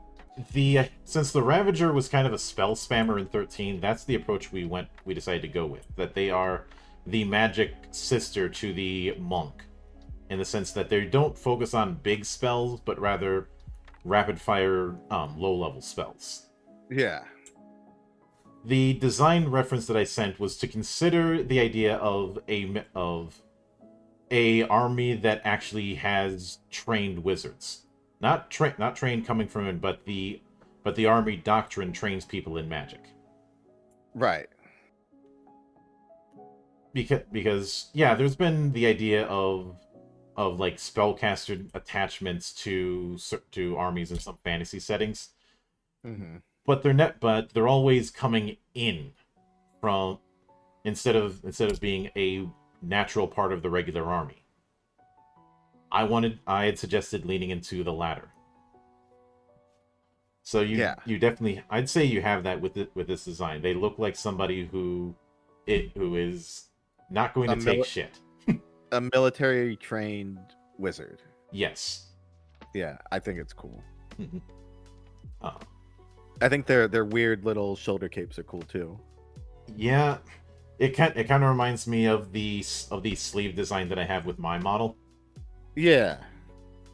since the Ravager was kind of a spell spammer in 13, that's the approach we decided to go with. That they are the magic sister to the monk, in the sense that they don't focus on big spells, but rather rapid-fire, low-level spells. Yeah. The design reference that I sent was to consider the idea of a army that actually has trained wizards, not trained coming from it, but the army doctrine trains people in magic. Right. Because yeah, there's been the idea of like spellcaster attachments to armies in some fantasy settings. Mm-hmm. But they're always coming in from instead of being a natural part of the regular army. I had suggested leaning into the latter. So you definitely, I'd say you have that with this design. They look like somebody who is not going to take shit. A military trained wizard. Yes. Yeah, I think it's cool. Mm-hmm. I think their weird little shoulder capes are cool too. Yeah, it kind of reminds me of the sleeve design that I have with my model. Yeah,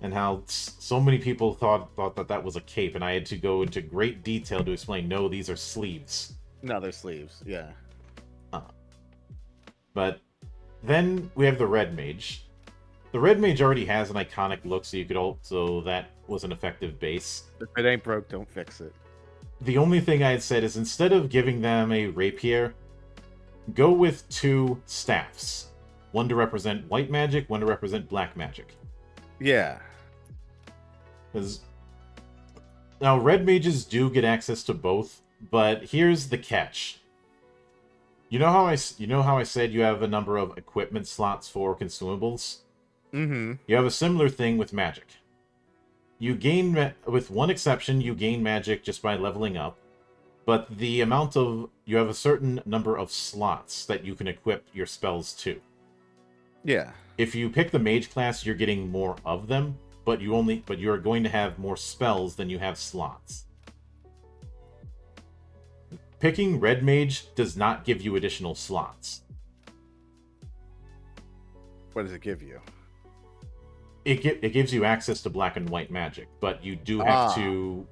and how so many people thought that was a cape, and I had to go into great detail to explain. No, these are sleeves. No, they're sleeves. Yeah. But then we have the Red Mage. The Red Mage already has an iconic look, so that was an effective base. If it ain't broke, don't fix it. The only thing I had said is instead of giving them a rapier, go with 2 staffs. One to represent white magic, one to represent black magic. Yeah. Because now red mages do get access to both, but here's the catch. You know how I said you have a number of equipment slots for consumables? Mm-hmm. You have a similar thing with magic. You gain, with one exception, you gain magic just by leveling up, but you have a certain number of slots that you can equip your spells to. Yeah. If you pick the mage class, you're getting more of them, but you are going to have more spells than you have slots. Picking Red Mage does not give you additional slots. What does it give you? It gives you access to black and white magic, but you do have to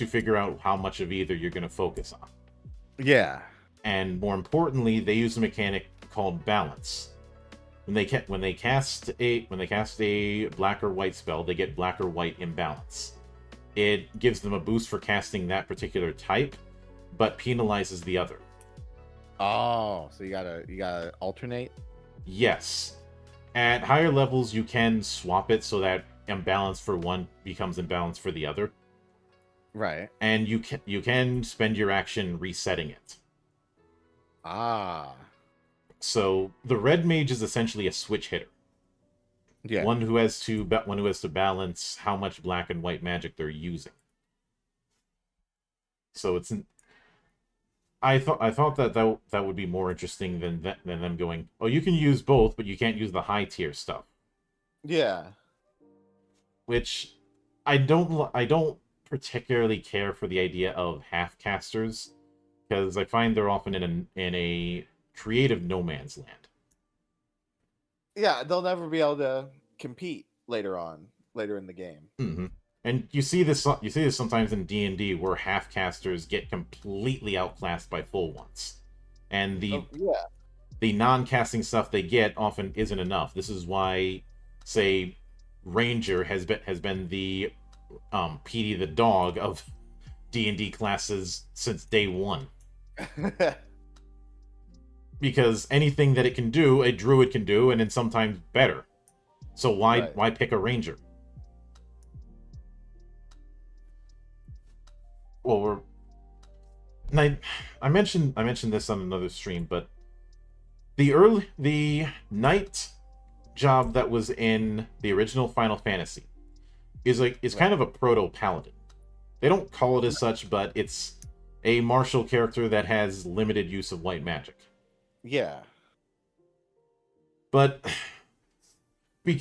figure out how much of either you're going to focus on. Yeah. And more importantly, they use a mechanic called balance. When they cast a black or white spell, they get black or white imbalance. It gives them a boost for casting that particular type, but penalizes the other. Oh, so you gotta alternate? Yes. At higher levels, you can swap it so that imbalance for one becomes imbalance for the other. Right. And you can spend your action resetting it. Ah. So the Red Mage is essentially a switch hitter. Yeah. One who has to balance how much black and white magic they're using. So it's I thought that would be more interesting than them going, oh, you can use both, but you can't use the high tier stuff. Yeah. Which I don't particularly care for the idea of half casters, because I find they're often in a creative no man's land. Yeah, they'll never be able to compete later in the game. Mm-hmm. And you see this sometimes in D&D, where half casters get completely outclassed by full ones, and the non-casting stuff they get often isn't enough. This is why, say, Ranger has been the Petey the dog of D&D classes since day one. Because anything that it can do, a druid can do, and then sometimes better. So why pick a ranger? Well, I mentioned this on another stream, but the knight job that was in the original Final Fantasy is kind of a proto paladin. They don't call it as such, but it's a martial character that has limited use of white magic. Yeah. But the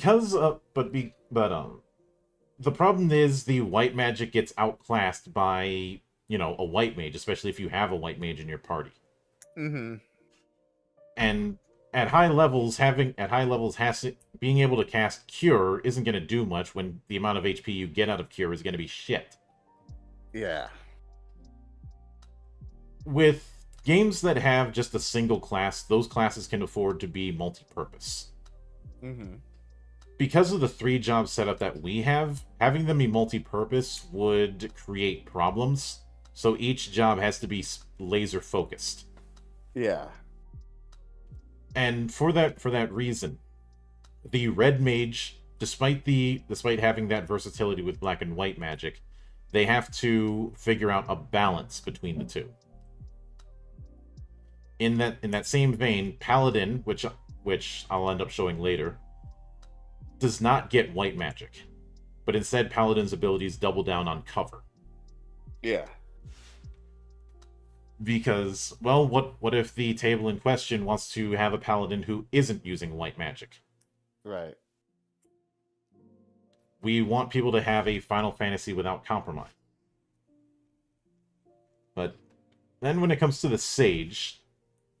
problem is the white magic gets outclassed by, a white mage, especially if you have a white mage in your party. Mm-hmm. And at high levels, being able to cast Cure isn't going to do much when the amount of HP you get out of Cure is going to be shit. Yeah. With games that have just a single class, those classes can afford to be multi-purpose. Mm-hmm. Because of the 3-job setup that we have, having them be multi-purpose would create problems. So each job has to be laser focused. Yeah. And for that reason, the Red Mage, despite having that versatility with black and white magic, they have to figure out a balance between the two. In that same vein, Paladin, which I'll end up showing later, does not get white magic, but instead Paladin's abilities double down on cover. Yeah. Because, well, what if the table in question wants to have a Paladin who isn't using white magic? Right. We want people to have a Final Fantasy without compromise. But then when it comes to the Sage,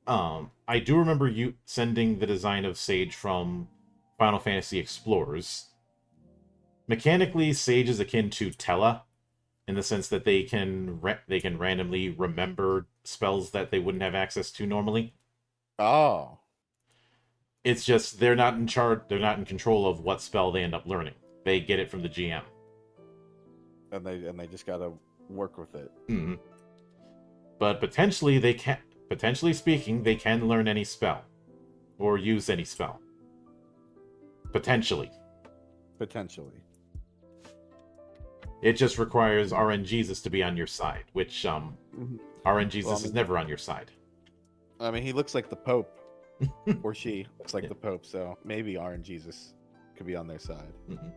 I do remember you sending the design of Sage from Final Fantasy Explorers. Mechanically, Sage is akin to Tella, in the sense that they can randomly remember spells that they wouldn't have access to normally. Oh. It's just they're not in charge. They're not in control of what spell they end up learning. They get it from the GM, and they just gotta work with it. Mm-hmm. But potentially speaking, they can learn any spell or use any spell. Potentially. It just requires RNGesus to be on your side, which RNGesus is never on your side. I mean, he looks like the Pope, or she looks like the Pope, so maybe RNGesus could be on their side. Mm-hmm.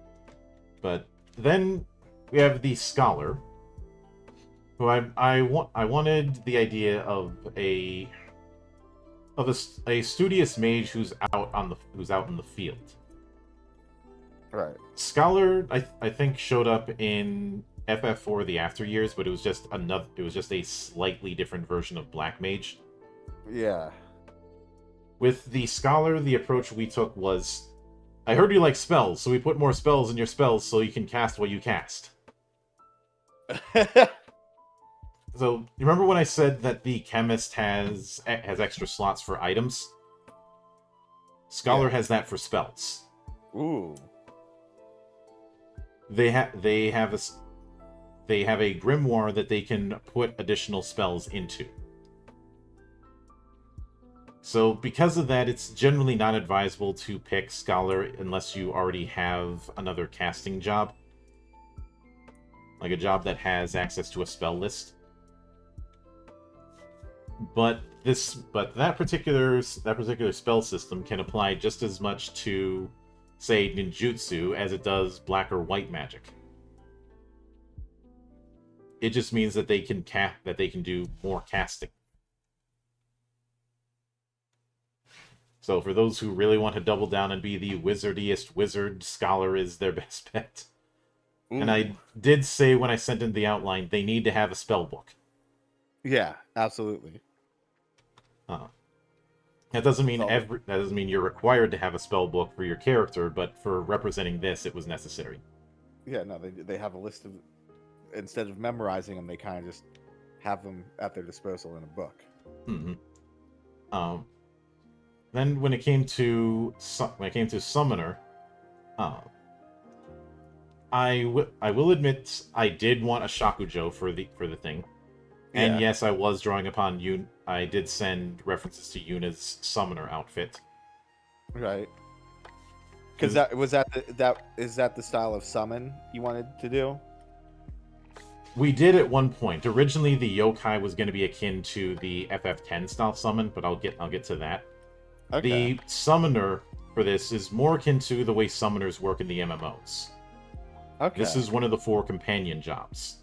But then we have the Scholar, who I wanted the idea of a studious mage who's out in the field. Right. Scholar, I think, showed up in FF4 the after years, but it was just a slightly different version of Black Mage. Yeah. With the Scholar, the approach we took was, I heard you like spells, so we put more spells in your spells so you can cast what you cast. So, you remember when I said that the Chemist has extra slots for items? Scholar has that for spells. Ooh. They have a grimoire that they can put additional spells into. So because of that, it's generally not advisable to pick Scholar unless you already have another casting job. Like a job that has access to a spell list. But that particular spell system can apply just as much to, say, ninjutsu as it does black or white magic. It just means that they can do more casting. So for those who really want to double down and be the wizardiest wizard, Scholar is their best bet. Ooh. And I did say when I sent in the outline, they need to have a spell book. Yeah, absolutely. That doesn't mean you're required to have a spell book for your character, but for representing this, it was necessary. Yeah, no, they have a list of, instead of memorizing them, they kind of just have them at their disposal in a book. Mm-hmm. Then when it came to Summoner, I will admit I did want a Shakujo for the thing. And yes, I was drawing upon Yun. I did send references to Yuna's Summoner outfit. Right. Because is that the style of summon you wanted to do? We did at one point. Originally, the yokai was going to be akin to the FF10 style summon, but I'll get to that. Okay. The summoner for this is more akin to the way summoners work in the MMOs. Okay. This is one of the 4 companion jobs.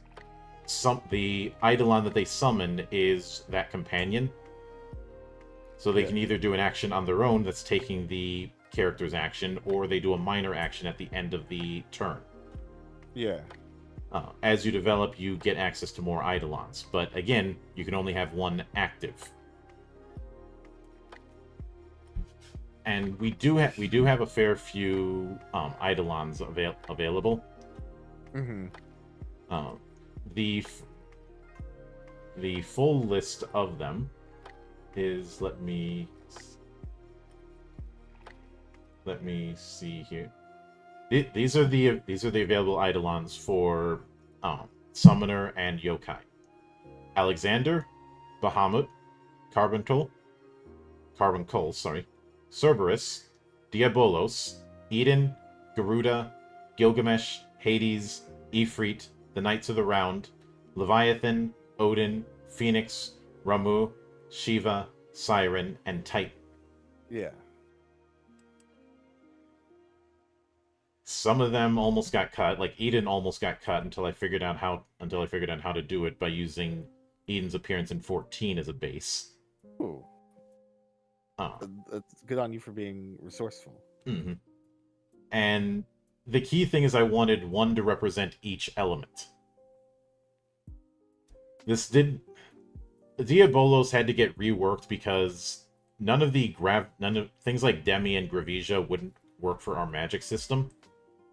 The Eidolon that they summon is that companion. So they can either do an action on their own that's taking the character's action, or they do a minor action at the end of the turn. Yeah. As you develop, you get access to more Eidolons. But again, you can only have one active. And we do have a fair few Eidolons available. Mm-hmm. The full list of them is, let me see here. These are the available Eidolons for Summoner and Yokai. Alexander, Bahamut, Carbuncle, Cerberus, Diabolos, Eden, Garuda, Gilgamesh, Hades, Ifrit, the Knights of the Round, Leviathan, Odin, Phoenix, Ramu, Shiva, Siren, and Titan. Yeah. Some of them almost got cut. Like Eden almost got cut until I figured out how to do it by using Eden's appearance in 14 as a base. Ooh. It's good on you for being resourceful. Mm-hmm. And the key thing is I wanted one to represent each element. Diabolos had to get reworked because none of things like Demi and Gravisia wouldn't work for our magic system.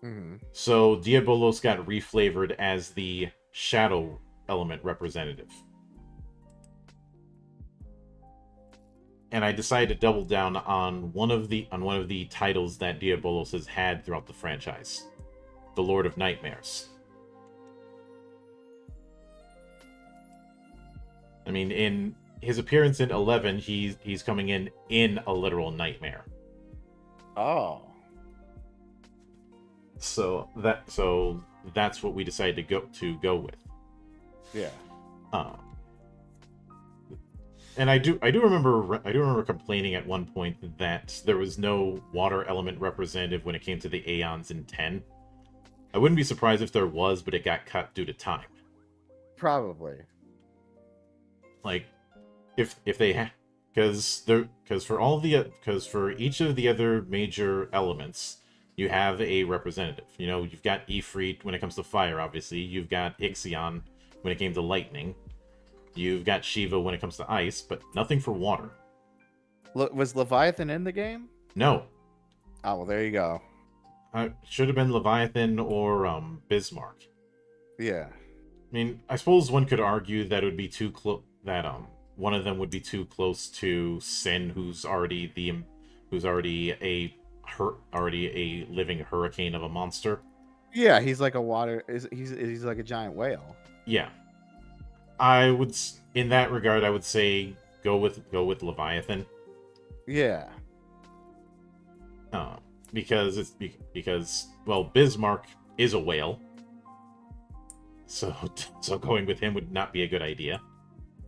Mm-hmm. So Diabolos got reflavored as the shadow element representative. And I decided to double down on one of the titles that Diabolos has had throughout the franchise, the Lord of Nightmares. I mean, in his appearance in 11, he's coming in a literal nightmare. Oh. So that's what we decided to go with. Yeah. And I do remember complaining at one point that there was no water element representative when it came to the Aeons in 10. I wouldn't be surprised if there was, but it got cut due to time. Probably. Like, if they because for each of the other major elements, you have a representative. You know, you've got Ifrit when it comes to fire, obviously. You've got Ixion when it came to lightning. You've got Shiva when it comes to ice, but nothing for water. Was Leviathan in the game? No. Oh, well, there you go. Should have been Leviathan or Bismarck. Yeah. I mean, I suppose one could argue that it would be too close. That one of them would be too close to Sin, who's already a living hurricane of a monster. Yeah, he's like a water. He's like a giant whale. Yeah, I would. In that regard, I would say go with Leviathan. Yeah. Because well, Bismarck is a whale. So going with him would not be a good idea.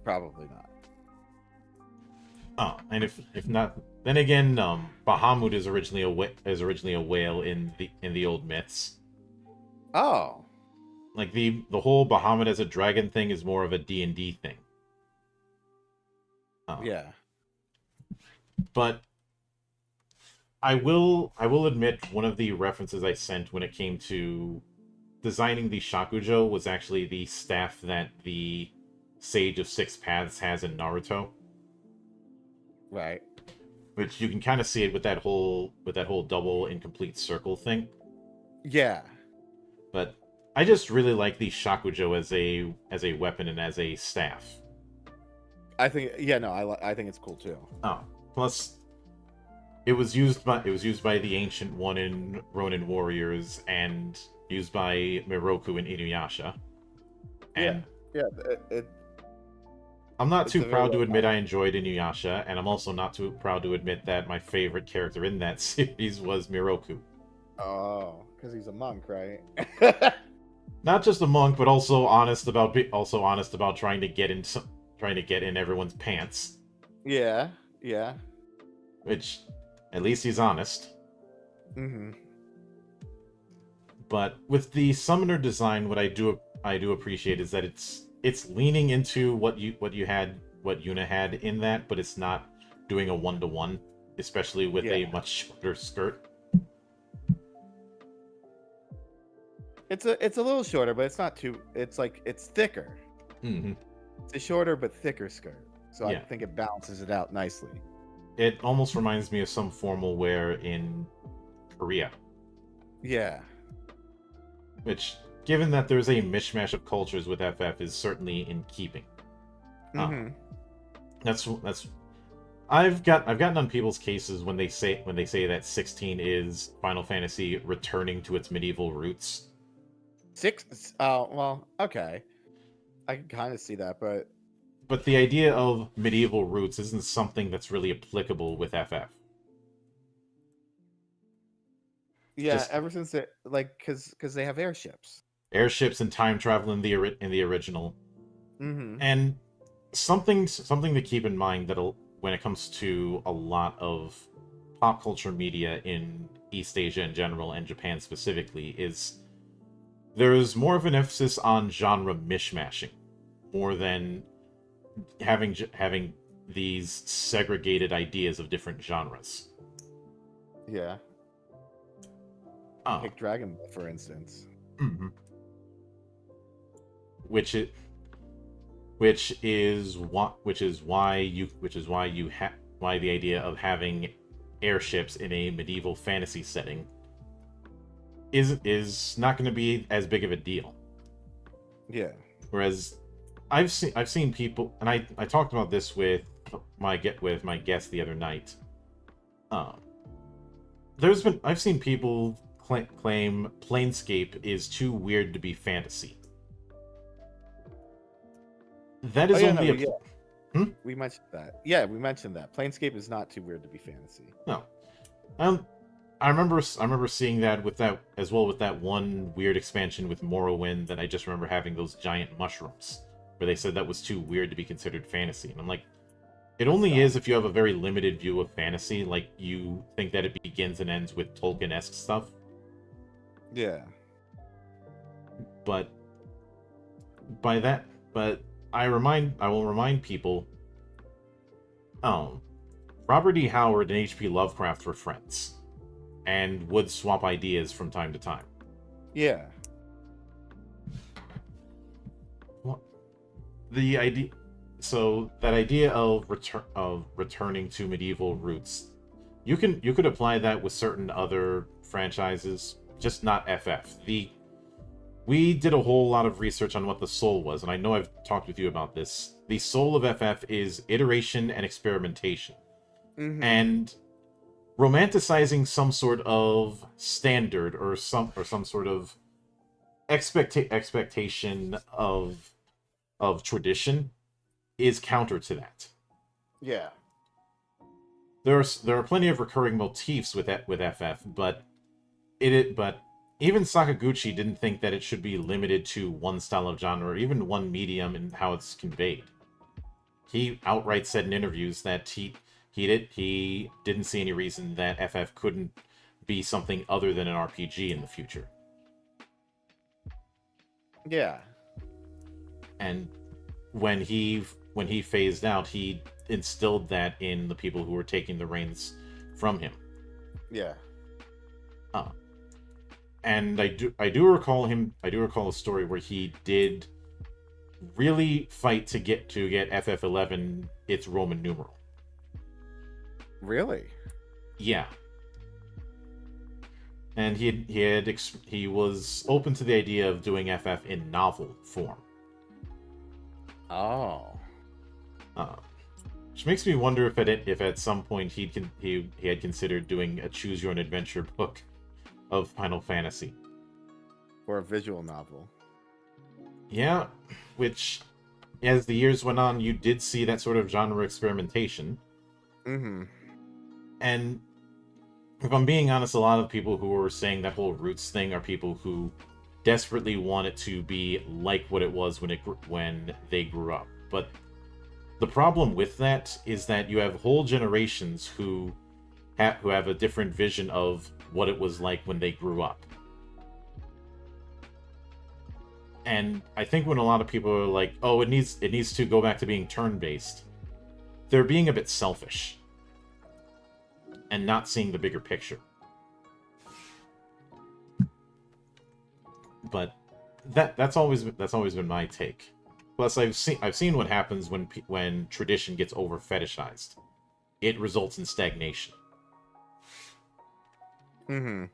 Probably not. Oh, and if not, then again, Bahamut is originally a whale in the old myths. Oh. Like the whole Bahamut as a dragon thing is more of a D&D thing. Yeah. But I will admit one of the references I sent when it came to designing the Shakujo was actually the staff that the Sage of Six Paths has in Naruto. Right. Which you can kind of see it with that whole double incomplete circle thing. Yeah. But I just really like the Shakujo as a weapon and as a staff. I think I think it's cool too. Oh, plus it was used by the Ancient One in Ronin Warriors and used by Miroku in Inuyasha. And I'm not too proud to admit I enjoyed Inuyasha, and I'm also not too proud to admit that my favorite character in that series was Miroku. Oh, because he's a monk, right? Not just a monk, but also honest about trying to get in everyone's pants. Yeah. Which, at least he's honest. Mm-hmm. But with the summoner design, what I do appreciate is that it's leaning into what Yuna had in that, but it's not doing a 1-to-1, especially with a much shorter skirt. It's a little shorter, but it's not too. It's thicker. Mm-hmm. It's a shorter but thicker skirt, so I think it balances it out nicely. It almost reminds me of some formal wear in Korea. Yeah. Which, given that there's a mishmash of cultures with FF, is certainly in keeping. Mm-hmm. That's. I've gotten on people's cases when they say that 16 is Final Fantasy returning to its medieval roots. 6. Oh well, okay. I can kind of see that, but the idea of medieval roots isn't something that's really applicable with FF. Yeah, ever since it because they have airships and time travel in the original, mm-hmm. and something to keep in mind that when it comes to a lot of pop culture media in East Asia in general and Japan specifically is there's more of an emphasis on genre mishmashing more than having these segregated ideas of different genres. Yeah. Take Dragon Ball, for instance. Mm-hmm. Which is why the idea of having airships in a medieval fantasy setting is not going to be as big of a deal. Yeah. Whereas I've seen people, and I talked about this with my guest the other night. I've seen people claim Planescape is too weird to be fantasy. That is we mentioned that. Yeah, we mentioned that. Planescape is not too weird to be fantasy. No. I remember seeing that with that one weird expansion with Morrowind that I just remember having those giant mushrooms where they said that was too weird to be considered fantasy. And I'm like, it only is if you have a very limited view of fantasy, like you think that it begins and ends with Tolkien-esque stuff. Yeah. But I will remind people, Robert E. Howard and H.P. Lovecraft were friends. and would swap ideas from time to time. Yeah. The idea, so that idea of returning to medieval roots, you could apply that with certain other franchises, just not FF. We did a whole lot of research on what the soul was, and I know I've talked with you about this. The soul of FF is iteration and experimentation. Mm-hmm. And romanticizing some sort of standard or some sort of expectation of tradition is counter to that. Yeah. There are plenty of recurring motifs with FF, but even Sakaguchi didn't think that it should be limited to one style of genre or even one medium in how it's conveyed. He outright said in interviews that he didn't see any reason that FF couldn't be something other than an RPG in the future. Yeah. And when he phased out, he instilled that in the people who were taking the reins from him. Yeah. And I do recall a story where he did really fight to get FF11 its Roman numeral. Really? Yeah. And he was open to the idea of doing FF in novel form. Oh. Which makes me wonder if at some point he had considered doing a choose your own adventure book of Final Fantasy. Or a visual novel. Yeah, which as the years went on, you did see that sort of genre experimentation. Mm-hmm. And if I'm being honest, a lot of people who were saying that whole roots thing are people who desperately want it to be like what it was when they grew up. But the problem with that is that you have whole generations who have a different vision of what it was like when they grew up. And I think when a lot of people are like, "Oh, it needs to go back to being turn-based," they're being a bit selfish and not seeing the bigger picture. But that's always been my take. Plus, I've seen what happens when tradition gets over fetishized. It results in stagnation. Mm-hmm.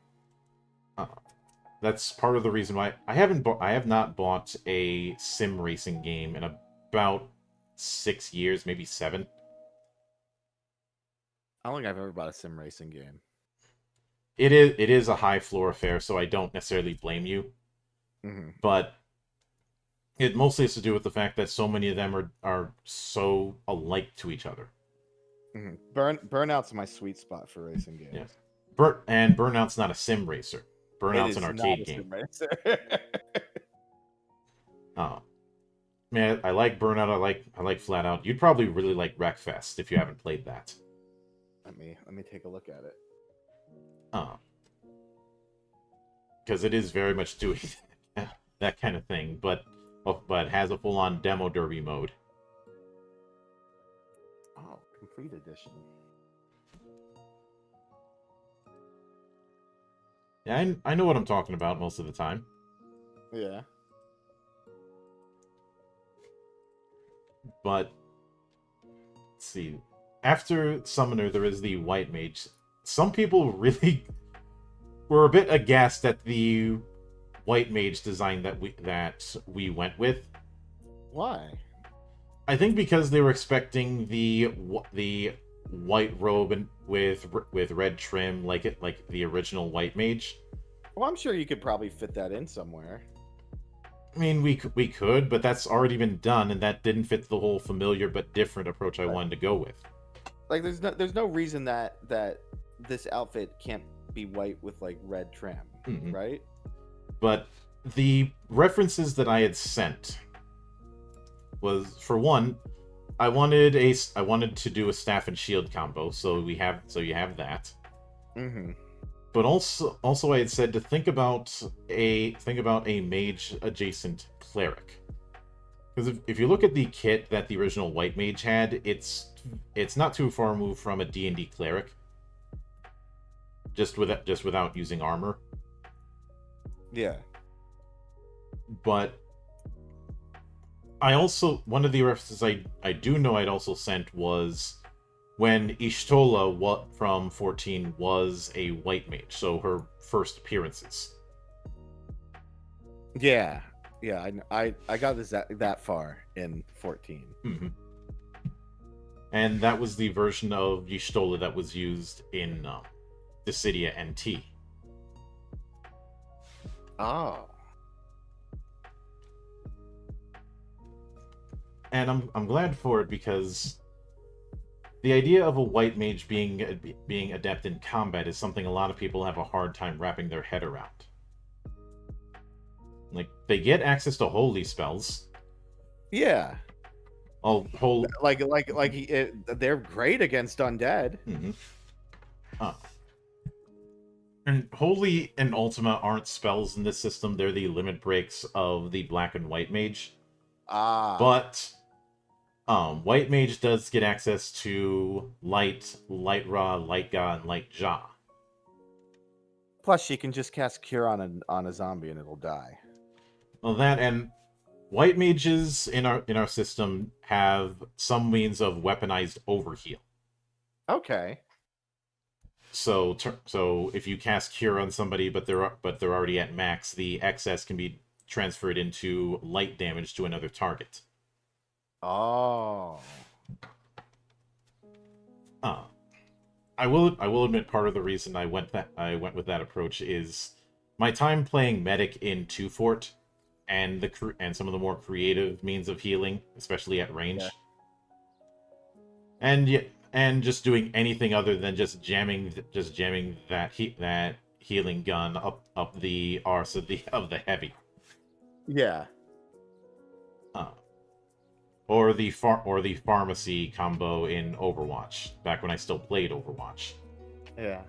That's part of the reason why I have not bought a sim racing game in about 6 years, maybe 7. I don't think I've ever bought a sim racing game. It is a high floor affair, so I don't necessarily blame you. Mm-hmm. But it mostly has to do with the fact that so many of them are so alike to each other. Mm-hmm. Burnout's my sweet spot for racing games. Yeah. Burnout's not a sim racer. Burnout's an arcade game. Man, I like Burnout. I like Flat Out. You'd probably really like Wreckfest if you haven't played that. Let me take a look at it. Because it is very much doing that kind of thing, but has a full-on demo derby mode. Oh, complete edition. Yeah, I know what I'm talking about most of the time. Yeah. But let's see. After Summoner, there is the White Mage. Some people really were a bit aghast at the White Mage design that we went with. Why? I think because they were expecting the white robe and with red trim like the original White Mage. Well, I'm sure you could probably fit that in somewhere. I mean, we could, but that's already been done, and that didn't fit the whole familiar but different approach I wanted to go with. Like, there's no reason that this outfit can't be white with like red trim, right? But the references that I had sent was, for one, I wanted to do a staff and shield combo, so you have that. Mm-hmm. But also I had said to think about a mage adjacent cleric. Because if you look at the kit that the original White Mage had, it's not too far removed from a D&D cleric. just without using armor. Yeah. But I also, one of the references I do know I'd also sent was when Y'shtola from 14 was a white mage, so her first appearances. Yeah. Yeah, I got this that far in 14. Mm-hmm. And that was the version of Y'shtola that was used in Dissidia NT. Oh. And I'm glad for it, because the idea of a white mage being adept in combat is something a lot of people have a hard time wrapping their head around. Like, they get access to holy spells. Yeah. They're great against undead. Mm-hmm. And holy and ultima aren't spells in this system. They're the limit breaks of the black and white mage. But white mage does get access to light ra, light ga, and light ja. Plus, she can just cast cure on a zombie and it'll die. Well, that, and white mages in our system have some means of weaponized overheal. Okay. So if you cast cure on somebody, but they're already at max, the excess can be transferred into light damage to another target. Oh. I will admit, part of the reason I went with that approach is my time playing medic in 2 Fort and some of the more creative means of healing, especially at range. Yeah. And just doing anything other than just jamming that healing gun up the arse of the heavy. Yeah. Or the pharmacy combo in Overwatch, back when I still played Overwatch. Yeah.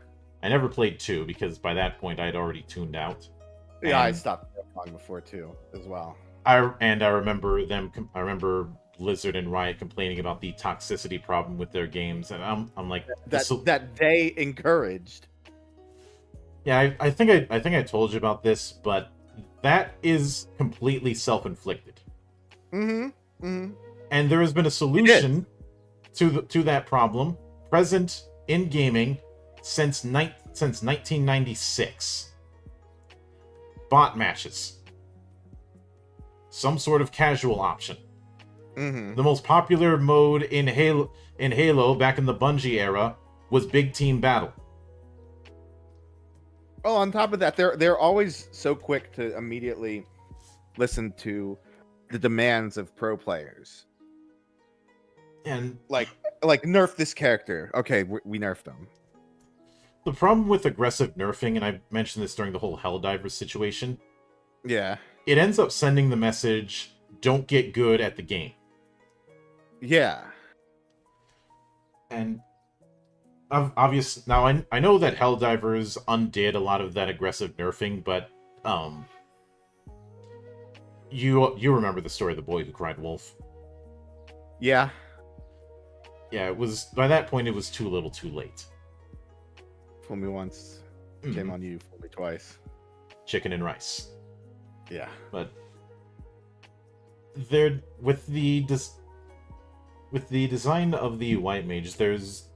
I never played 2 because by that point I'd already tuned out. Yeah, I stopped long before 2 as well. I remember Blizzard and Riot complaining about the toxicity problem with their games, and I'm like, that they encouraged. Yeah, I think I told you about this, but that is completely self-inflicted. Mm-hmm. Mm-hmm. And there has been a solution to that problem present in gaming since 1996. Bot matches. Some sort of casual option. Mm-hmm. The most popular mode in Halo back in the Bungie era was Big Team Battle. Oh, on top of that, they're always so quick to immediately listen to the demands of pro players. And like nerf this character. Okay, we nerfed them. The problem with aggressive nerfing, and I mentioned this during the whole Helldivers situation, yeah, it ends up sending the message, don't get good at the game. Yeah. And obvious now I know that Helldivers undid a lot of that aggressive nerfing, but you remember the story of the boy who cried wolf. Yeah. Yeah, it was, by that point it was too little too late. Fool me once, shame on you, fool me twice. Chicken and rice. Yeah. But there, with the design of the white mage, there's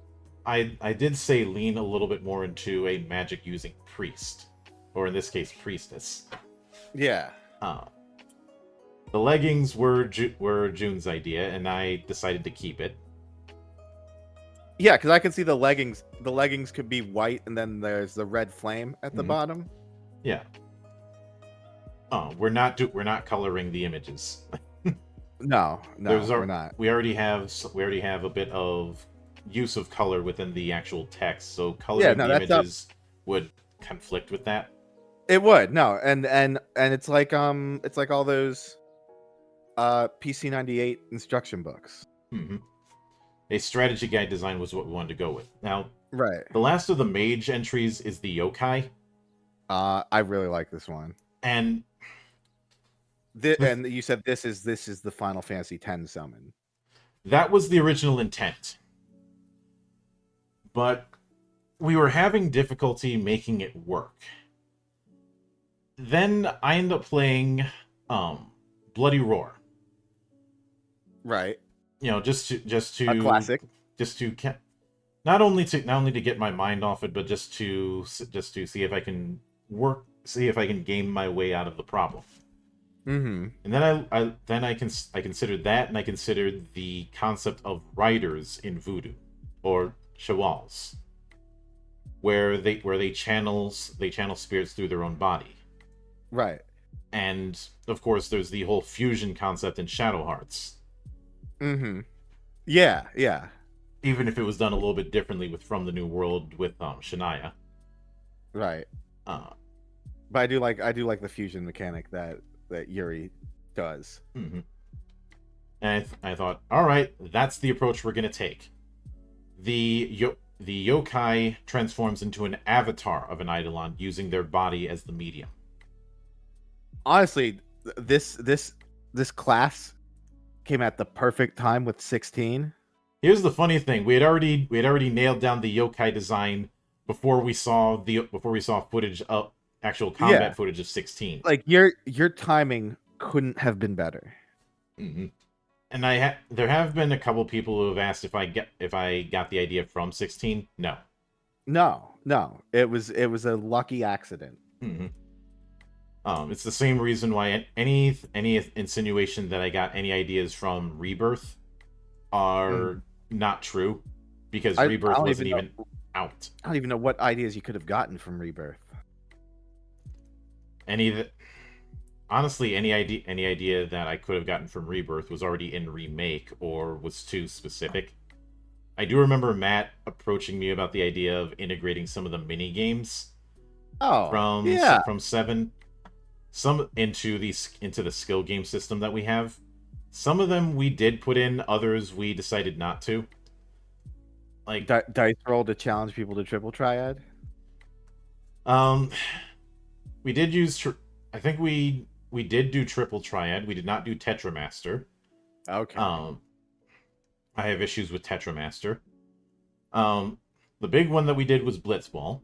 I did say lean a little bit more into a magic using priest, or in this case priestess. Yeah. The leggings were June's idea, and I decided to keep it. Yeah, because I can see the leggings. The leggings could be white, and then there's the red flame at the bottom. Yeah. We're not coloring the images. No, we're not. We already have a bit of use of color within the actual text, so coloring the images would conflict with that. It would, no, and it's like all those PC-98 instruction books. Mm-hmm. A strategy guide design was what we wanted to go with. Now, right. The last of the mage entries is the yokai. I really like this one. And and you said this is the Final Fantasy X summon. That was the original intent. But we were having difficulty making it work. Then I ended up playing Bloody Roar. Right. You know, just to A classic. just to not only to get my mind off it, but just to see if I can see if I can game my way out of the problem. Mm-hmm. And then I considered that, and I considered the concept of riders in Voodoo, or Shawals, where they channel spirits through their own body. Right. And of course, there's the whole fusion concept in Shadow Hearts. Mm-hmm. Yeah, yeah. Even if it was done a little bit differently with From the New World with Shania. Right. Uh, But I do like the fusion mechanic that Yuri does. mm-hmm. And I thought, all right, that's the approach we're gonna take. The yokai transforms into an avatar of an Eidolon using their body as the medium. Honestly, this class came at the perfect time with 16. Here's the funny thing: we had already nailed down the yokai design before we saw footage of actual combat footage of 16. Like your timing couldn't have been better. Mm-hmm. And there have been a couple people who have asked if I got the idea from 16. No. No. It was a lucky accident. Mm-hmm. It's the same reason why any insinuation that I got any ideas from Rebirth are not true, because Rebirth wasn't even out. I don't even know what ideas you could have gotten from Rebirth. Honestly, any idea that I could have gotten from Rebirth was already in Remake or was too specific. I do remember Matt approaching me about the idea of integrating some of the mini games from 7 into the skill game system that we have. Some of them we did put in, others we decided not to. Like dice roll to challenge people to triple triad. We did use. I think we did do triple triad. We did not do Tetramaster. Okay. I have issues with Tetramaster. The big one that we did was Blitzball,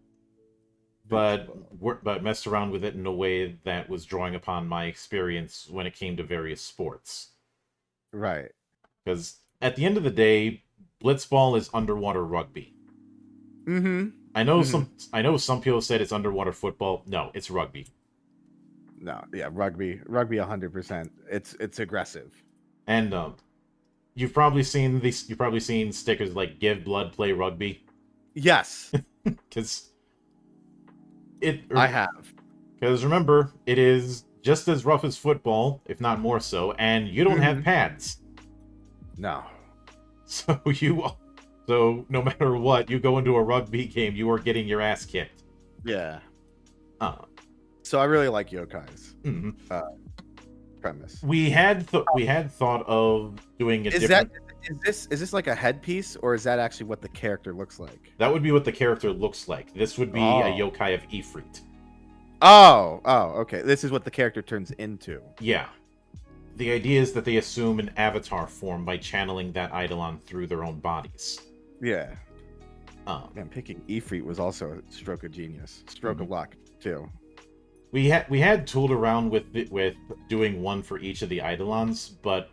but messed around with it in a way that was drawing upon my experience when it came to various sports. Right. Because at the end of the day, Blitzball is underwater rugby. Mm-hmm. I know some people said it's underwater football. No, it's rugby. No, yeah, rugby 100%. It's aggressive. And you've probably seen stickers like "Give Blood, Play Rugby." Yes. Because I have. Because remember, it is just as rough as football, if not more so, and you don't have pads. No. So no matter what, you go into a rugby game, you are getting your ass kicked. Yeah. So I really like Yokai's premise. We had thought of doing a different. Is this like a headpiece, or is that actually what the character looks like? That would be what the character looks like. This would be a yokai of Ifrit. Oh, okay. This is what the character turns into. Yeah. The idea is that they assume an avatar form by channeling that Eidolon through their own bodies. Yeah. Man, picking Ifrit was also a stroke of genius. Stroke of luck, too. We had tooled around with doing one for each of the Eidolons, but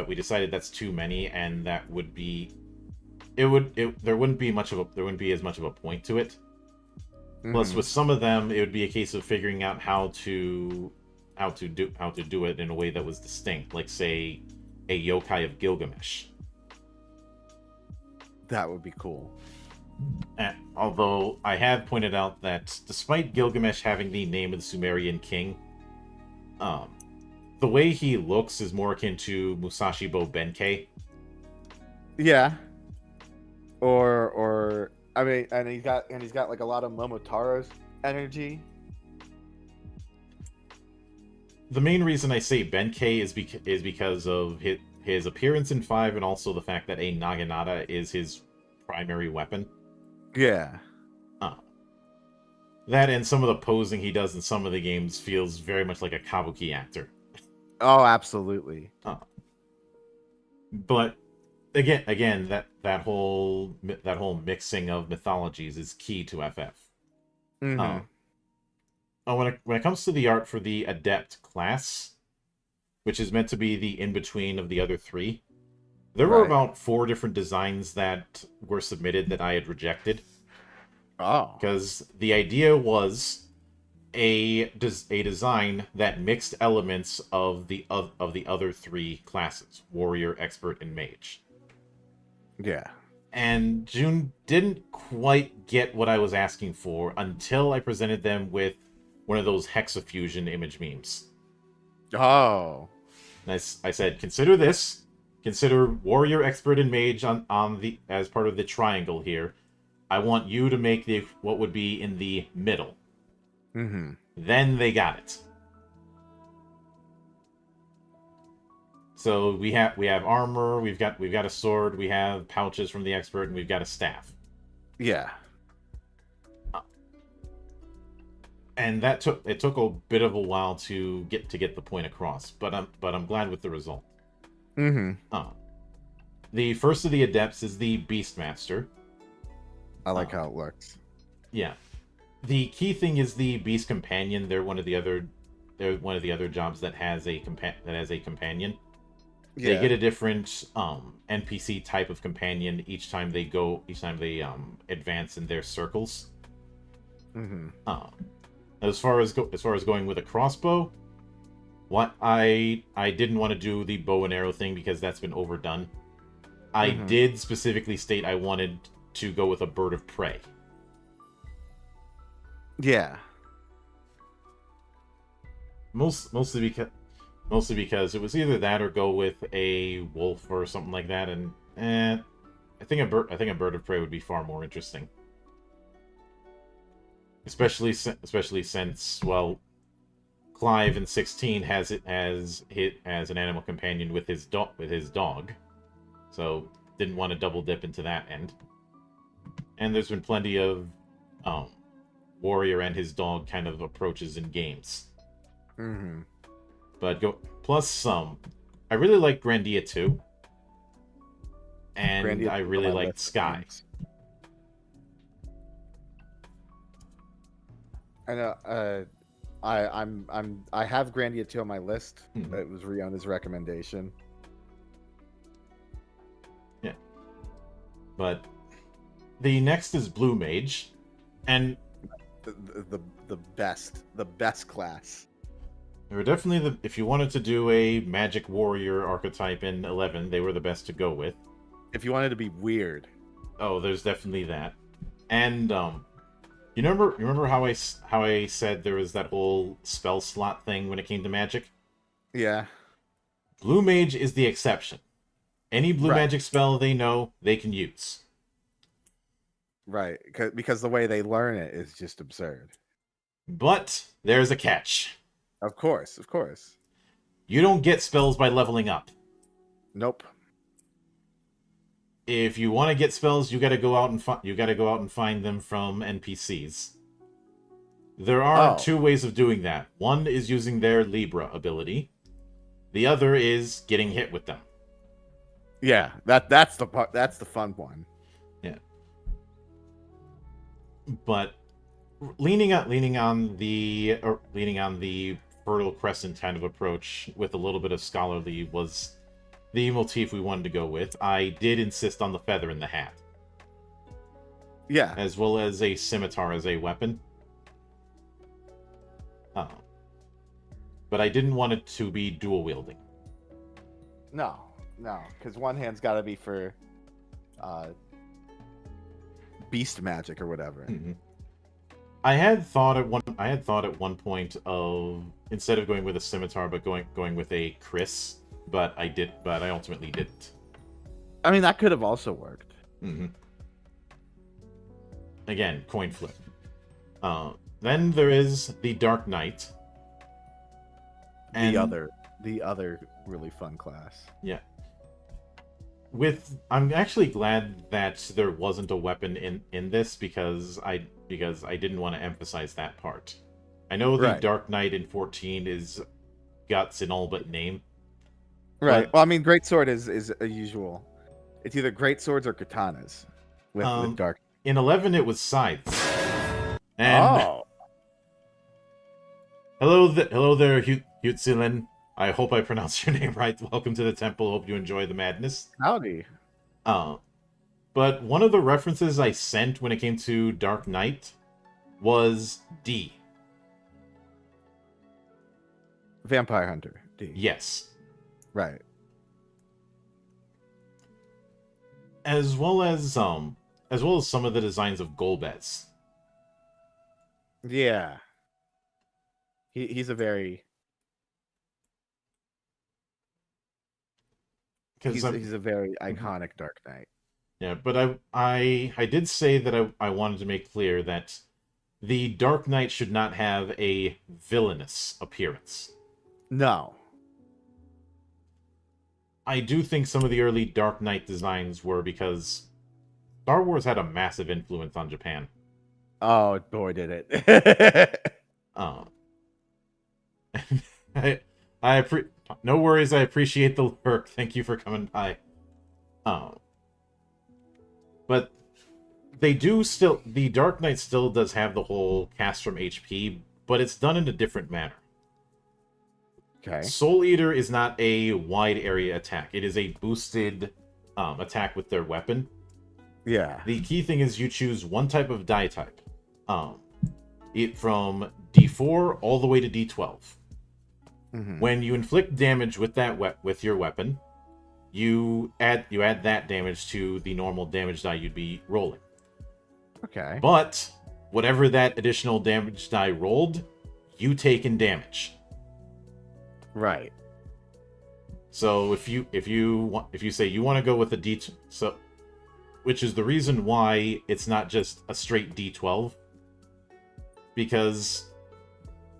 we decided that's too many, and that would be there wouldn't be as much of a point to it. Plus, with some of them, it would be a case of figuring out how to do it in a way that was distinct, like say a yokai of Gilgamesh. That would be cool. Although I have pointed out that despite Gilgamesh having the name of the Sumerian king, the way he looks is more akin to Musashibo Benkei. Yeah. Or I mean, and he's got like a lot of Momotaro's energy. The main reason I say Benkei is because of his appearance in 5, and also the fact that a Naginata is his primary weapon. Yeah. That and some of the posing he does in some of the games feels very much like a kabuki actor. Oh, absolutely. But again, that whole mixing of mythologies is key to FF. Mm-hmm. When it comes to the art for the adept class, which is meant to be the in between of the other three, there were Right. about 4 different designs that were submitted that I had rejected. Oh. Because the idea was a design that mixed elements of the other 3 classes: warrior, expert, and mage. Yeah. And June didn't quite get what I was asking for until I presented them with one of those hexafusion image memes. Oh. And I said, consider this. Consider warrior, expert, and mage on the as part of the triangle here. I want you to make what would be in the middle. Mm-hmm. Then they got it. So we have armor, we've got a sword, we have pouches from the expert, and we've got a staff. Yeah. And it took a bit of a while to get the point across, but I'm glad with the result. Mm-hmm. The first of the adepts is the Beastmaster. I like how it looks. Yeah. The key thing is the Beast Companion. They're one of the other jobs that has a companion. Yeah. They get a different NPC type of companion each time they advance in their circles. Mm-hmm. As far as going with a crossbow, what I didn't want to do the bow and arrow thing because that's been overdone. I did specifically state I wanted to go with a bird of prey. Yeah. Mostly because it was either that or go with a wolf or something like that, and I think a bird of prey would be far more interesting. Especially since, well, Clive in 16 has an animal companion with his dog, so didn't want to double dip into that end. And there's been plenty of warrior and his dog kind of approaches in games. Mm-hmm. But plus I really like Grandia too, and Grandia I really liked Sky. I know. I have Grandia 2 on my list. It was Riona's recommendation. Yeah. But the next is Blue Mage, and the best class. they were definitely if you wanted to do a magic warrior archetype in 11, they were the best to go with. If you wanted to be weird. Oh, there's definitely that. And you remember how I said there was that whole spell slot thing when it came to magic? Yeah. Blue Mage is the exception. Any blue Right. magic spell they know, they can use. Right, because the way they learn it is just absurd. But there's a catch. Of course. You don't get spells by leveling up. Nope. If you want to get spells, you got to go out and find them from NPCs. There are 2 ways of doing that. One is using their Libra ability. The other is getting hit with them. Yeah, that's the part. That's the fun one. Yeah. But leaning on the Fertile Crescent kind of approach with a little bit of scholarly was the motif we wanted to go with. I did insist on the feather in the hat. Yeah. As well as a scimitar as a weapon. But I didn't want it to be dual wielding. No, because one hand's got to be for beast magic or whatever. Mm-hmm. I had thought at one point of, instead of going with a scimitar, but going with a Chris, but I ultimately didn't. I mean, that could have also worked. Mm-hmm. Again, coin flip. Then there is the Dark Knight. The other really fun class. Yeah. I'm actually glad that there wasn't a weapon in this because I didn't want to emphasize that part. I know the Dark Knight in 14 is guts in all but name. Right. Well, I mean, Greatsword is a usual. It's either great swords or katanas with dark. In 11, it was scythes. And hello there, Hutzilin. I hope I pronounced your name right. Welcome to the temple. Hope you enjoy the madness. Howdy. But one of the references I sent when it came to Dark Knight was D. Vampire Hunter. D. Yes. Right. As well as some of the designs of Golbez. Yeah. He's a very he's a very iconic Dark Knight. Yeah, but I did say that I wanted to make clear that the Dark Knight should not have a villainous appearance. No. I do think some of the early Dark Knight designs were because Star Wars had a massive influence on Japan. Oh boy, did it! No worries. I appreciate the work. Thank you for coming by. But the Dark Knight still does have the whole cast from HP, but it's done in a different manner. Okay. Soul Eater is not a wide area attack. It is a boosted attack with their weapon. Yeah. The key thing is you choose one type of die type. It from D4 all the way to D12. Mm-hmm. When you inflict damage with with your weapon, you add that damage to the normal damage die you'd be rolling. Okay. But whatever that additional damage die rolled, you take in damage. Right. So if you say you want to go with a D, so which is the reason why it's not just a straight D12, because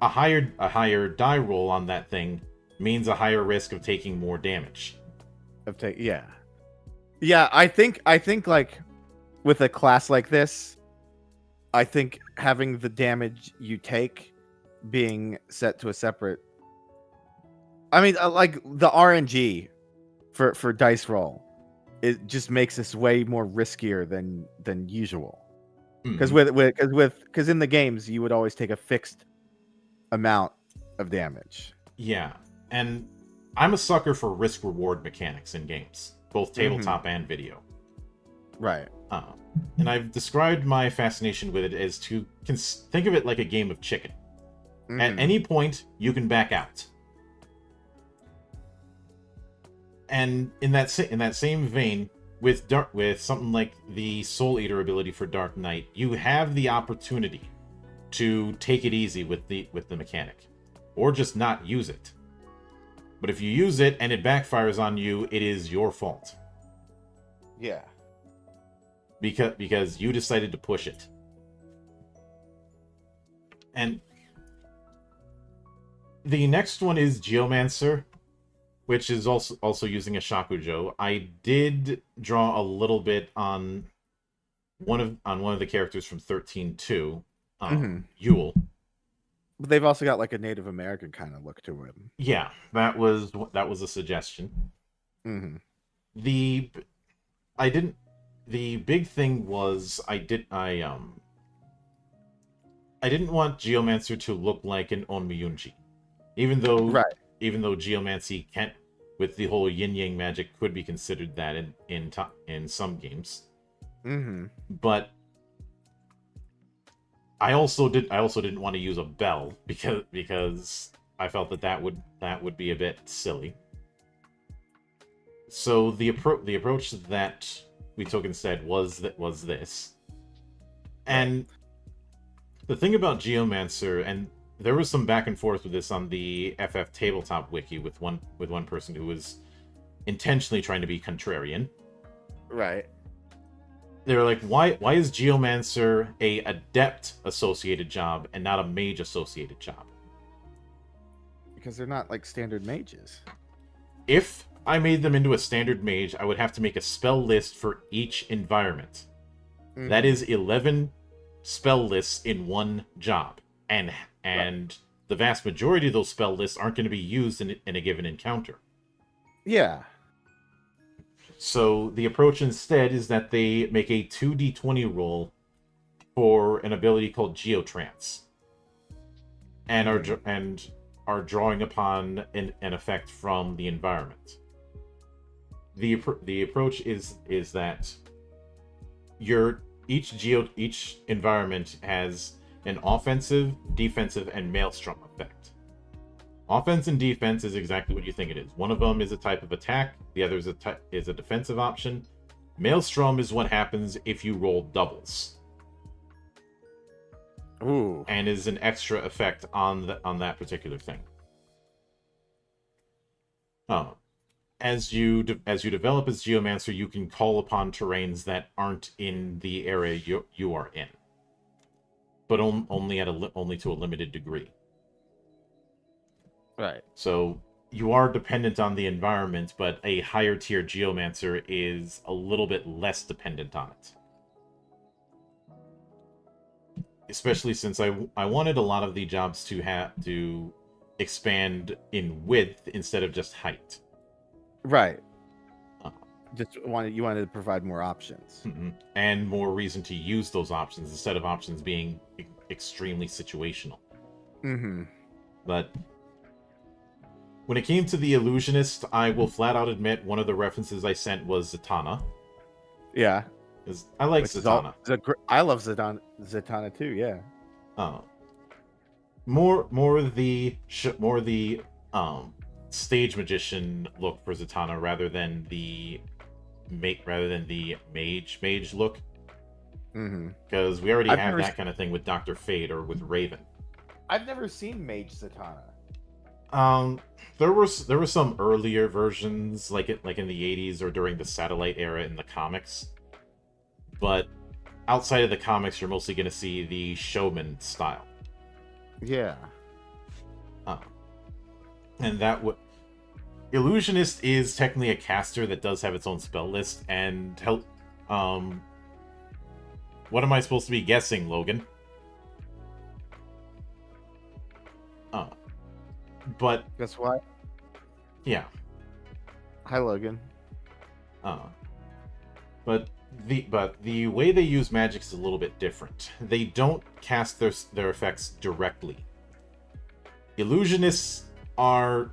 a higher die roll on that thing means a higher risk of taking more damage. Yeah. I think like with a class like this, I think having the damage you take being set to a separate. I mean, like the RNG for dice roll, it just makes this way more riskier than usual. Because because in the games you would always take a fixed amount of damage. Yeah, and I'm a sucker for risk reward mechanics in games, both tabletop and video. Right. And I've described my fascination with it as to think of it like a game of chicken. At any point, you can back out. And in that same vein, with something like the Soul Eater ability for Dark Knight, you have the opportunity to take it easy with the mechanic, or just not use it. But if you use it and it backfires on you, it is your fault. Yeah. Because you decided to push it. And the next one is Geomancer, which is also using a Shakujo. I did draw a little bit on one of the characters from 13-2, Yule. But they've also got like a Native American kind of look to him. Yeah, that was a suggestion. Mm-hmm. The big thing was I didn't want Geomancer to look like an Onmyunji, even though Geomancy can't, with the whole yin yang magic, could be considered that in some games. Mm-hmm. But I also didn't want to use a bell because I felt that would be a bit silly. So the approach that we took instead was this. And the thing about Geomancer, and there was some back and forth with this on the FF tabletop wiki with one person who was intentionally trying to be contrarian. Right. They were like, why is Geomancer a adept associated job and not a mage associated job? Because they're not like standard mages. If I made them into a standard mage, I would have to make a spell list for each environment. Mm-hmm. That is 11 spell lists in one job. And the vast majority of those spell lists aren't going to be used in a given encounter. Yeah. So the approach instead is that they make a 2d20 roll for an ability called Geotrance, and are drawing upon an effect from the environment. The approach is that each environment has an offensive, defensive, and maelstrom effect. Offense and defense is exactly what you think it is. One of them is a type of attack, the other is a defensive option. Maelstrom is what happens if you roll doubles. Ooh. And is an extra effect on that particular thing. As you develop as Geomancer, you can call upon terrains that aren't in the area you are in, but only to a limited degree. Right. So you are dependent on the environment, but a higher tier Geomancer is a little bit less dependent on it. Especially since I wanted a lot of the jobs to expand in width instead of just height. Right. You wanted to provide more options. Mm-hmm. And more reason to use those options instead of options being extremely situational. Mm-hmm. But when it came to the Illusionist, I will flat out admit one of the references I sent was Zatanna. Yeah. I like Zatanna. I love Zatanna too. Yeah. More the stage magician look for Zatanna rather than the mage look. Mm-hmm. Because we already have that kind of thing with Dr. Fate or with Raven. I've never seen Mage Zatanna. There were some earlier versions like in the 80s or during the Satellite era in the comics. But outside of the comics, you're mostly going to see the showman style. Yeah. And Illusionist is technically a caster that does have its own spell list, and what am I supposed to be guessing, Logan? But guess what? Yeah. Hi, Logan. But the way they use magic is a little bit different. They don't cast their effects directly. Illusionists are,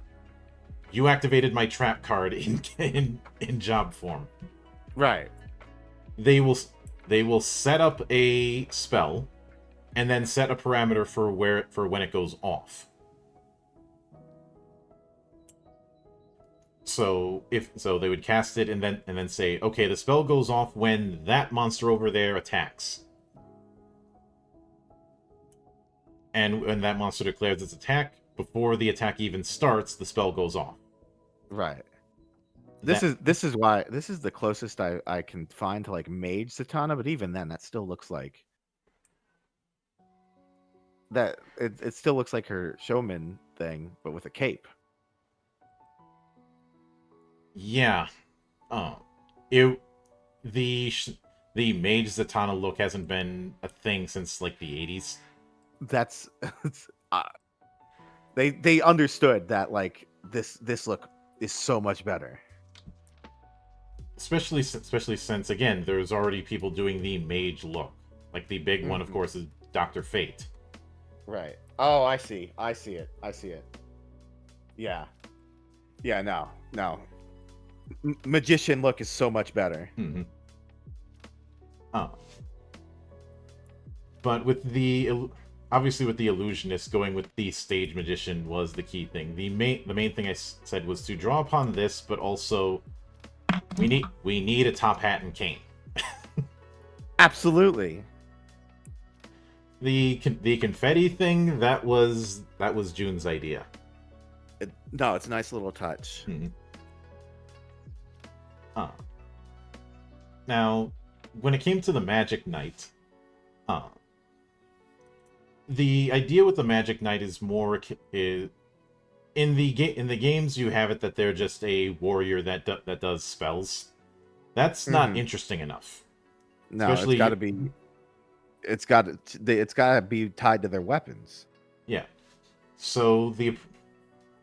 you activated my trap card in job form. Right. They will set up a spell and then set a parameter for when it goes off. So they would cast it and then say, okay, the spell goes off when that monster over there attacks. And when that monster declares its attack, before the attack even starts, the spell goes off. Right. This is the closest I can find to like Mage Zatanna, but even then, that still looks like that. It still looks like her showman thing, but with a cape. Yeah. The Mage Zatanna look hasn't been a thing since like the 80s. That's they understood that like this look is so much better. Especially since again, there's already people doing the mage look. Like the big one, of course, is Dr. Fate. Right. Oh, I see it. Yeah. Yeah. No. Magician look is so much better. Mm-hmm. But with obviously with the Illusionist, going with the stage magician was the key thing. The main thing I said was to draw upon this, but also we need a top hat and cane. Absolutely. The confetti thing, that was June's idea. No, it's a nice little touch. Mm-hmm. Now, when it came to the Magic Knight, the idea with the Magic Knight is more in the games you have it that they're just a warrior that does spells. That's not interesting enough. No, especially, it's got to be tied to their weapons. Yeah. So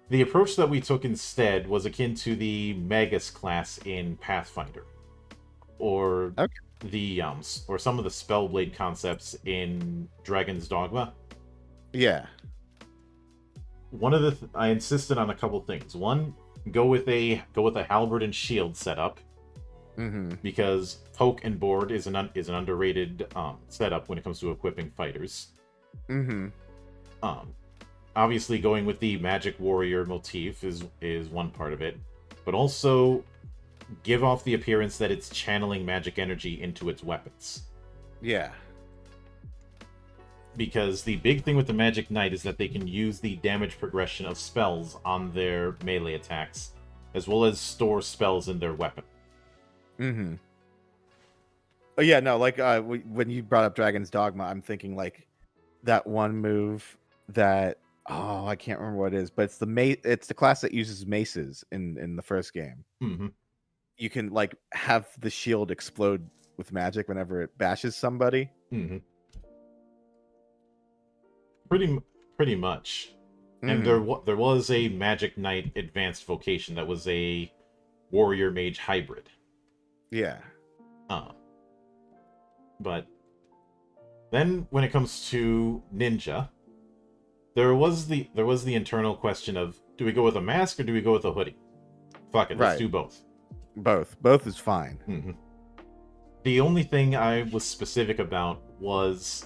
The approach that we took instead was akin to the Magus class in Pathfinder, or Okay. the or some of the Spellblade concepts in Dragon's Dogma. Yeah. One of the I insisted on a couple things. One, go with a halberd and shield setup, because poke and board is an underrated setup when it comes to equipping fighters. Obviously, going with the magic warrior motif is one part of it, but also give off the appearance that it's channeling magic energy into its weapons. Yeah. Because the big thing with the Magic Knight is that they can use the damage progression of spells on their melee attacks, as well as store spells in their weapon. Oh yeah, no, like when you brought up Dragon's Dogma, I'm thinking like that one move that I can't remember what it is, but it's the class that uses maces in the first game. You can like have the shield explode with magic whenever it bashes somebody. Pretty much. And there was a Magic Knight advanced vocation that was a warrior mage hybrid. Yeah. But then when it comes to ninja, there was the internal question of, do we go with a mask or do we go with a hoodie? Fuck it, let's do both. Both is fine. The only thing I was specific about was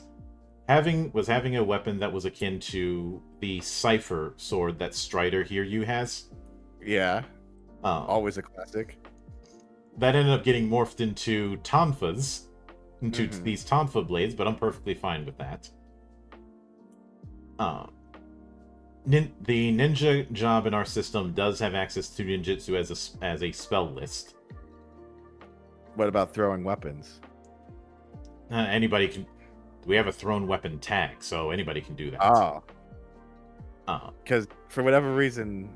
having a weapon that was akin to the Cypher sword that Strider Hiryu has. Yeah. Always a classic. That ended up getting morphed into Tonfas, into these Tonfa blades, but I'm perfectly fine with that. The ninja job in our system does have access to ninjutsu as a spell list. What about throwing weapons? Anybody can. We have a thrown weapon tag, so anybody can do that. Because for whatever reason,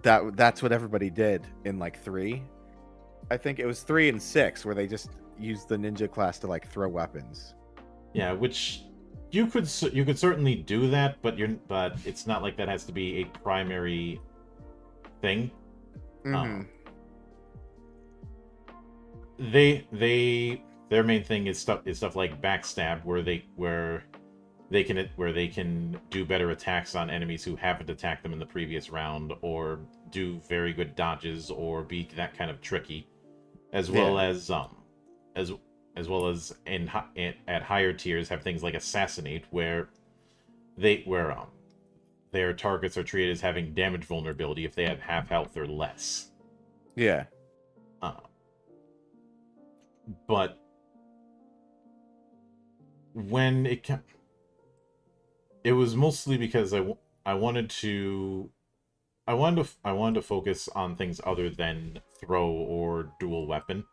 that's what everybody did in like 3. I think it was 3 and 6 where they just used the ninja class to like throw weapons. Yeah, which you could certainly do that, but it's not like that has to be a primary thing. Their main thing is stuff like backstab, where they can do better attacks on enemies who haven't attacked them in the previous round, or do very good dodges, or be that kind of tricky, as well as at higher tiers have things like assassinate, where their targets are treated as having damage vulnerability if they have half health or less. Yeah. But when it was mostly because I wanted to focus on things other than throw or dual weapon,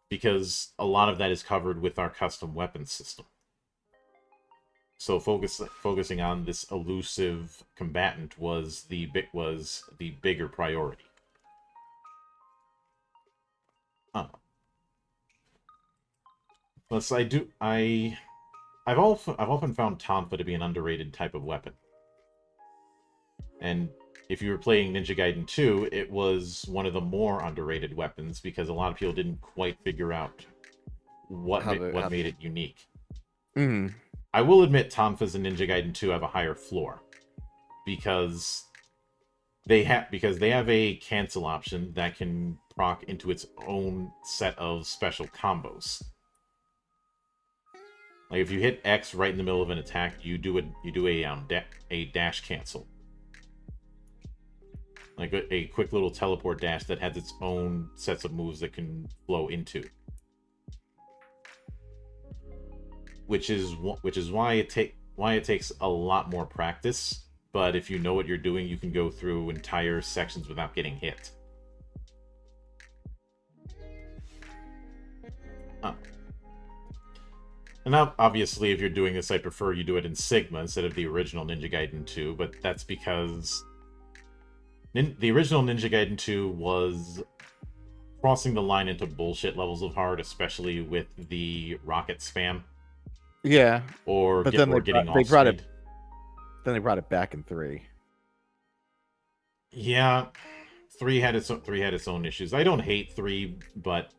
because a lot of that is covered with our custom weapon system. So focusing on this elusive combatant was the bigger priority. Plus, I've often found Tonfa to be an underrated type of weapon. And if you were playing Ninja Gaiden 2, it was one of the more underrated weapons, because a lot of people didn't quite figure out what made it unique. I will admit Tonfas in Ninja Gaiden 2 have a higher floor, because they have a cancel option that can proc into its own set of special combos. Like if you hit X right in the middle of an attack, you do a dash cancel, like a quick little teleport dash that has its own sets of moves that can flow into. Which is why it takes a lot more practice. But if you know what you're doing, you can go through entire sections without getting hit. And now, obviously, if you're doing this, I prefer you do it in Sigma instead of the original Ninja Gaiden 2, but that's because the original Ninja Gaiden 2 was crossing the line into bullshit levels of hard, especially with the rocket spam. Yeah. Or but getting off speed. Then they brought it back in 3. Yeah, three had its own issues. I don't hate 3, but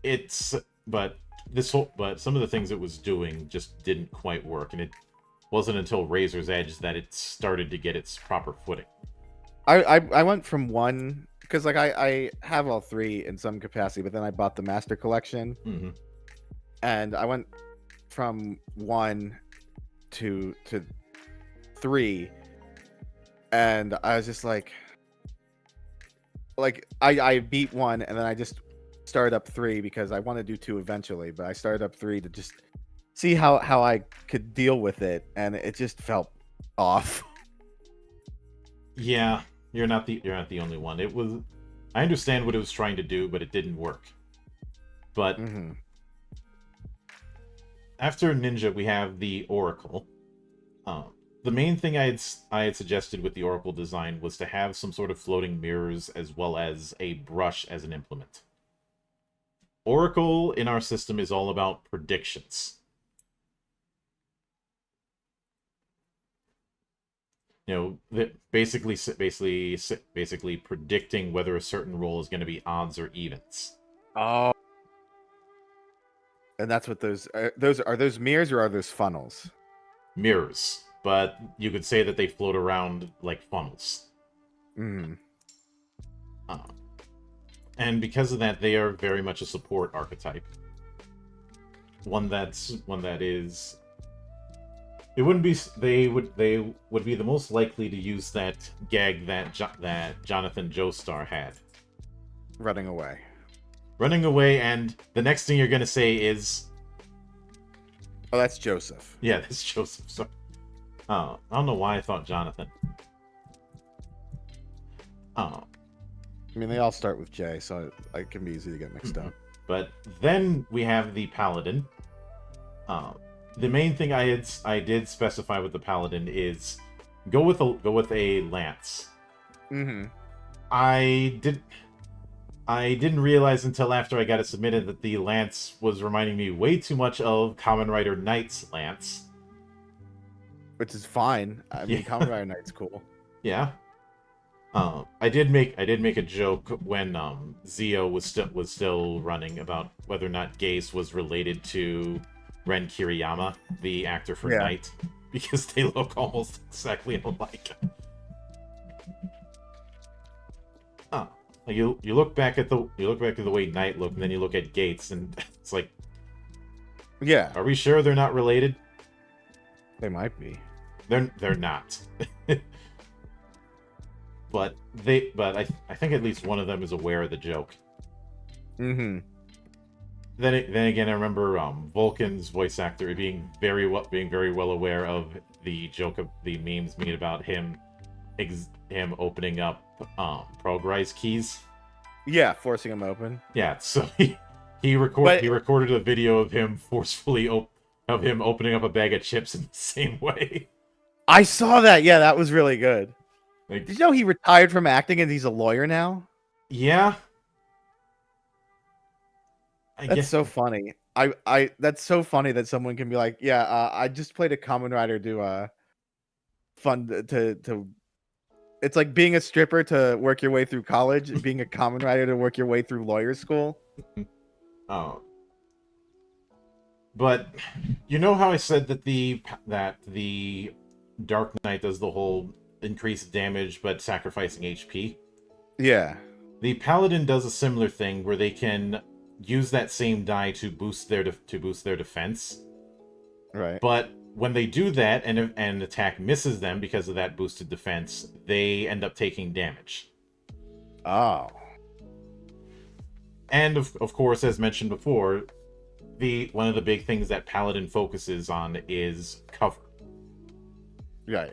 it's but but some of the things it was doing just didn't quite work, and it wasn't until Razor's Edge that it started to get its proper footing. I went from 1 because like I have all 3 in some capacity, but then I bought the Master Collection, Mm-hmm. and I went from 1 to 3, and I was just like I beat 1, and then I just started up 3 because I want to do 2 eventually, but I started up 3 to just see how I could deal with it, and it just felt off. Yeah, you're not the only one. It was. I understand what it was trying to do, but it didn't work. But Mm-hmm. after Ninja, we have the Oracle. The main thing I had suggested with the Oracle design was to have some sort of floating mirrors as well as a brush as an implement. Oracle in our system is all about predictions. You know, basically predicting whether a certain roll is going to be odds or evens. Oh, and that's what those are those mirrors or are those funnels? Mirrors, but you could say that they float around like funnels. Mm-hmm. And because of that, they are very much a support archetype. One that is. It wouldn't be. They would be the most likely to use that gag that Jonathan Joestar had. Running away. Running away, and the next thing you're gonna say is, Oh, that's Joseph. yeah, that's Joseph. Sorry. I don't know why I thought Jonathan. I mean, they all start with J, so it can be easy to get mixed up. But then we have the Paladin. The main thing I did specify with the Paladin is go with a lance. Mm-hmm. I didn't realize until after I got it submitted that the lance was reminding me way too much of Kamen Rider Knight's lance. Which is fine. I mean, Yeah. Kamen Rider Knight's cool. Yeah. I did make a joke when Zio was still running about whether or not Gase was related to Ren Kiriyama, the actor for Yeah. Knight, because they look almost exactly alike. Like you look back at the way Knight looked, and then you look at Gates, and it's like, Yeah, are we sure they're not related? they might be. They're not. But I think at least one of them is aware of the joke. Mm-hmm. Then again, I remember Vulcan's voice actor being very well aware of the joke of the memes made about him opening up Progrise keys. Yeah, forcing him open. Yeah, so he recorded a video of him forcefully of him opening up a bag of chips in the same way. I saw that. Yeah, that was really good. Like, Did you know he retired from acting and he's a lawyer now? yeah. I That's guess so funny. I that's so funny that someone can be like, yeah, I just played a Kamen Rider to fun to it's like being a stripper to work your way through college, being a Kamen Rider to work your way through lawyer school. Oh. But you know how I said that the Dark Knight does the whole increased damage but sacrificing HP? Yeah. The Paladin does a similar thing where they can use that same die to boost their defense. Right. But when they do that and an attack misses them because of that boosted defense, they end up taking damage. Oh. And of course, as mentioned before, one of the big things that Paladin focuses on is cover. Right.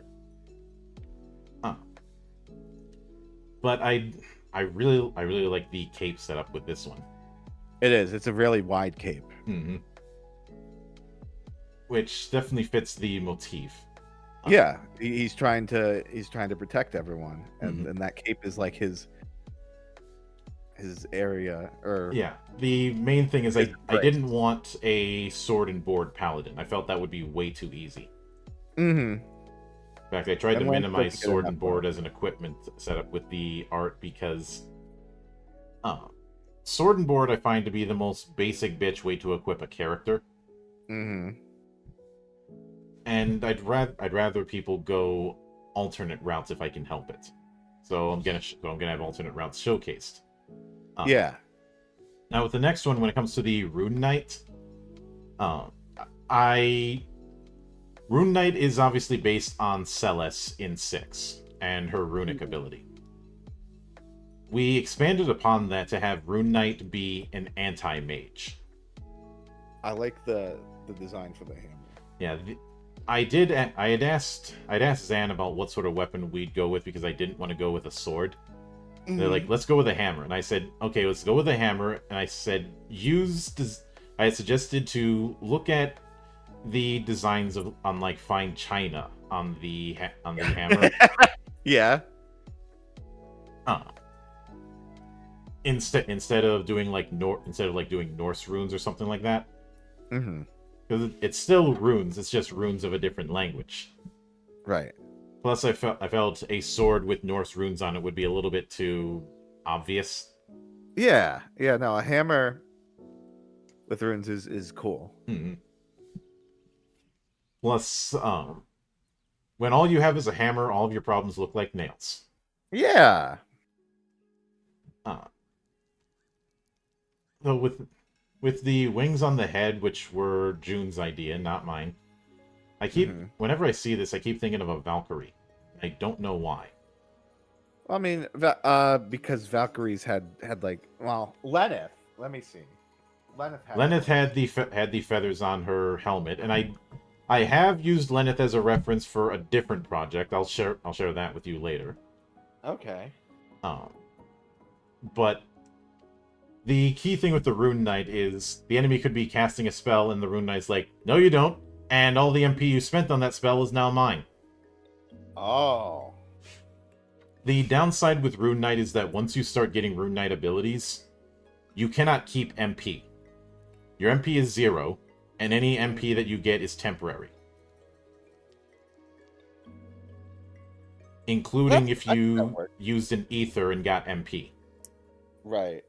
But I really like the cape setup with this one. It is. It's a really wide cape. Mm-hmm. Which definitely fits the motif. Yeah, he's trying to protect everyone, and Mhm. and that cape is like his area. Or Yeah, the main thing is I Right. didn't want a sword and board Paladin. I felt that would be way too easy. Mm-hmm. In fact, I tried to And Lance minimize doesn't get sword enough and board love. as an equipment setup with the art because sword and board I find to be the most basic bitch way to equip a character. Mm-hmm. And I'd rather people go alternate routes if I can help it. So I'm gonna have alternate routes showcased. Yeah. Now with the next one, when it comes to the Rune Knight, Rune Knight is obviously based on Celes in 6 and her runic ability. We expanded upon that to have Rune Knight be an anti-mage. I like the design for the hammer. Yeah, I'd asked Zan about what sort of weapon we'd go with because I didn't want to go with a sword. They're like, let's go with a hammer. And I said, okay, let's go with a hammer. And I said, I had suggested to look at the designs on like fine china on the hammer. Yeah. Instead of doing doing Norse runes or something like that. Mm-hmm. Because it's still runes, it's just runes of a different language. Right. Plus, I felt a sword with Norse runes on it would be a little bit too obvious. Yeah. Yeah. No, a hammer with runes is cool. Mm-hmm. Plus, when all you have is a hammer, all of your problems look like nails. Yeah. So with the wings on the head, which were June's idea, not mine, whenever I see this, I keep thinking of a Valkyrie. I don't know why. I mean, because Valkyries had like, well, Lenneth. Let me see. Lenneth had the feathers on her helmet, and I have used Lenneth as a reference for a different project. I'll share that with you later. Okay. But the key thing with the Rune Knight is the enemy could be casting a spell, and the Rune Knight's like, no, you don't. And all the MP you spent on that spell is now mine. Oh. The downside with Rune Knight is that once you start getting Rune Knight abilities, you cannot keep MP. Your MP is 0, and any MP that you get is temporary. Including if you used an Ether and got MP. Right.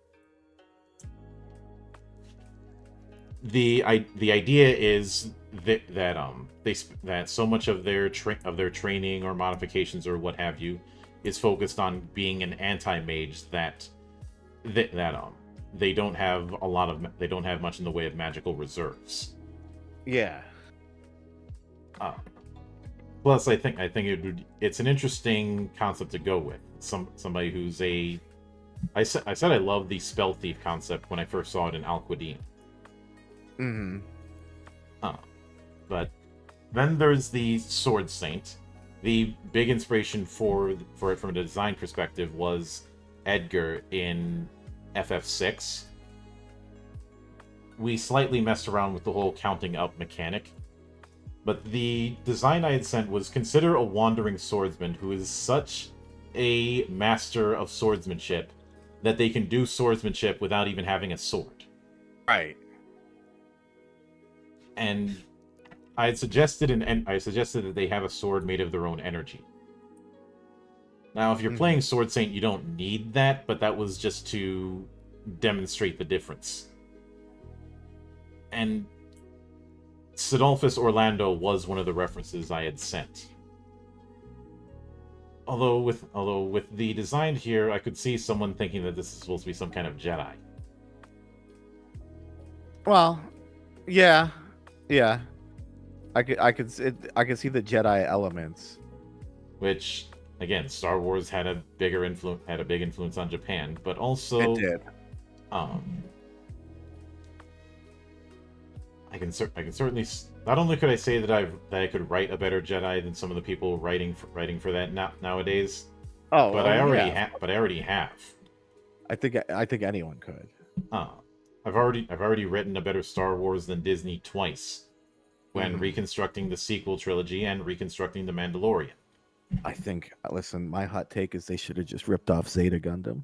The idea is that so much of their training or modifications or what have you is focused on being an anti-mage that they don't have much in the way of magical reserves. Yeah. Plus, I think it's an interesting concept to go with. Somebody who's I said I love the spell thief concept when I first saw it in Al-Qadim. Mm-hmm. But then there's the Sword Saint. The big inspiration for it from a design perspective was Edgar in FF6. We slightly messed around with the whole counting up mechanic, but the design I had sent was consider a wandering swordsman who is such a master of swordsmanship that they can do swordsmanship without even having a sword. Right. And I suggested that they have a sword made of their own energy. Now, if you're playing Sword Saint, you don't need that, but that was just to demonstrate the difference. And Sidolphus Orlando was one of the references I had sent. Although with the design here, I could see someone thinking that this is supposed to be some kind of Jedi. Well, yeah. I could see the Jedi elements. Which, again, Star Wars had a big influence on Japan, but also It did. I can certainly not only could I say that I could write a better Jedi than some of the people writing for that nowadays. But I already have. I think anyone could. I've already written a better Star Wars than Disney twice, when reconstructing the sequel trilogy and reconstructing The Mandalorian. Listen, my hot take is they should have just ripped off Zeta Gundam.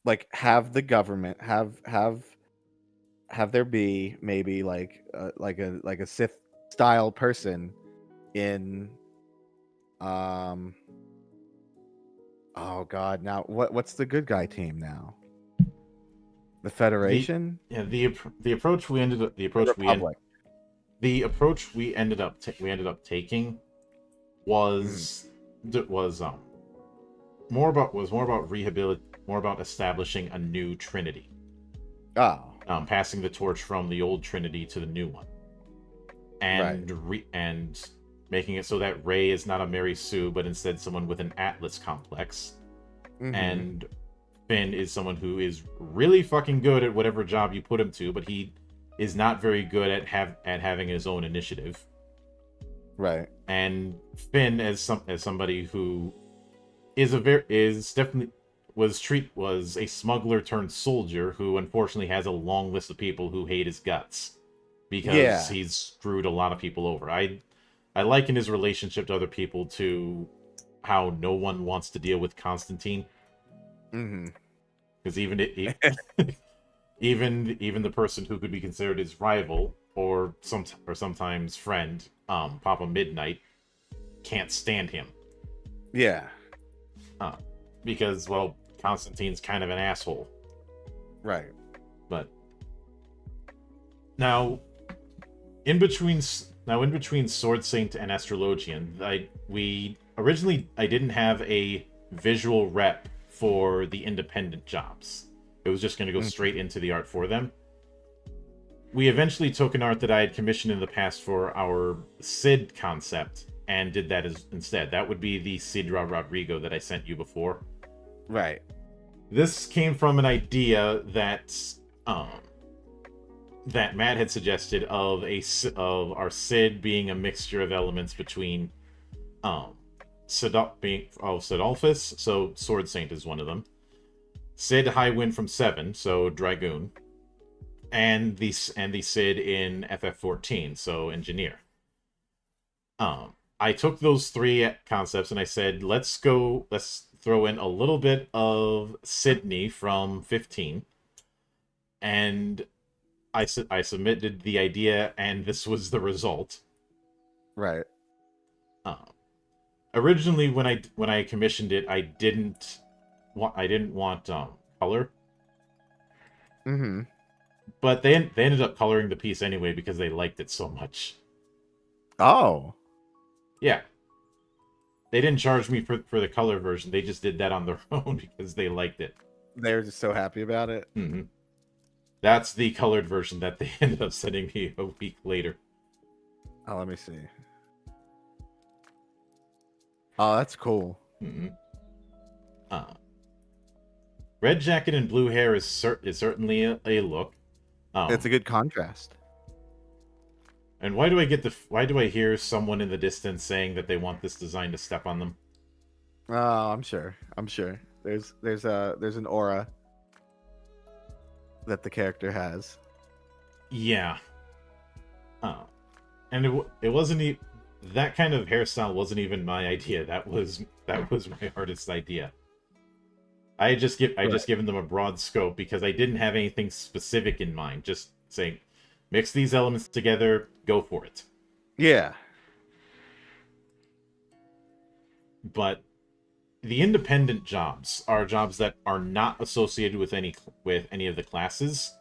Like, have the government have have there be maybe like a Sith style person in oh god, now what's the good guy team now? The Federation? The approach we ended up the approach we ended up taking was more about establishing a new Trinity. Oh. Passing the torch from the old Trinity to the new one. And and making it so that Rey is not a Mary Sue, but instead someone with an Atlas complex. Mm-hmm. And Finn is someone who is really fucking good at whatever job you put him to, but he is not very good at having his own initiative. Right. And Finn as somebody who was a smuggler turned soldier who unfortunately has a long list of people who hate his guts because he's screwed a lot of people over. I liken his relationship to other people to how no one wants to deal with Constantine. Mm-hmm. Because even the person who could be considered his rival or sometimes friend, Papa Midnight, can't stand him. Yeah. Because, well, Constantine's kind of an asshole. Right. But now in between Sword Saint and Astrologian, I didn't have a visual rep for the independent jobs. It was just going to go straight into the art for them. We eventually took an art that I had commissioned in the past for our Cid concept and did that instead. That would be the Sidra Rodrigo that I sent you before. Right. This came from an idea that Matt had suggested of our Cid being a mixture of elements between Sidolphus, so Sword Saint is one of them. Cid Highwind from 7, so Dragoon, and the Cid in FF14, so Engineer. I took those three concepts and I said, let's throw in a little bit of Sydney from 15, and I submitted the idea, and this was the result. Right. Originally, when I commissioned it, I didn't want color. Mm-hmm. But they ended up coloring the piece anyway because they liked it so much. Oh. Yeah. They didn't charge me for the color version. They just did that on their own because they liked it. They were just so happy about it. Mm-hmm. That's the colored version that they ended up sending me a week later. Oh, let me see. Oh, that's cool. Mm-hmm. Red jacket and blue hair is certainly a look. It's a good contrast. And why do I hear someone in the distance saying that they want this design to step on them? Oh, I'm sure. There's an aura that the character has. Yeah. And it wasn't that kind of hairstyle wasn't even my idea. That was my artist's idea. I just given them a broad scope because I didn't have anything specific in mind. Just saying, mix these elements together, go for it. Yeah. But the independent jobs are jobs that are not associated with any of the classes.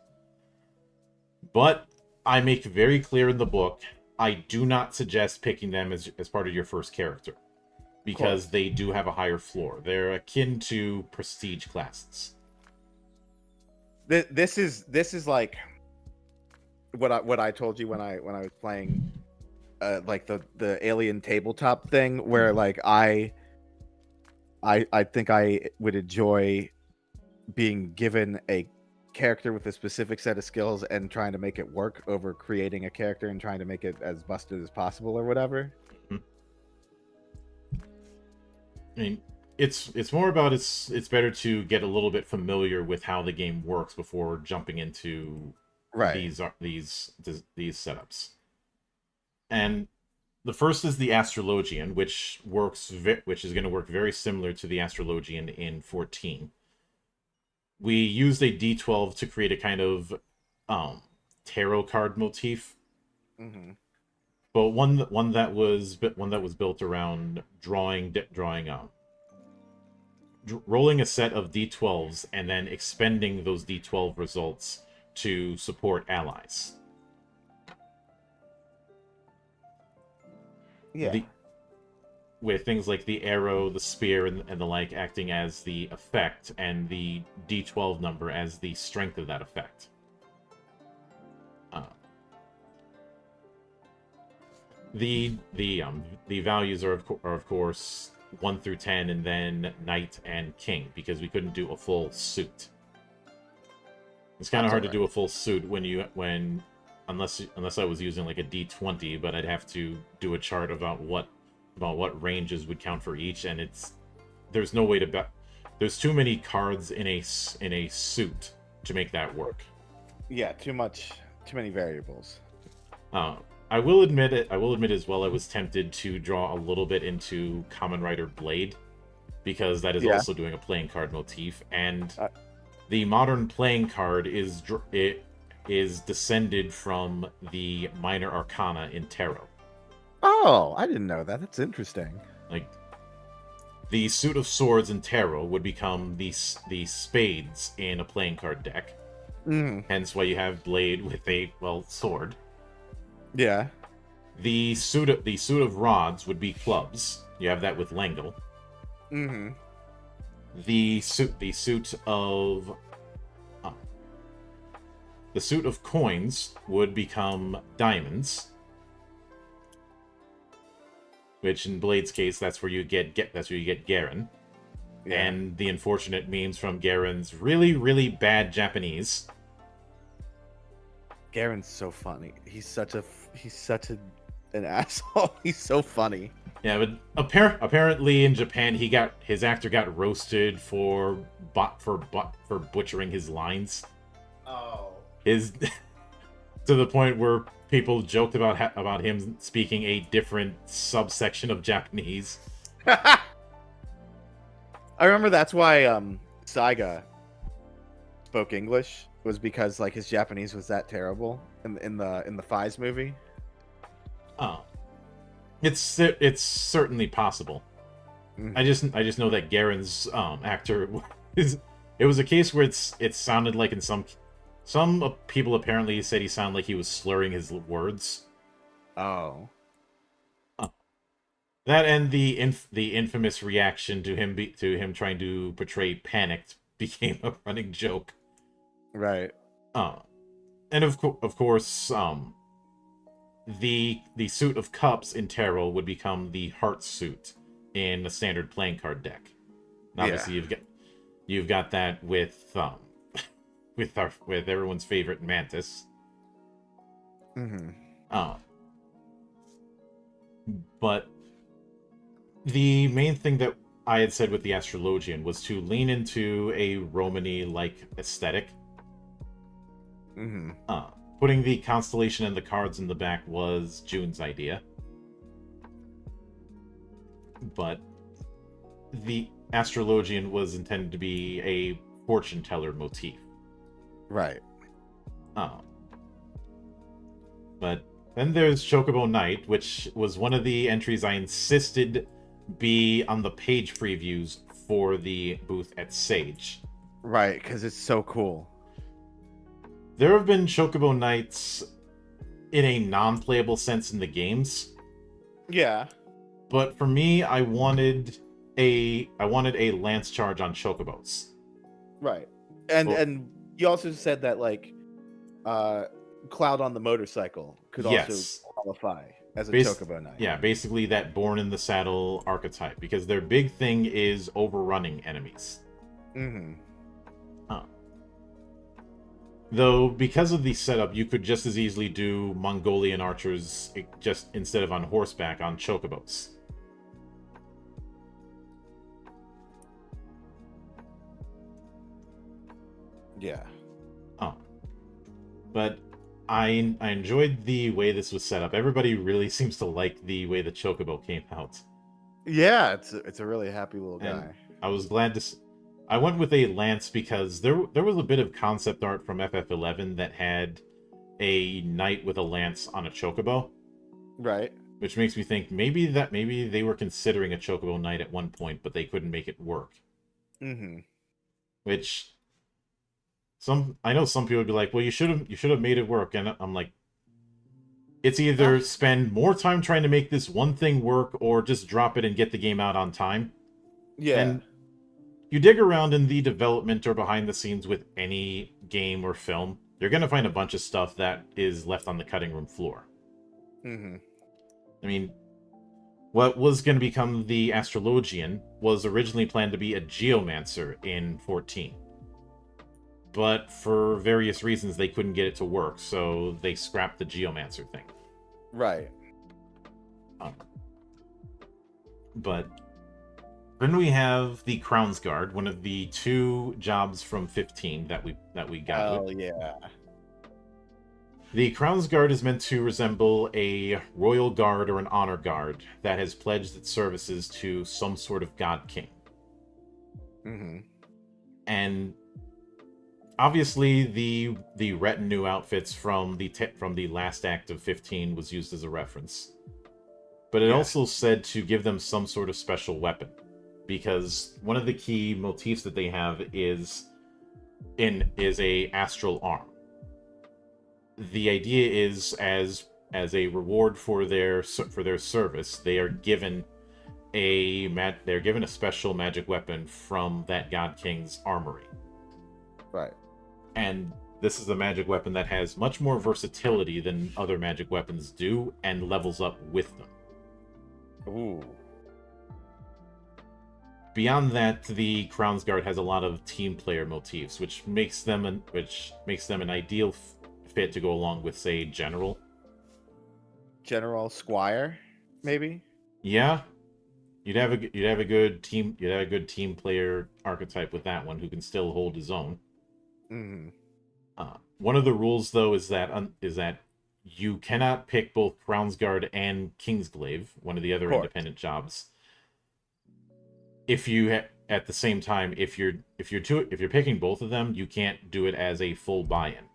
But I make very clear in the book, I do not suggest picking them as part of your first character. Because they do have a higher floor. They're akin to prestige classes. This is like what I told you when I was playing like the alien tabletop thing, where like I think I would enjoy being given a character with a specific set of skills and trying to make it work over creating a character and trying to make it as busted as possible or whatever. I mean, it's more about it's better to get a little bit familiar with how the game works before jumping into these setups. And the first is the Astrologian, which is going to work very similar to the Astrologian in 14. We used a D12 to create a kind of tarot card motif, Mm-hmm. but one that was built around rolling a set of d12s and then expending those d12 results to support allies. Yeah. With things like the arrow, the spear, and the like acting as the effect, and the d12 number as the strength of that effect. The values are of course 1 through 10, and then knight and king, because we couldn't do a full suit. It's kind of hard to do a full suit unless I was using like a d20, but I'd have to do a chart about what ranges would count for each, and there's no way to there's too many cards in a suit to make that work. Yeah, too many variables. I will admit as well, I was tempted to draw a little bit into Kamen Rider Blade, because that is also doing a playing card motif, and the modern playing card is descended from the minor arcana in tarot. Oh, I didn't know that. That's interesting. Like, the suit of swords in tarot would become the spades in a playing card deck. Mm. Hence why you have Blade with a sword. Yeah. The suit of rods would be clubs. You have that with Langle. Mm-hmm. The suit of coins would become diamonds. Which in Blade's case, that's where you get Garen. Yeah. And the unfortunate memes from Garen's really, really bad Japanese. Garen's so funny. He's such an asshole. He's so funny. Yeah, but apparently in Japan, his actor got roasted for butchering his lines. Oh. To the point where people joked about him speaking a different subsection of Japanese. I remember that's why Saiga spoke English, was because like his Japanese was that terrible in the Fies movie. Oh, it's certainly possible. Mm-hmm. I just know that Garen's actor it was a case where it sounded like in some people apparently said he sounded like he was slurring his words. Oh. That and the infamous reaction to him trying to portray panicked became a running joke. Right. And of course, the suit of cups in tarot would become the heart suit in a standard playing card deck. And obviously, you've got that with everyone's favorite Mantis. Mm-hmm. But the main thing that I had said with the Astrologian was to lean into a Romany-like aesthetic. Mm-hmm. Putting the constellation and the cards in the back was June's idea. But the Astrologian was intended to be a fortune teller motif. Right. But then there's Chocobo Knight, which was one of the entries I insisted be on the page previews for the booth at Sage. Right, because it's so cool. There have been Chocobo Knights in a non-playable sense in the games. Yeah. But for me, I wanted a lance charge on Chocobos. Right. And you also said that like Cloud on the motorcycle could also qualify as a Chocobo Knight. Yeah, basically that born in the saddle archetype, because their big thing is overrunning enemies. Mm-hmm. Though, because of the setup, you could just as easily do Mongolian archers just instead of on horseback on Chocobos. Yeah. But I enjoyed the way this was set up. Everybody really seems to like the way the Chocobo came out. Yeah, it's a really happy little guy. And I was glad to. I went with a lance because there was a bit of concept art from FF11 that had a knight with a lance on a chocobo. Right. Which makes me think maybe they were considering a chocobo knight at one point, but they couldn't make it work. Mm-hmm. Which I know some people would be like, well, you should have made it work, and I'm like, it's either spend more time trying to make this one thing work, or just drop it and get the game out on time. Yeah. And you dig around in the development or behind the scenes with any game or film, you're gonna find a bunch of stuff that is left on the cutting room floor. Mm-hmm. I mean, what was going to become the Astrologian was originally planned to be a Geomancer in 14. But for various reasons, they couldn't get it to work, so they scrapped the Geomancer thing. Right. But then we have the Crownsguard, one of the 2 jobs from 15 that we got. Oh, yeah. The Crownsguard is meant to resemble a royal guard or an honor guard that has pledged its services to some sort of god king. Mm-hmm. And obviously, the retinue outfits from the last act of 15 was used as a reference, but it also said to give them some sort of special weapon, because one of the key motifs that they have is a astral arm. The idea is, as a reward for their service, they are given a special magic weapon from that god king's armory. Right. And this is a magic weapon that has much more versatility than other magic weapons do, and levels up with them. Ooh. Beyond that, the Crownsguard has a lot of team player motifs, which makes them an ideal fit to go along with, say, General Squire, maybe. Yeah, you'd have a good team player archetype with that one, who can still hold his own. Mm-hmm. One of the rules, though, is that you cannot pick both Crownsguard and Kingsglaive, one of the other independent jobs. If you at the same time, if you're picking both of them, you can't do it as a full buy-in.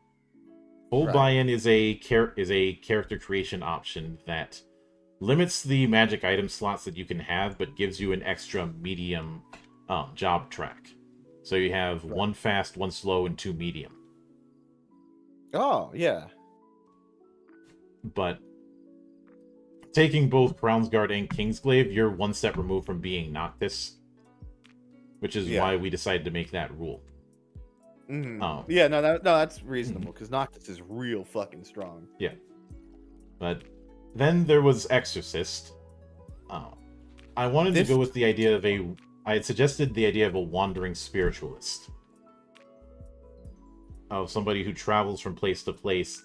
Full buy-in is a character creation option that limits the magic item slots that you can have, but gives you an extra medium job track. So you have 1 fast, 1 slow, and 2 medium. Oh, yeah. But taking both Crownsguard and Kingsglaive, you're 1 step removed from being Noctis, which is why we decided to make that rule. Mm-hmm. Yeah, that's reasonable, because Noctis is real fucking strong. Yeah. But then there was Exorcist. I wanted to go with the idea of I had suggested the idea of a wandering spiritualist. Of somebody who travels from place to place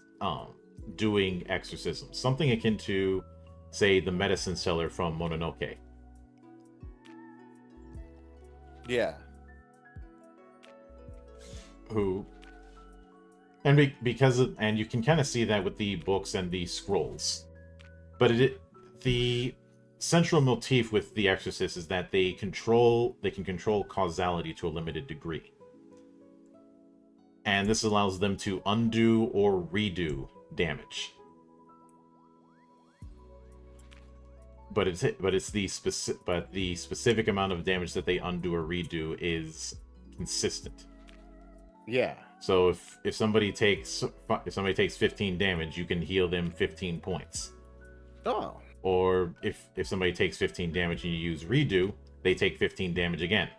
doing exorcisms. Something akin to, say, the medicine seller from Mononoke. Yeah. And you can kind of see that with the books and the scrolls. But the central motif with the Exorcist is that they can control causality to a limited degree. And this allows them to undo or redo damage. But the specific amount of damage that they undo or redo is consistent. Yeah. So if somebody takes 15 damage, you can heal them 15 points. Oh. Or if somebody takes 15 damage and you use redo, they take 15 damage again.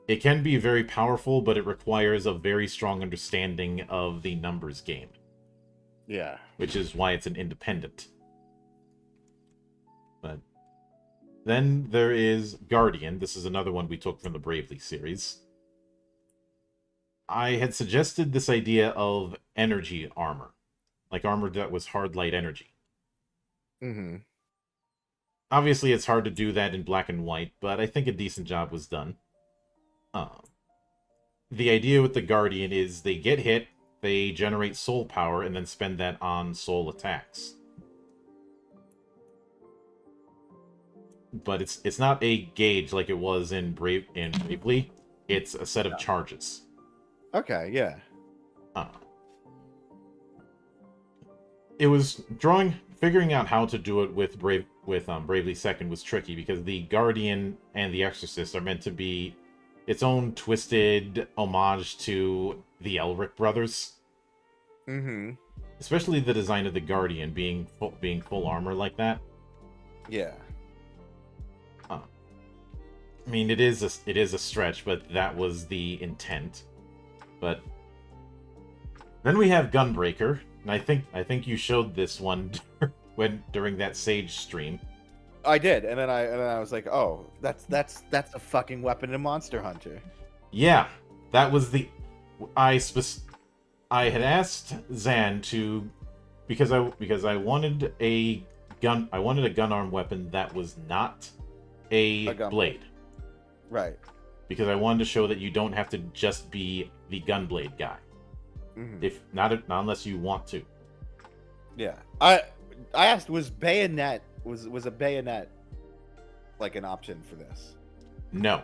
It can be very powerful, but it requires a very strong understanding of the numbers game. Yeah. Which is why it's an independent. But then there is Guardian. This is another one we took from the Bravely series. I had suggested this idea of energy armor. Like armor that was hard light energy. Mm-hmm. Obviously, it's hard to do that in black and white, but I think a decent job was done. The idea with the Guardian is they get hit, they generate soul power, and then spend that on soul attacks. But it's not a gauge like it was in Bravely. It's a set of charges. Okay, yeah. It was figuring out how to do it with Bravely Second was tricky because the Guardian and the Exorcist are meant to be its own twisted homage to the Elric brothers. Mm-hmm. Especially the design of the Guardian being full armor like that. Yeah. I mean, it is a stretch, but that was the intent. But then we have Gunbreaker, and I think you showed this one during that Sage stream. I did, and then I was like, oh, that's a fucking weapon in Monster Hunter. Yeah, that was the I had asked Zan to because I wanted a gun arm weapon that was not a blade. Right. Because I wanted to show that you don't have to just be the gunblade guy. Mm-hmm. If not unless you want to. Yeah. I asked, was bayonet was a bayonet like an option for this? No.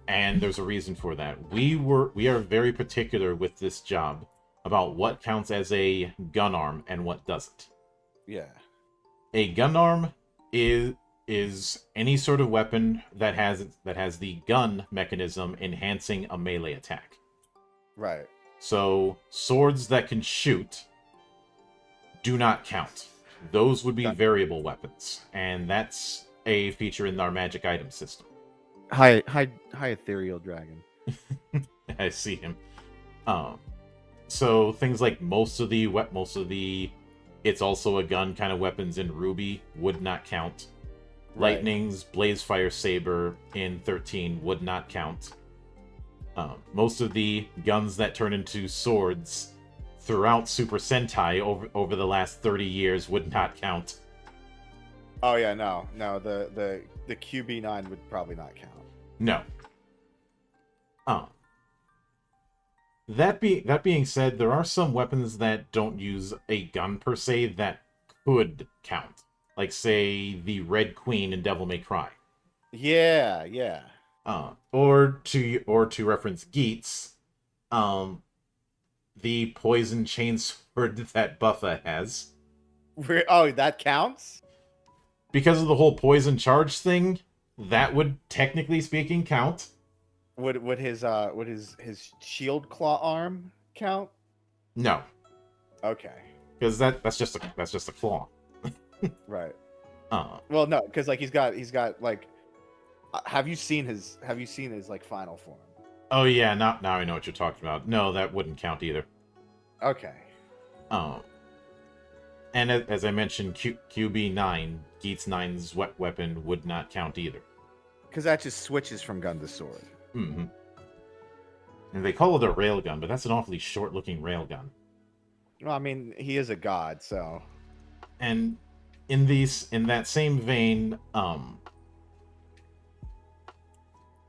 And there's a reason for that. We are very particular with this job about what counts as a gun arm and what doesn't. Yeah. A gun arm is any sort of weapon that has the gun mechanism enhancing a melee attack. Right. So swords that can shoot do not count. Those would be variable weapons, and that's a feature in our magic item system. High ethereal dragon. I see him. So things like most of the it's also a gun kind of weapons in Ruby would not count. Right. Lightning's Blazefire Saber in 13 would not count. Most of the guns that turn into swords throughout Super Sentai over the last 30 years would not count. Oh yeah, no, the QB9 would probably not count. No. That being said, there are some weapons that don't use a gun per se that could count. Like, say, the Red Queen in Devil May Cry. Yeah. Or to reference Geats, the poison chainsword that Buffa has. Oh, that counts? Because of the whole poison charge thing, that would, technically speaking, count. Would his shield claw arm count? No. Okay. Because that's just a claw. Right. Well, no, because like he's got like, have you seen his like final form? Oh yeah, now I know what you're talking about. No, that wouldn't count either. Okay. And as I mentioned, QB9, Geats 9's weapon would not count either. Because that just switches from gun to sword. Mm-hmm. And they call it a railgun, but that's an awfully short-looking railgun. Well, I mean, he is a god, so. And in that same vein,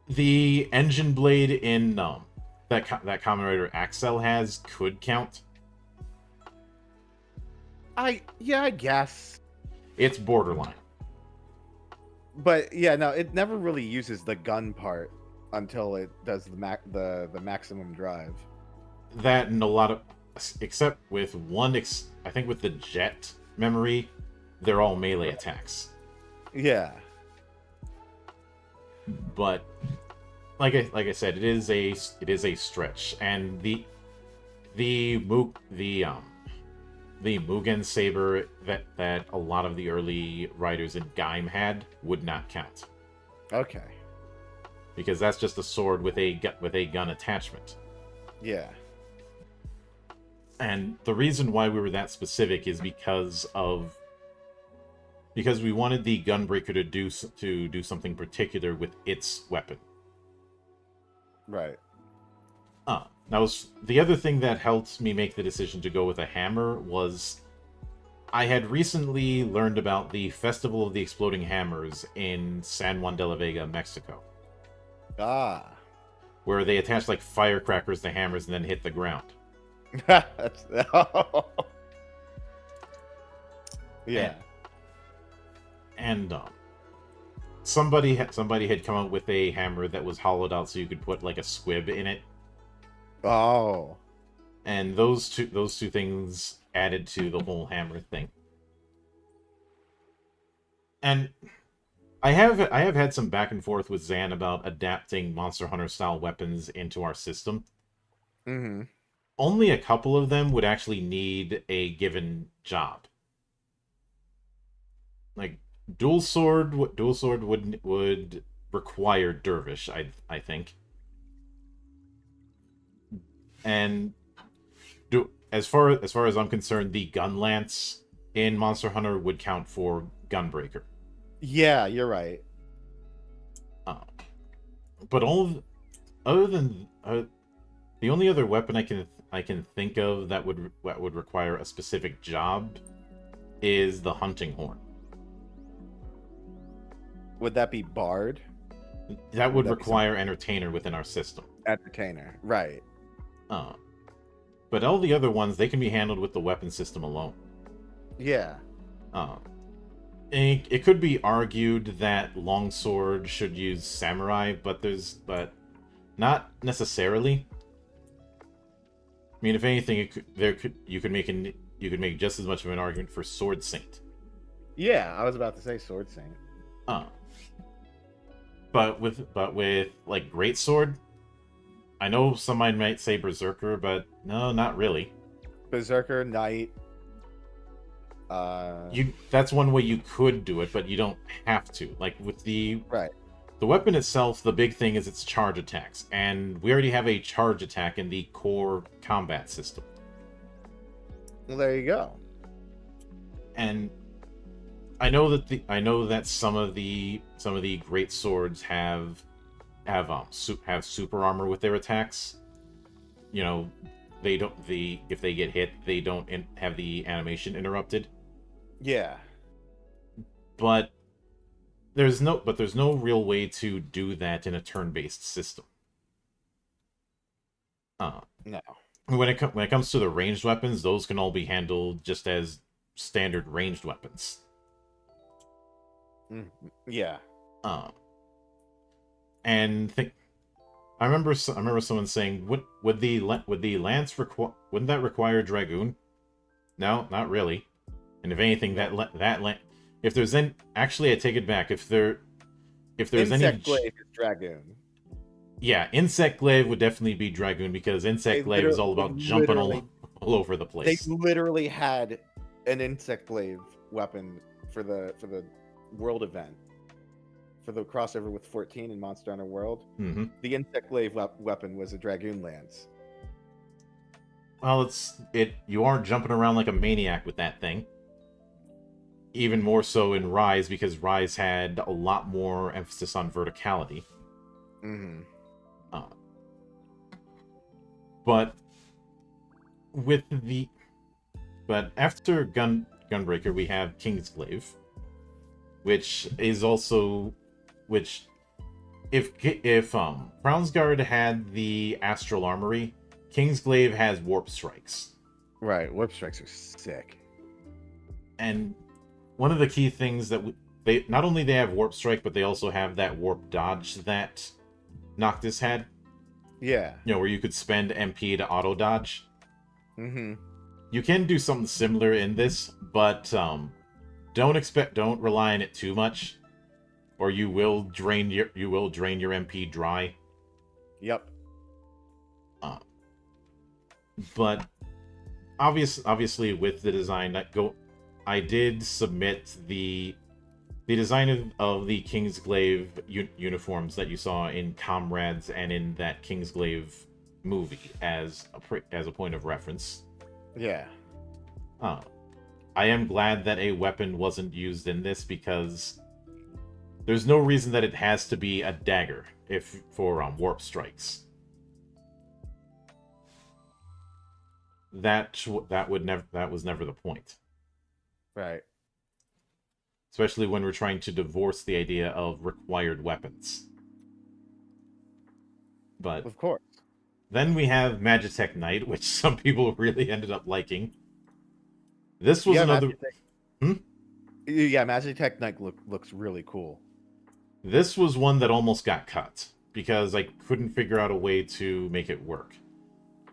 the engine blade in that Kamen Rider Axel has could count. I guess. It's borderline. But yeah, no, it never really uses the gun part until it does the maximum drive. That and a lot of, except with one, I think with the jet memory, they're all melee attacks. Yeah. But like I said, it is a stretch, and the Mugen Saber that a lot of the early writers in Gaim had would not count. Okay. Because that's just a sword with a gun attachment. Yeah. And the reason why we were that specific is because we wanted the Gunbreaker to do something particular with its weapon. Right. That was the other thing that helped me make the decision to go with a hammer was I had recently learned about the Festival of the Exploding Hammers in San Juan de la Vega, Mexico. Ah. Where they attach like firecrackers to hammers and then hit the ground. Yeah. And somebody had come up with a hammer that was hollowed out so you could put like a squib in it. Oh. And those two things added to the whole hammer thing. And I have had some back and forth with Zan about adapting Monster Hunter style weapons into our system. Mm-hmm. Only a couple of them would actually need a given job. Like dual sword would require Dervish, I think. And as far as I'm concerned, the gun lance in Monster Hunter would count for Gunbreaker. Yeah, you're right. But other than the only other weapon I can think of that would require a specific job is the hunting horn. Would that be Bard? That would require Entertainer within our system. Entertainer, right. But all the other ones, they can be handled with the weapon system alone. Yeah. It could be argued that Longsword should use Samurai, but not necessarily. I mean, if anything, you could make just as much of an argument for Sword Saint. Yeah, I was about to say Sword Saint. But with like Greatsword, I know somebody might say Berserker, but no, not really. Berserker, Knight. That's one way you could do it, but you don't have to. Like with the weapon itself, the big thing is its charge attacks, and we already have a charge attack in the core combat system. Well, there you go. And I know that some of the great swords have super armor with their attacks. You know, if they get hit, they don't have the animation interrupted. Yeah. But there's no real way to do that in a turn-based system. No. When it comes to the ranged weapons, those can all be handled just as standard ranged weapons. Yeah. And I remember someone saying, would the lance wouldn't that require Dragoon? No, not really. And if anything, if there's actually, I take it back. If there's Insect Glaive is Dragoon. Yeah, Insect Glaive would definitely be Dragoon, because Insect Glaive is all about jumping all over the place. They literally had an Insect Glaive weapon for the world event, for the crossover with 14 in Monster Hunter World. Mm-hmm. The Insect Glaive weapon was a Dragoon lance. Well, you are jumping around like a maniac with that thing. Even more so in Rise, because Rise had a lot more emphasis on verticality. Mm-hmm. But after Gunbreaker, we have Kingsglaive, which is also if Crownsguard had the Astral Armory, Kingsglaive has Warp Strikes. Right, Warp Strikes are sick. And one of the key things that they not only they have Warp Strike, but they also have that Warp Dodge that Noctis had. Yeah. You know, where you could spend MP to auto dodge. Mm-hmm. You can do something similar in this, but don't rely on it too much, or you will drain your MP dry. Yep. But obviously with the design I did submit the design of the Kingsglaive uniforms that you saw in Comrades and in that Kingsglaive movie as a point of reference. Yeah. I am glad that a weapon wasn't used in this, because there's no reason that it has to be a dagger for warp strikes. That was never the point. Right. Especially when we're trying to divorce the idea of required weapons. But of course. Then we have Magitech Knight, which some people really ended up liking. This was another... Yeah, Magitech Knight looks really cool. This was one that almost got cut, because I couldn't figure out a way to make it work.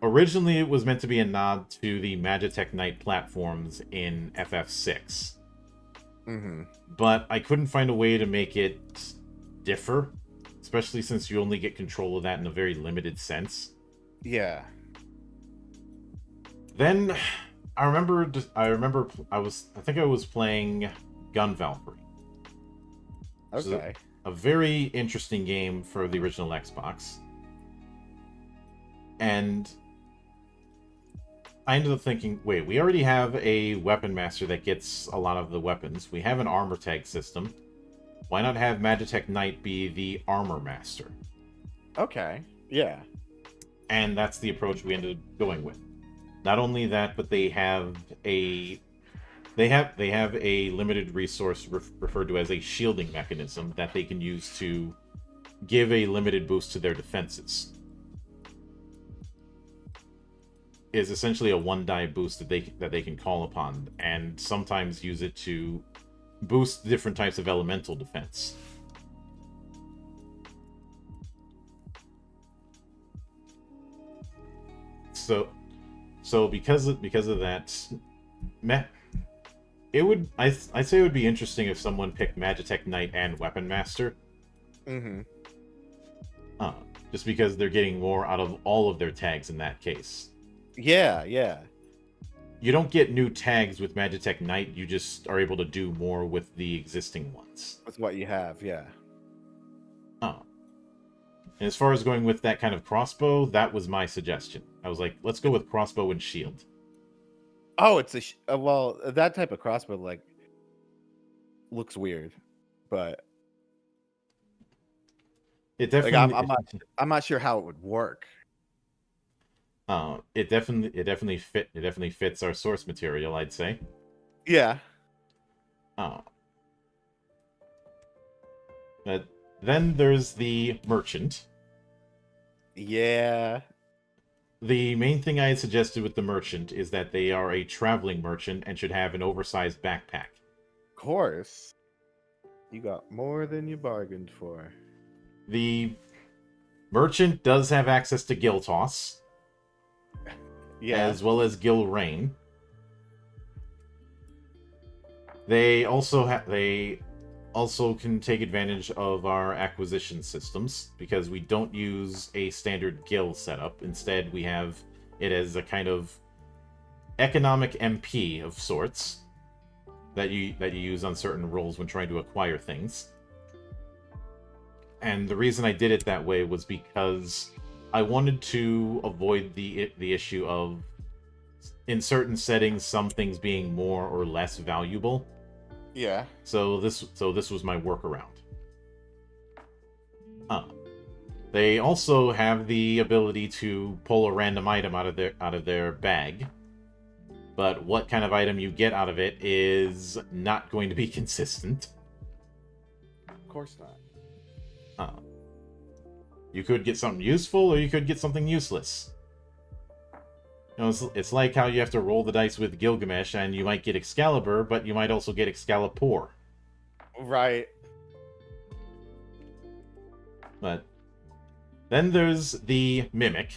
originally it was meant to be a nod to the Magitech Knight platforms in FF6. Mm-hmm. But I couldn't find a way to make it differ, especially since you only get control of that in a very limited sense. Yeah. Then I think I was playing Gun Valkyrie. Okay. A very interesting game for the original Xbox. And I ended up thinking, wait, we already have a weapon master that gets a lot of the weapons. We have an armor tag system. Why not have Magitech Knight be the armor master? Okay. Yeah. And that's the approach we ended up going with. Not only that, but they have a limited resource referred to as a shielding mechanism that they can use to give a limited boost to their defenses. Is essentially a 1-die boost that they can call upon, and sometimes use it to boost different types of elemental defense. So because of that, I'd say it would be interesting if someone picked Magitech Knight and Weapon Master. Mm-hmm. Just because they're getting more out of all of their tags in that case. Yeah, yeah. You don't get new tags with Magitech Knight, you just are able to do more with the existing ones. With what you have, yeah. And as far as going with that kind of crossbow, that was my suggestion. I was like, let's go with crossbow and shield. Oh, it's well, that type of crossbow like looks weird, but it definitely. Like, I'm not sure how it would work. It definitely fits our source material, I'd say. Yeah. But then there's the merchant. Yeah. The main thing I had suggested with the merchant is that they are a traveling merchant and should have an oversized backpack. Of course. You got more than you bargained for. The merchant does have access to Gil Toss. Yeah. As well as Gil Rain. They also can take advantage of our acquisition systems, because we don't use a standard Gil setup. Instead, we have it as a kind of economic MP of sorts that you use on certain roles when trying to acquire things. And the reason I did it that way was because I wanted to avoid the issue of, in certain settings, some things being more or less valuable. Yeah. So this was my workaround. They also have the ability to pull a random item out of their bag. But what kind of item you get out of it is not going to be consistent. Of course not. You could get something useful, or you could get something useless. You know, it's like how you have to roll the dice with Gilgamesh, and you might get Excalibur, but you might also get Excalibur. Right. But then there's the Mimic.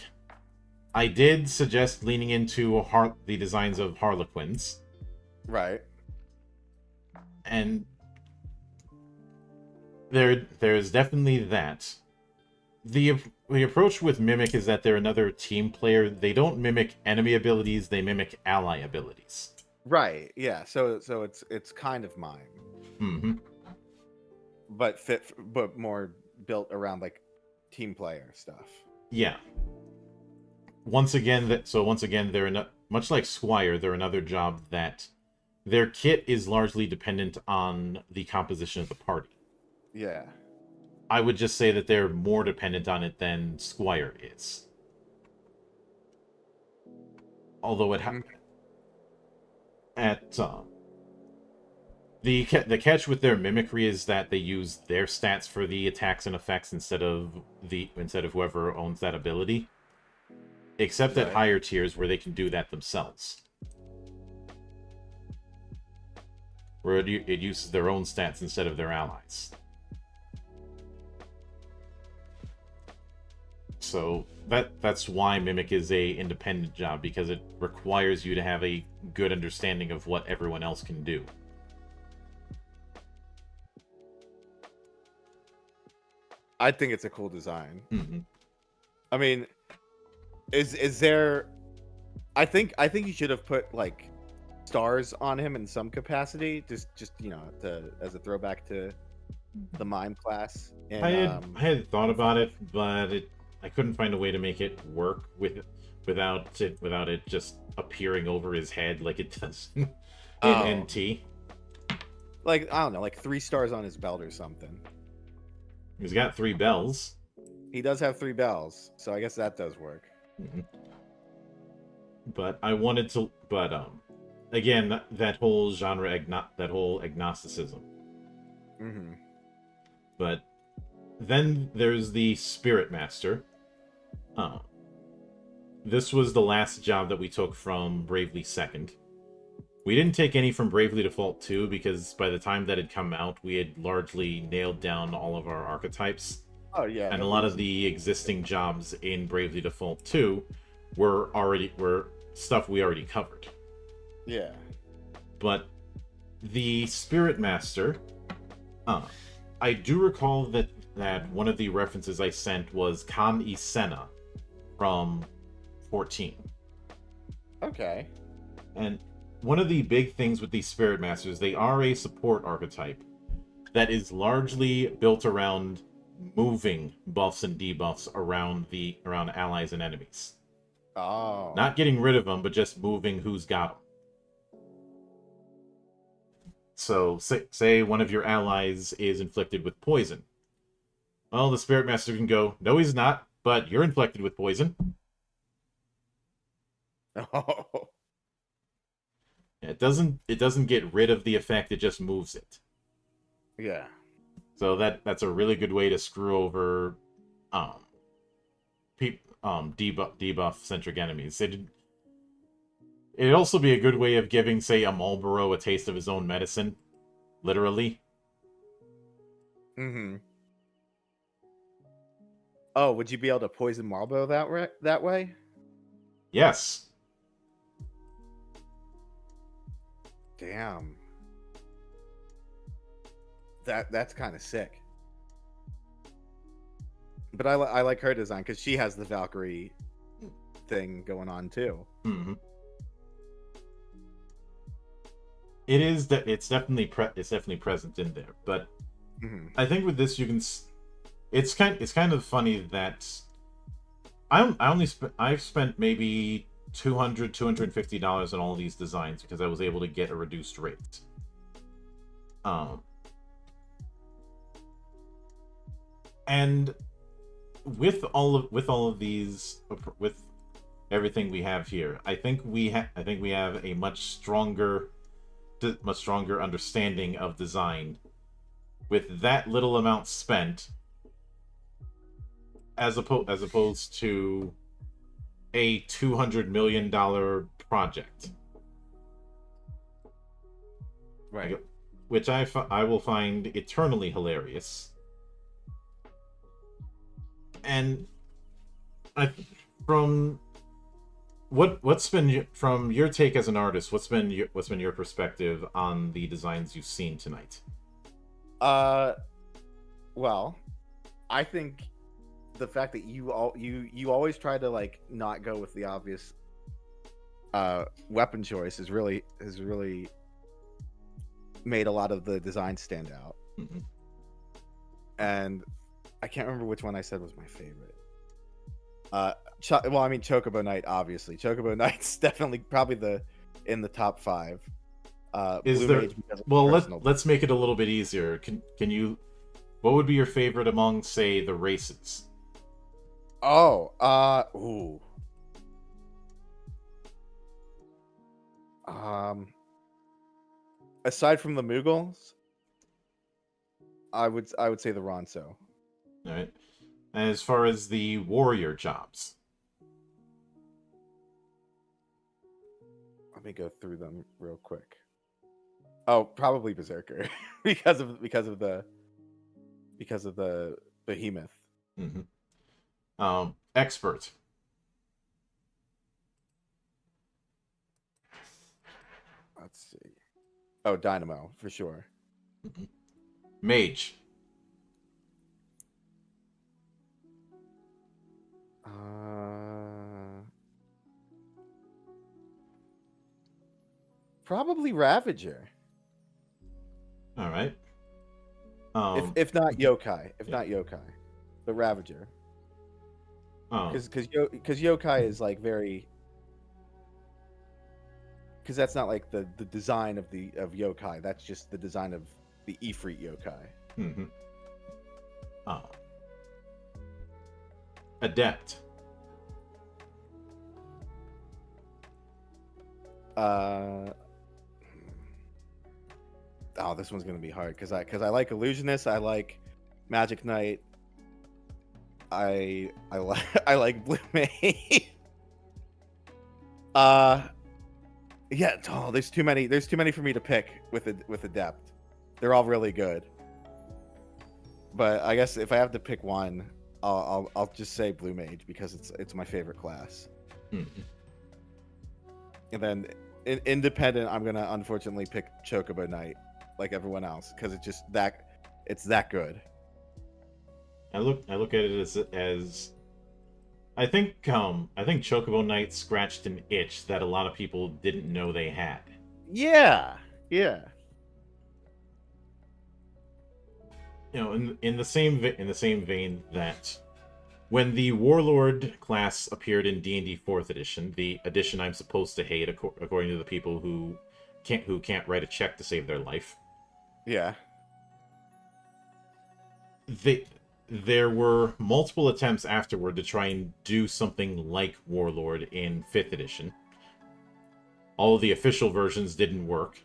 I did suggest leaning into the designs of Harlequins. Right. And there's definitely that. The approach with Mimic is that they're another team player. They don't mimic enemy abilities, they mimic ally abilities. Right. Yeah. So it's kind of mime. Mm-hmm. But more built around like team player stuff. Yeah. Once again, they're much like Squire. They're another job that their kit is largely dependent on the composition of the party. Yeah. I would just say that they're more dependent on it than Squire is. Although the catch with their mimicry is that they use their stats for the attacks and effects instead of whoever owns that ability. Except at higher tiers where they can do that themselves. Where it uses their own stats instead of their allies. So that's why Mimic is a independent job, because it requires you to have a good understanding of what everyone else can do. I think it's a cool design. Mm-hmm. I mean, is there? I think you should have put like stars on him in some capacity, just as a throwback to the mime class. And, I had thought about it, but I couldn't find a way to make it work without it just appearing over his head like it does in NT. Like, I don't know, like 3 stars on his belt or something. He's got 3 bells. He does have 3 bells, so I guess that does work. Mm-hmm. But I wanted to, again, that whole genre, that whole agnosticism. Mm-hmm. But then there's the Spirit Master. This was the last job that we took from Bravely Second. We didn't take any from Bravely Default 2, because by the time that had come out, we had largely nailed down all of our archetypes. Oh, yeah. And a lot of the existing jobs in Bravely Default 2 were stuff we already covered. Yeah. But the Spirit Master, I do recall that one of the references I sent was Khan Isena from 14. Okay. And one of the big things with these Spirit Masters, they are a support archetype that is largely built around moving buffs and debuffs around allies and enemies. Oh. Not getting rid of them, but just moving who's got them. So, say one of your allies is inflicted with poison. Well, the Spirit Master can go, no, he's not, but you're inflicted with poison. Oh. It doesn't get rid of the effect, it just moves it. Yeah. So that's a really good way to screw over debuff centric enemies. It'd also be a good way of giving, say, a Marlboro a taste of his own medicine. Literally. Mm-hmm. Oh, would you be able to poison Marlboro that way? Yes. Damn. That's kind of sick. But I like her design because she has the Valkyrie thing going on too. Mm-hmm. It's definitely present in there, but mm-hmm. I think with this you can. It's kind of funny that I've spent maybe $250 on all these designs because I was able to get a reduced rate. And with all of these, with everything we have here, I think we have a much stronger understanding of design with that little amount spent, as opposed to a $200 million project, right? Which I will find eternally hilarious. And from your take as an artist, what's been your perspective on the designs you've seen tonight? Well, I think the fact that you always try to like not go with the obvious weapon choice has really made a lot of the designs stand out. Mm-hmm. And I can't remember which one I said was my favorite. Chocobo Knight, obviously. Chocobo Knight's definitely probably in the top 5. Is there? Well, let's make it a little bit easier. Can you? What would be your favorite among, say, the races? Oh, aside from the Mughals, I would say the Ronso. All right. As far as the warrior jobs, let me go through them real quick. Oh, probably Berserker because of the behemoth. mm-hmm. Expert. Let's see. Oh, Dynamo for sure. Mage. Probably Ravager. All right. If not Yokai, the Ravager. Oh, Because Yokai is like very. Because that's not like the design of Yokai. That's just the design of the Ifrit Yokai. mm-hmm. Adept. Oh, this one's gonna be hard because I like Illusionist. I like Magic Knight. I like I like Blue Mage. Yeah. Oh, there's too many. There's too many for me to pick with Adept. They're all really good. But I guess if I have to pick one, I'll just say Blue Mage because it's my favorite class. Mm-hmm. And then independent, I'm gonna unfortunately pick Chocobo Knight like everyone else because it's that good. I look at it as I think Chocobo Knight scratched an itch that a lot of people didn't know they had. Yeah. You know, in the same vein that when the Warlord class appeared in D&D 4th edition, the edition I'm supposed to hate according to the people who can't write a check to save their life. Yeah. There were multiple attempts afterward to try and do something like Warlord in 5th edition. All of the official versions didn't work.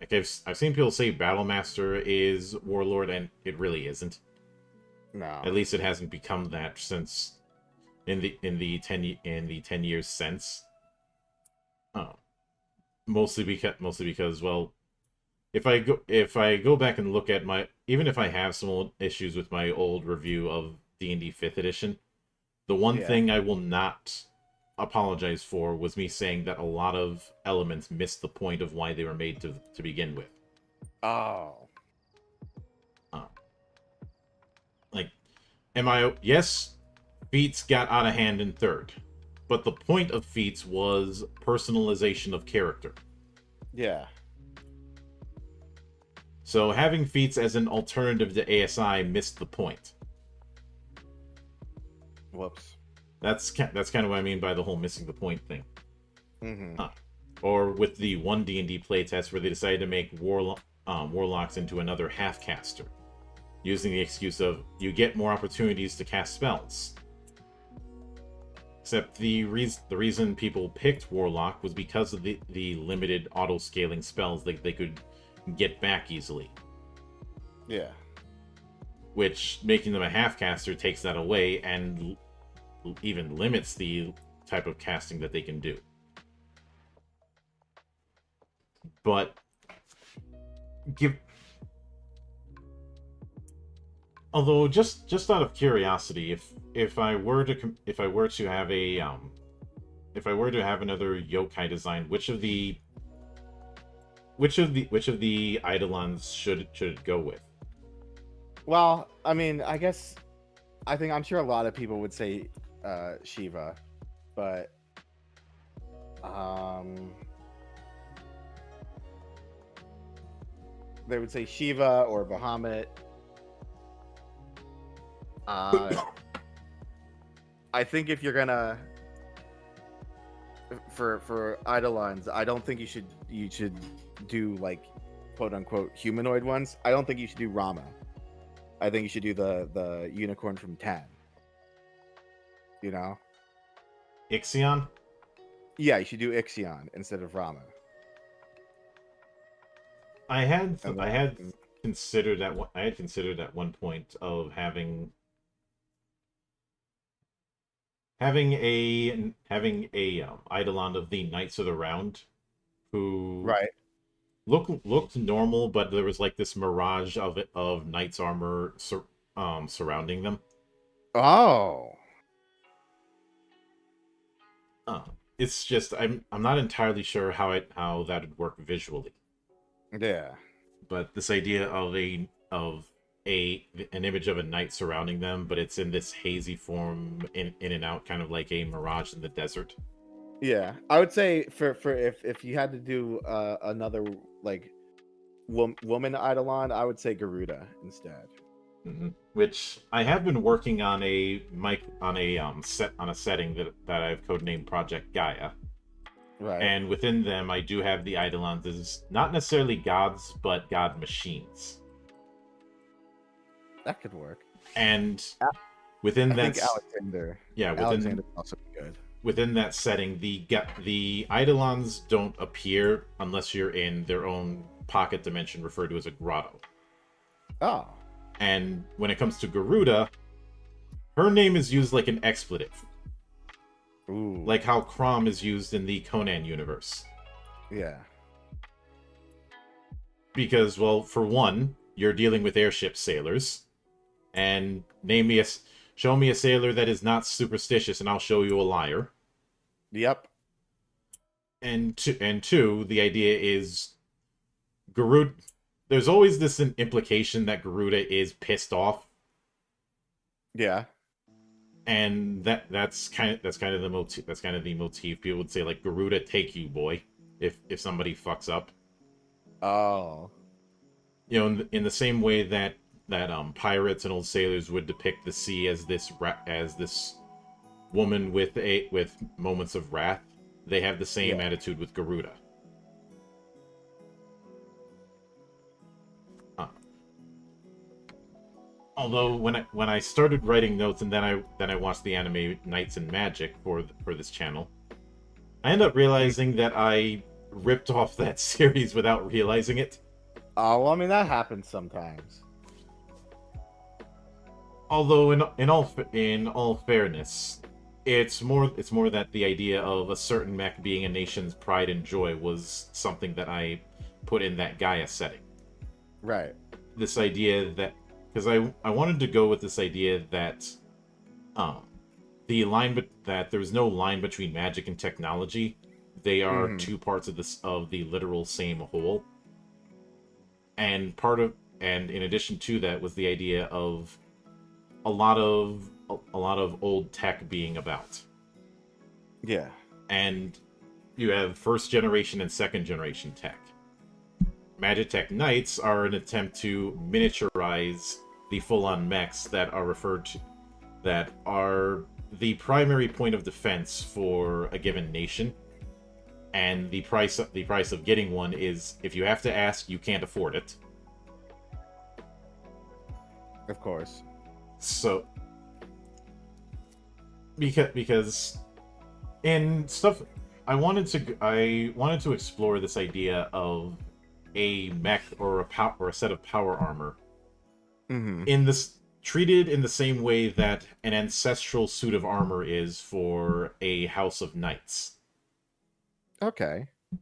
Like I've seen people say Battlemaster is Warlord, and it really isn't. No. At least it hasn't become that since in the 10 years since. Mostly because well, if I go back and look at even if I have some old issues with my old review of D&D 5th edition, the one thing I will not apologize for was me saying that a lot of elements missed the point of why they were made to begin with. Oh. Like, yes, feats got out of hand in 3rd, but the point of feats was personalization of character. Yeah. So having feats as an alternative to ASI missed the point. Whoops. That's kind of what I mean by the whole missing the point thing. Mm-hmm. Or with the one D&D playtest where they decided to make warlocks into another half-caster, using the excuse of you get more opportunities to cast spells. Except the reason people picked warlock was because of the limited auto-scaling spells they could get back easily. Yeah. Which, making them a half-caster takes that away and even limits the type of casting that they can do. But although just out of curiosity, if I were to have another yokai design, which of the Eidolons should it go with? Well, I mean, I'm sure a lot of people would say Shiva, but they would say Shiva or Bahamut. I think if you're gonna for Eidolons, I don't think you should do like quote unquote humanoid ones. I don't think you should do Rama. I think you should do the unicorn from 10. You know? Ixion? Yeah, you should do Ixion instead of Rama. I had considered at one point of having a Eidolon of the Knights of the Round, who Right. looked normal, but there was like this mirage of knights armor surrounding them. Oh. It's just I'm not entirely sure how that would work visually. Yeah. But this idea of an image of a knight surrounding them, but it's in this hazy form, in and out, kind of like a mirage in the desert. Yeah, I would say for if you had to do another like woman eidolon, I would say Garuda instead. Which I have been working on a setting that I've codenamed Project Gaia. Right. And within them, I do have the eidolons as not necessarily gods, but god machines. That could work. And within I think Alexander. Yeah, Alexander would also be good. Within that setting, the eidolons don't appear unless you're in their own pocket dimension, referred to as a grotto. Oh. And when it comes to Garuda, her name is used like an expletive. Ooh. Like how Crom is used in the Conan universe. Yeah. Because, well, for one, you're dealing with airship sailors. And show me a sailor that is not superstitious and I'll show you a liar. Yep. And two, the idea is Garuda. There's always this implication that Garuda is pissed off. Yeah. And that's kind of the motif. That's kind of the motif. People would say like, Garuda, take you, boy, if somebody fucks up. Oh. You know, in the same way that pirates and old sailors would depict the sea as this woman with moments of wrath, they have the same attitude with Garuda. Although when I started writing notes and then I watched the anime Knights and Magic for this channel, I ended up realizing that I ripped off that series without realizing it. Oh, well, I mean that happens sometimes. Although in all fairness, it's more that the idea of a certain mech being a nation's pride and joy was something that I put in that Gaia setting. Right. This idea that, because I wanted to go with this idea that that there's no line between magic and technology. They are two parts of the literal same whole. And in addition to that was the idea of a lot of old tech being about. Yeah. And you have first generation and second generation tech. Magitech Knights are an attempt to miniaturize the full-on mechs that are the primary point of defense for a given nation. And the price of getting one is, if you have to ask, you can't afford it. Of course. So, because in stuff, I wanted to explore this idea of a mech or a set of power armor treated in the same way that an ancestral suit of armor is for a house of knights. Okay. You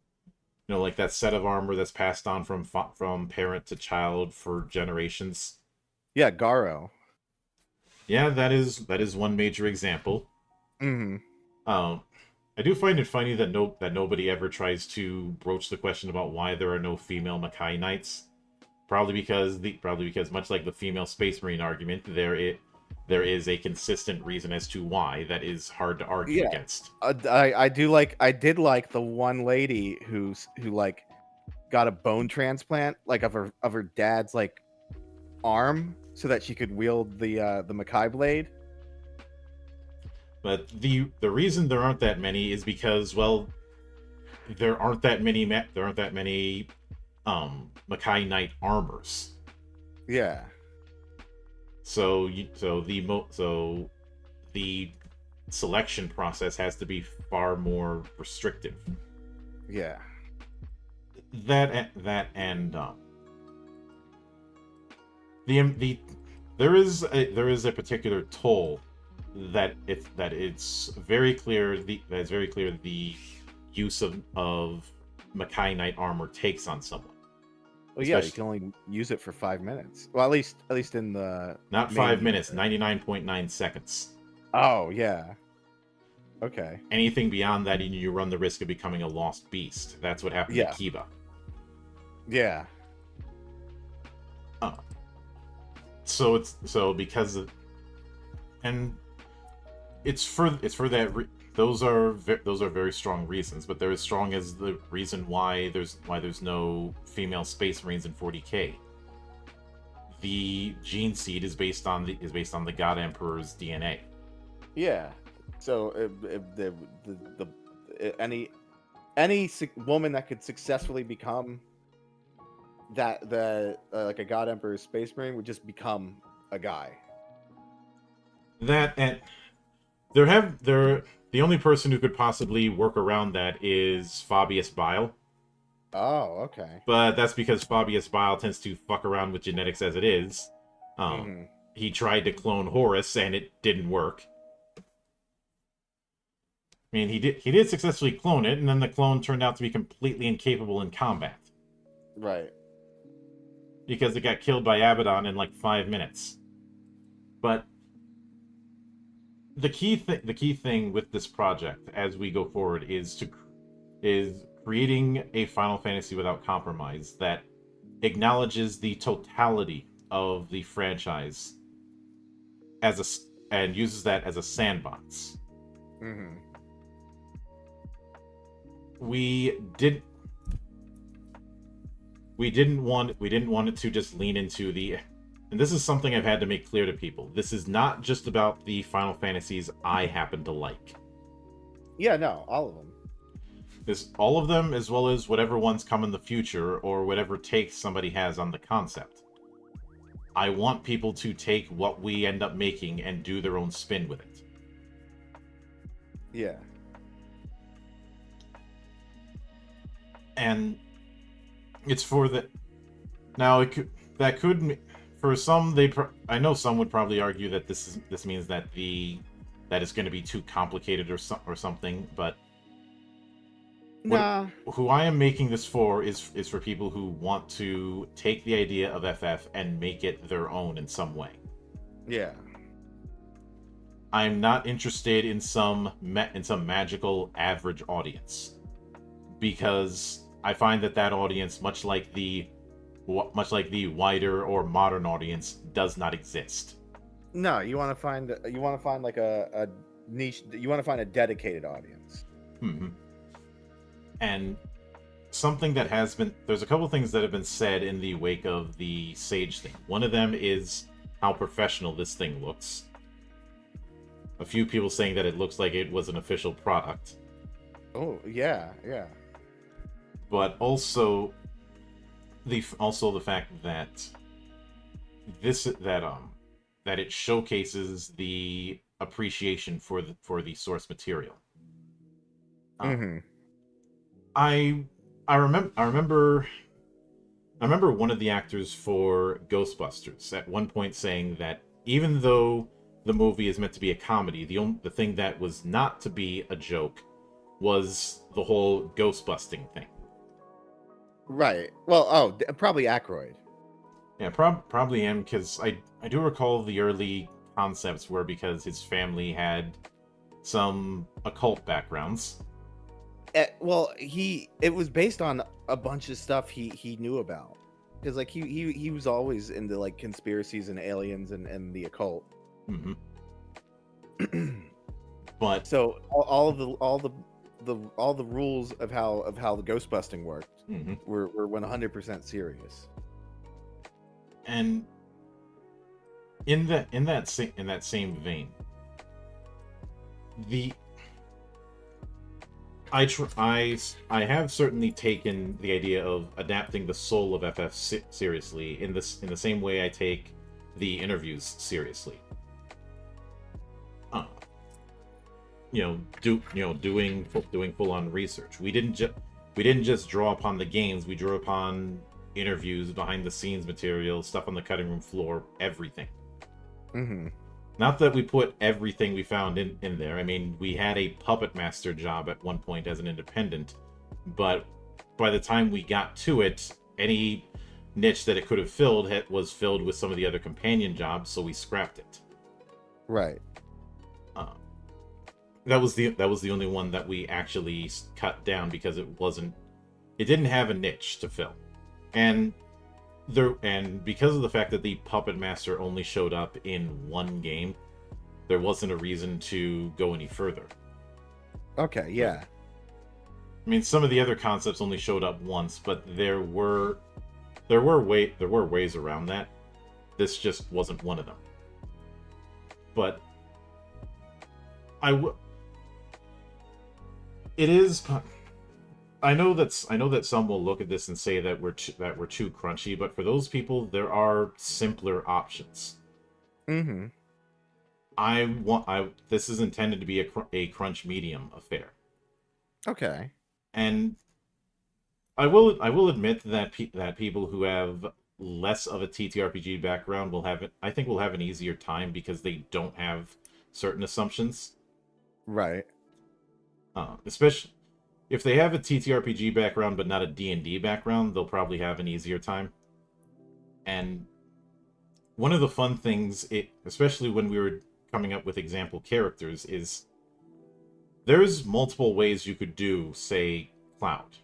know, like that set of armor that's passed on from parent to child for generations. Yeah, Garo. Yeah, that is one major example. I do find it funny that nobody ever tries to broach the question about why there are no female Makai Knights. Probably because much like the female Space Marine argument, there is a consistent reason as to why that is hard to argue against. I did like the one lady who like got a bone transplant, like of her dad's like arm, so that she could wield the Makai blade. But the reason there aren't that many is because, well, there aren't that many Makai Knight armors. Yeah. So the selection process has to be far more restrictive. Yeah. There is a particular toll that it's very clear the use of Makai Knight armor takes on someone. Well, yeah, you can only use it for 5 minutes. Well, at least in the not 5 minutes, 99.9 seconds. Oh yeah. Okay. Anything beyond that, you run the risk of becoming a lost beast. That's what happened to Kiba. Yeah. So because of, and it's for that those are very strong reasons, but they're as strong as the reason why there's no female space marines in 40K. The gene seed is based on the God Emperor's DNA. Yeah. So any woman that could successfully become like a God Emperor Space Marine would just become a guy. That, and the only person who could possibly work around that is Fabius Bile. Oh, okay. But that's because Fabius Bile tends to fuck around with genetics as it is. He tried to clone Horus and it didn't work. I mean, he did successfully clone it, and then the clone turned out to be completely incapable in combat. Right. Because it got killed by Abaddon in like 5 minutes. But the key thing with this project as we go forward is creating a Final Fantasy without compromise that acknowledges the totality of the franchise and uses that as a sandbox. We didn't want it to just lean into the, and this is something I've had to make clear to people. This is not just about the Final Fantasies I happen to like. Yeah, no, all of them. This all of them, as well as whatever ones come in the future or whatever takes somebody has on the concept. I want people to take what we end up making and do their own spin with it. Yeah. And it's for the now for some I know some would probably argue that this means that it's going to be too complicated or something, but nah. Who I am making this for is for people who want to take the idea of FF and make it their own in some way. Yeah. I'm not interested in some magical average audience, because I find that audience, much like the wider or modern audience, does not exist. No, you want to find like a niche. You want to find a dedicated audience. And something that there's a couple things that have been said in the wake of the Sage thing. One of them is how professional this thing looks. A few people saying that it looks like it was an official product. Oh yeah. But also the fact that that it showcases the appreciation for the source material. I remember one of the actors for Ghostbusters at one point saying that even though the movie is meant to be a comedy, the thing that was not to be a joke was the whole ghost busting thing. Right. Well, probably Aykroyd. Yeah, probably him, because I do recall the early concepts were because his family had some occult backgrounds. It was based on a bunch of stuff he knew about, because like he was always into like conspiracies and aliens and the occult. But so all the rules of how the ghost busting worked were 100% serious. And in that same vein, I have certainly taken the idea of adapting the soul of FF seriously in the same way I take the interviews seriously. Doing full-on research. We didn't just draw upon the games. We drew upon interviews, behind the scenes material, stuff on the cutting room floor, everything. Not that we put everything we found in there. I mean, we had a puppet master job at one point as an independent, but by the time we got to it, any niche that it could have filled was filled with some of the other companion jobs, so we scrapped it. Right. that was the only one that we actually cut down because it didn't have a niche to fill, and because of the fact that the Puppet Master only showed up in one game, there wasn't a reason to go any further. Okay, yeah. I mean, some of the other concepts only showed up once, but there were ways around that. This just wasn't one of them. But it is. I know that some will look at this and say that we're too crunchy, but for those people, there are simpler options. Mm-hmm. This is intended to be a crunch medium affair. Okay. And I will admit that people who have less of a TTRPG background will have an easier time because they don't have certain assumptions. Right. Especially if they have a TTRPG background but not a D&D background, they'll probably have an easier time. And one of the fun things, especially when we were coming up with example characters, is there's multiple ways you could do, say, Cloud.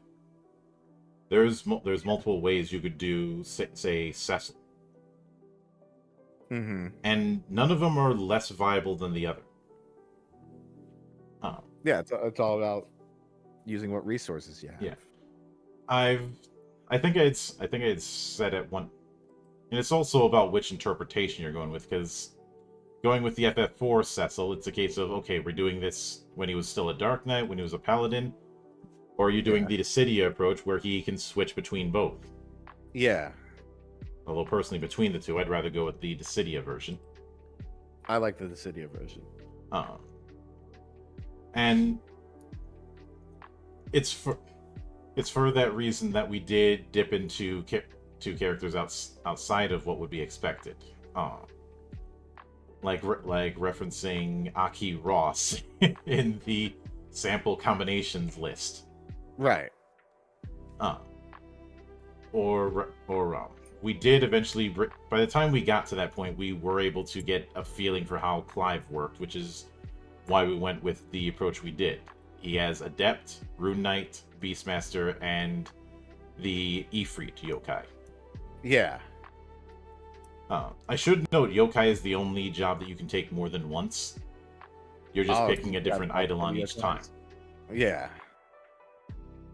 There's multiple ways you could do, say Cecil. Mm-hmm. And none of them are less viable than the other. Yeah, it's all about using what resources you have. Yeah. I think I'd said at one, and it's also about which interpretation you're going with, because going with the FF4 Cecil, it's a case of, okay, we're doing this when he was still a Dark Knight, when he was a Paladin, or are you doing the Dissidia approach where he can switch between both? Yeah. Although personally, between the two, I'd rather go with the Dissidia version. I like the Dissidia version. And it's for that reason that we did dip into two characters outside of what would be expected. Like referencing Aki Ross in the sample combinations list. Right. We did eventually, by the time we got to that point, we were able to get a feeling for how Clive worked, which is why we went with the approach we did. He has Adept, Rune Knight, Beastmaster, and the Ifrit yokai. Yeah. I should note, yokai is the only job that you can take more than once. You're just picking a different Eidolon each time. Yeah.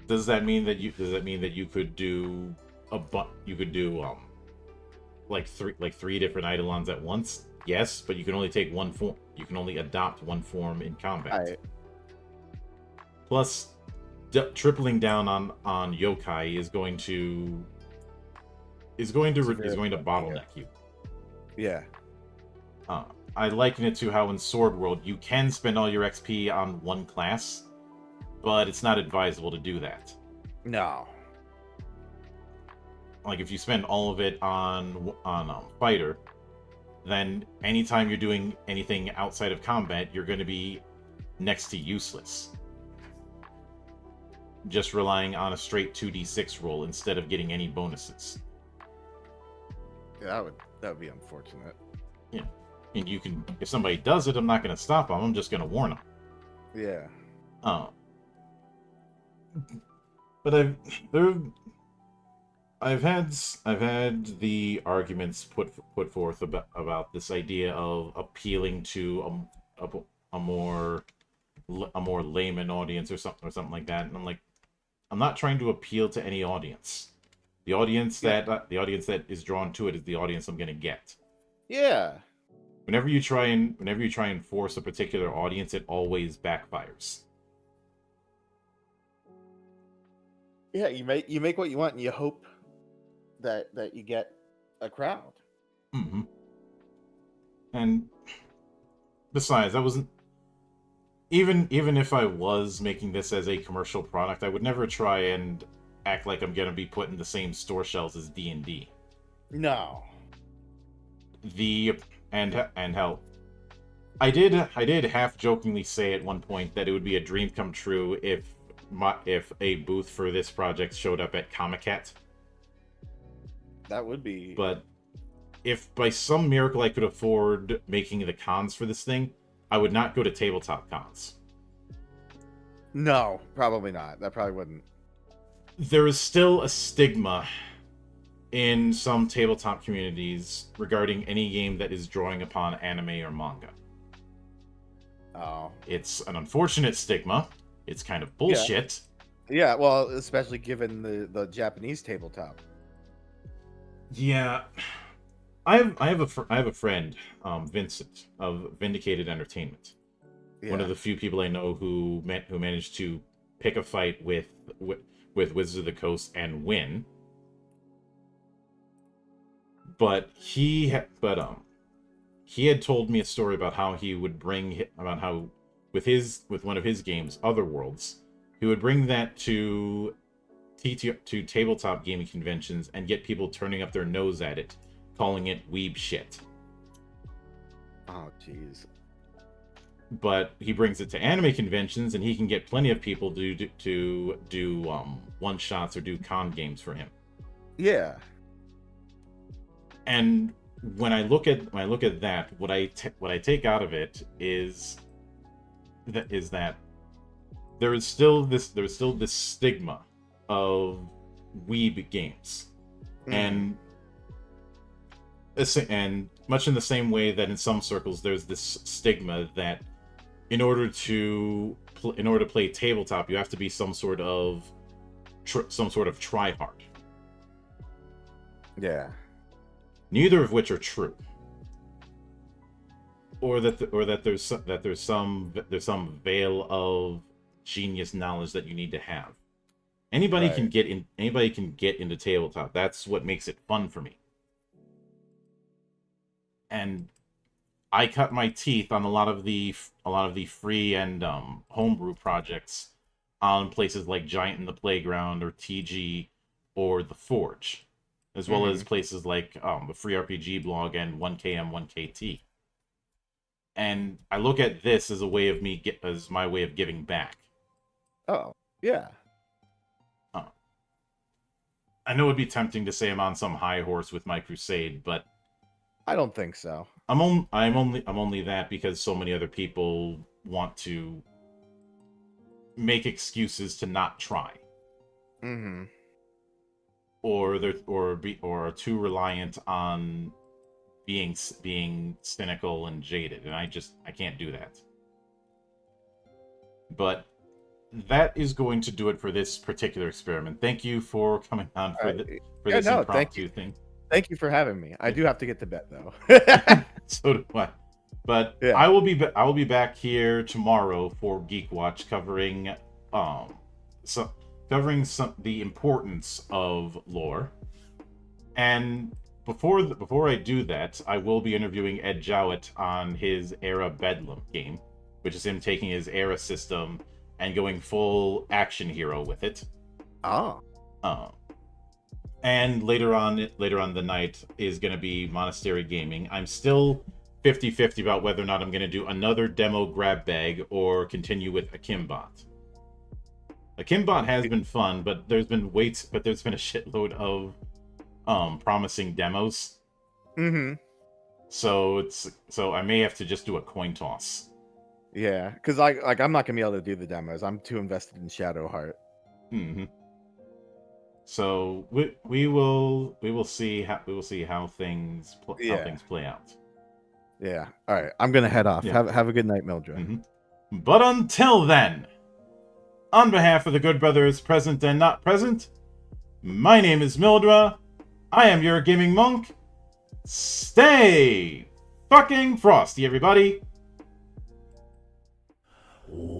Does that mean that you could do like three different Eidolons at once? Yes, but you can only take one form. You can only adopt one form in combat. Right. Plus, tripling down on yokai is going to bottleneck you. Yeah. I liken it to how in Sword World you can spend all your XP on one class, but it's not advisable to do that. No. Like if you spend all of it on fighter, then anytime you're doing anything outside of combat, you're going to be next to useless. Just relying on a straight 2d6 roll instead of getting any bonuses. Yeah, that would be unfortunate. Yeah. And you can, if somebody does it, I'm not going to stop them. I'm just going to warn them. Yeah. But I've had the arguments put forth about this idea of appealing to a more layman audience or something like that, and I'm like, I'm not trying to appeal to any audience. The audience that is drawn to it is the audience I'm going to get. Yeah. Whenever you try and force a particular audience, it always backfires. Yeah, you make what you want, and you hope that you get a crowd. Mm-hmm. And besides, I wasn't even if I was making this as a commercial product, I would never try and act like I'm gonna be put in the same store shelves as D&D. No. And hell, I did half jokingly say at one point that it would be a dream come true if a booth for this project showed up at Comic-Cat. That would be. But if by some miracle I could afford making the cons for this thing, I would not go to tabletop cons. No, probably not. That probably wouldn't. There is still a stigma in some tabletop communities regarding any game that is drawing upon anime or manga. Oh. It's an unfortunate stigma. It's kind of bullshit. Yeah, well, especially given the Japanese tabletop. Yeah. I have a friend, Vincent of Vindicated Entertainment. Yeah. One of the few people I know who managed to pick a fight with Wizards of the Coast and win. But he had told me a story about how he would with one of his games, Otherworlds, he would bring that to tabletop gaming conventions and get people turning up their nose at it, calling it weeb shit. Oh, jeez. But he brings it to anime conventions, and he can get plenty of people to do one shots or do con games for him. Yeah. And when I look at that, what I take out of it is that there is still this stigma of weeb games, and much in the same way that in some circles there's this stigma that in order to play tabletop you have to be some sort of try-hard. Yeah. Neither of which are true. Or that there's some veil of genius knowledge that you need to have. Anybody can get into tabletop. That's what makes it fun for me. And I cut my teeth on a lot of the free and homebrew projects on places like Giant in the Playground or TG or The Forge, as well as places like the Free RPG blog and 1KM 1KT. And I look at this as as my way of giving back. Oh, yeah. I know it'd be tempting to say I'm on some high horse with my crusade, but I don't think so. I'm only that because so many other people want to make excuses to not try. Mm-hmm. Or are too reliant on being cynical and jaded, and I can't do that. But that is going to do it for this particular experiment. Thank you for coming on for this impromptu thing. Thank you for having me. I do have to get to bed though. So do I. But yeah. I will be back here tomorrow for Geek Watch covering the importance of lore. And before I do that, I will be interviewing Ed Jowett on his Era Bedlam game, which is him taking his Era system and going full action hero with it. Oh. And later on the night is going to be Monastery Gaming. I'm still 50-50 about whether or not I'm going to do another demo grab bag or continue with Akimbot. Akimbot has been fun, but there's been a shitload of promising demos. Mm-hmm. So I may have to just do a coin toss. Yeah, because I'm not gonna be able to do the demos. I'm too invested in Shadowheart. Mm-hmm. So we will see how things play out. Yeah. All right. I'm gonna head off. Yeah. Have a good night, Mildred. Mm-hmm. But until then, on behalf of the good brothers present and not present, my name is Mildra. I am your gaming monk. Stay fucking frosty, everybody. Thank you.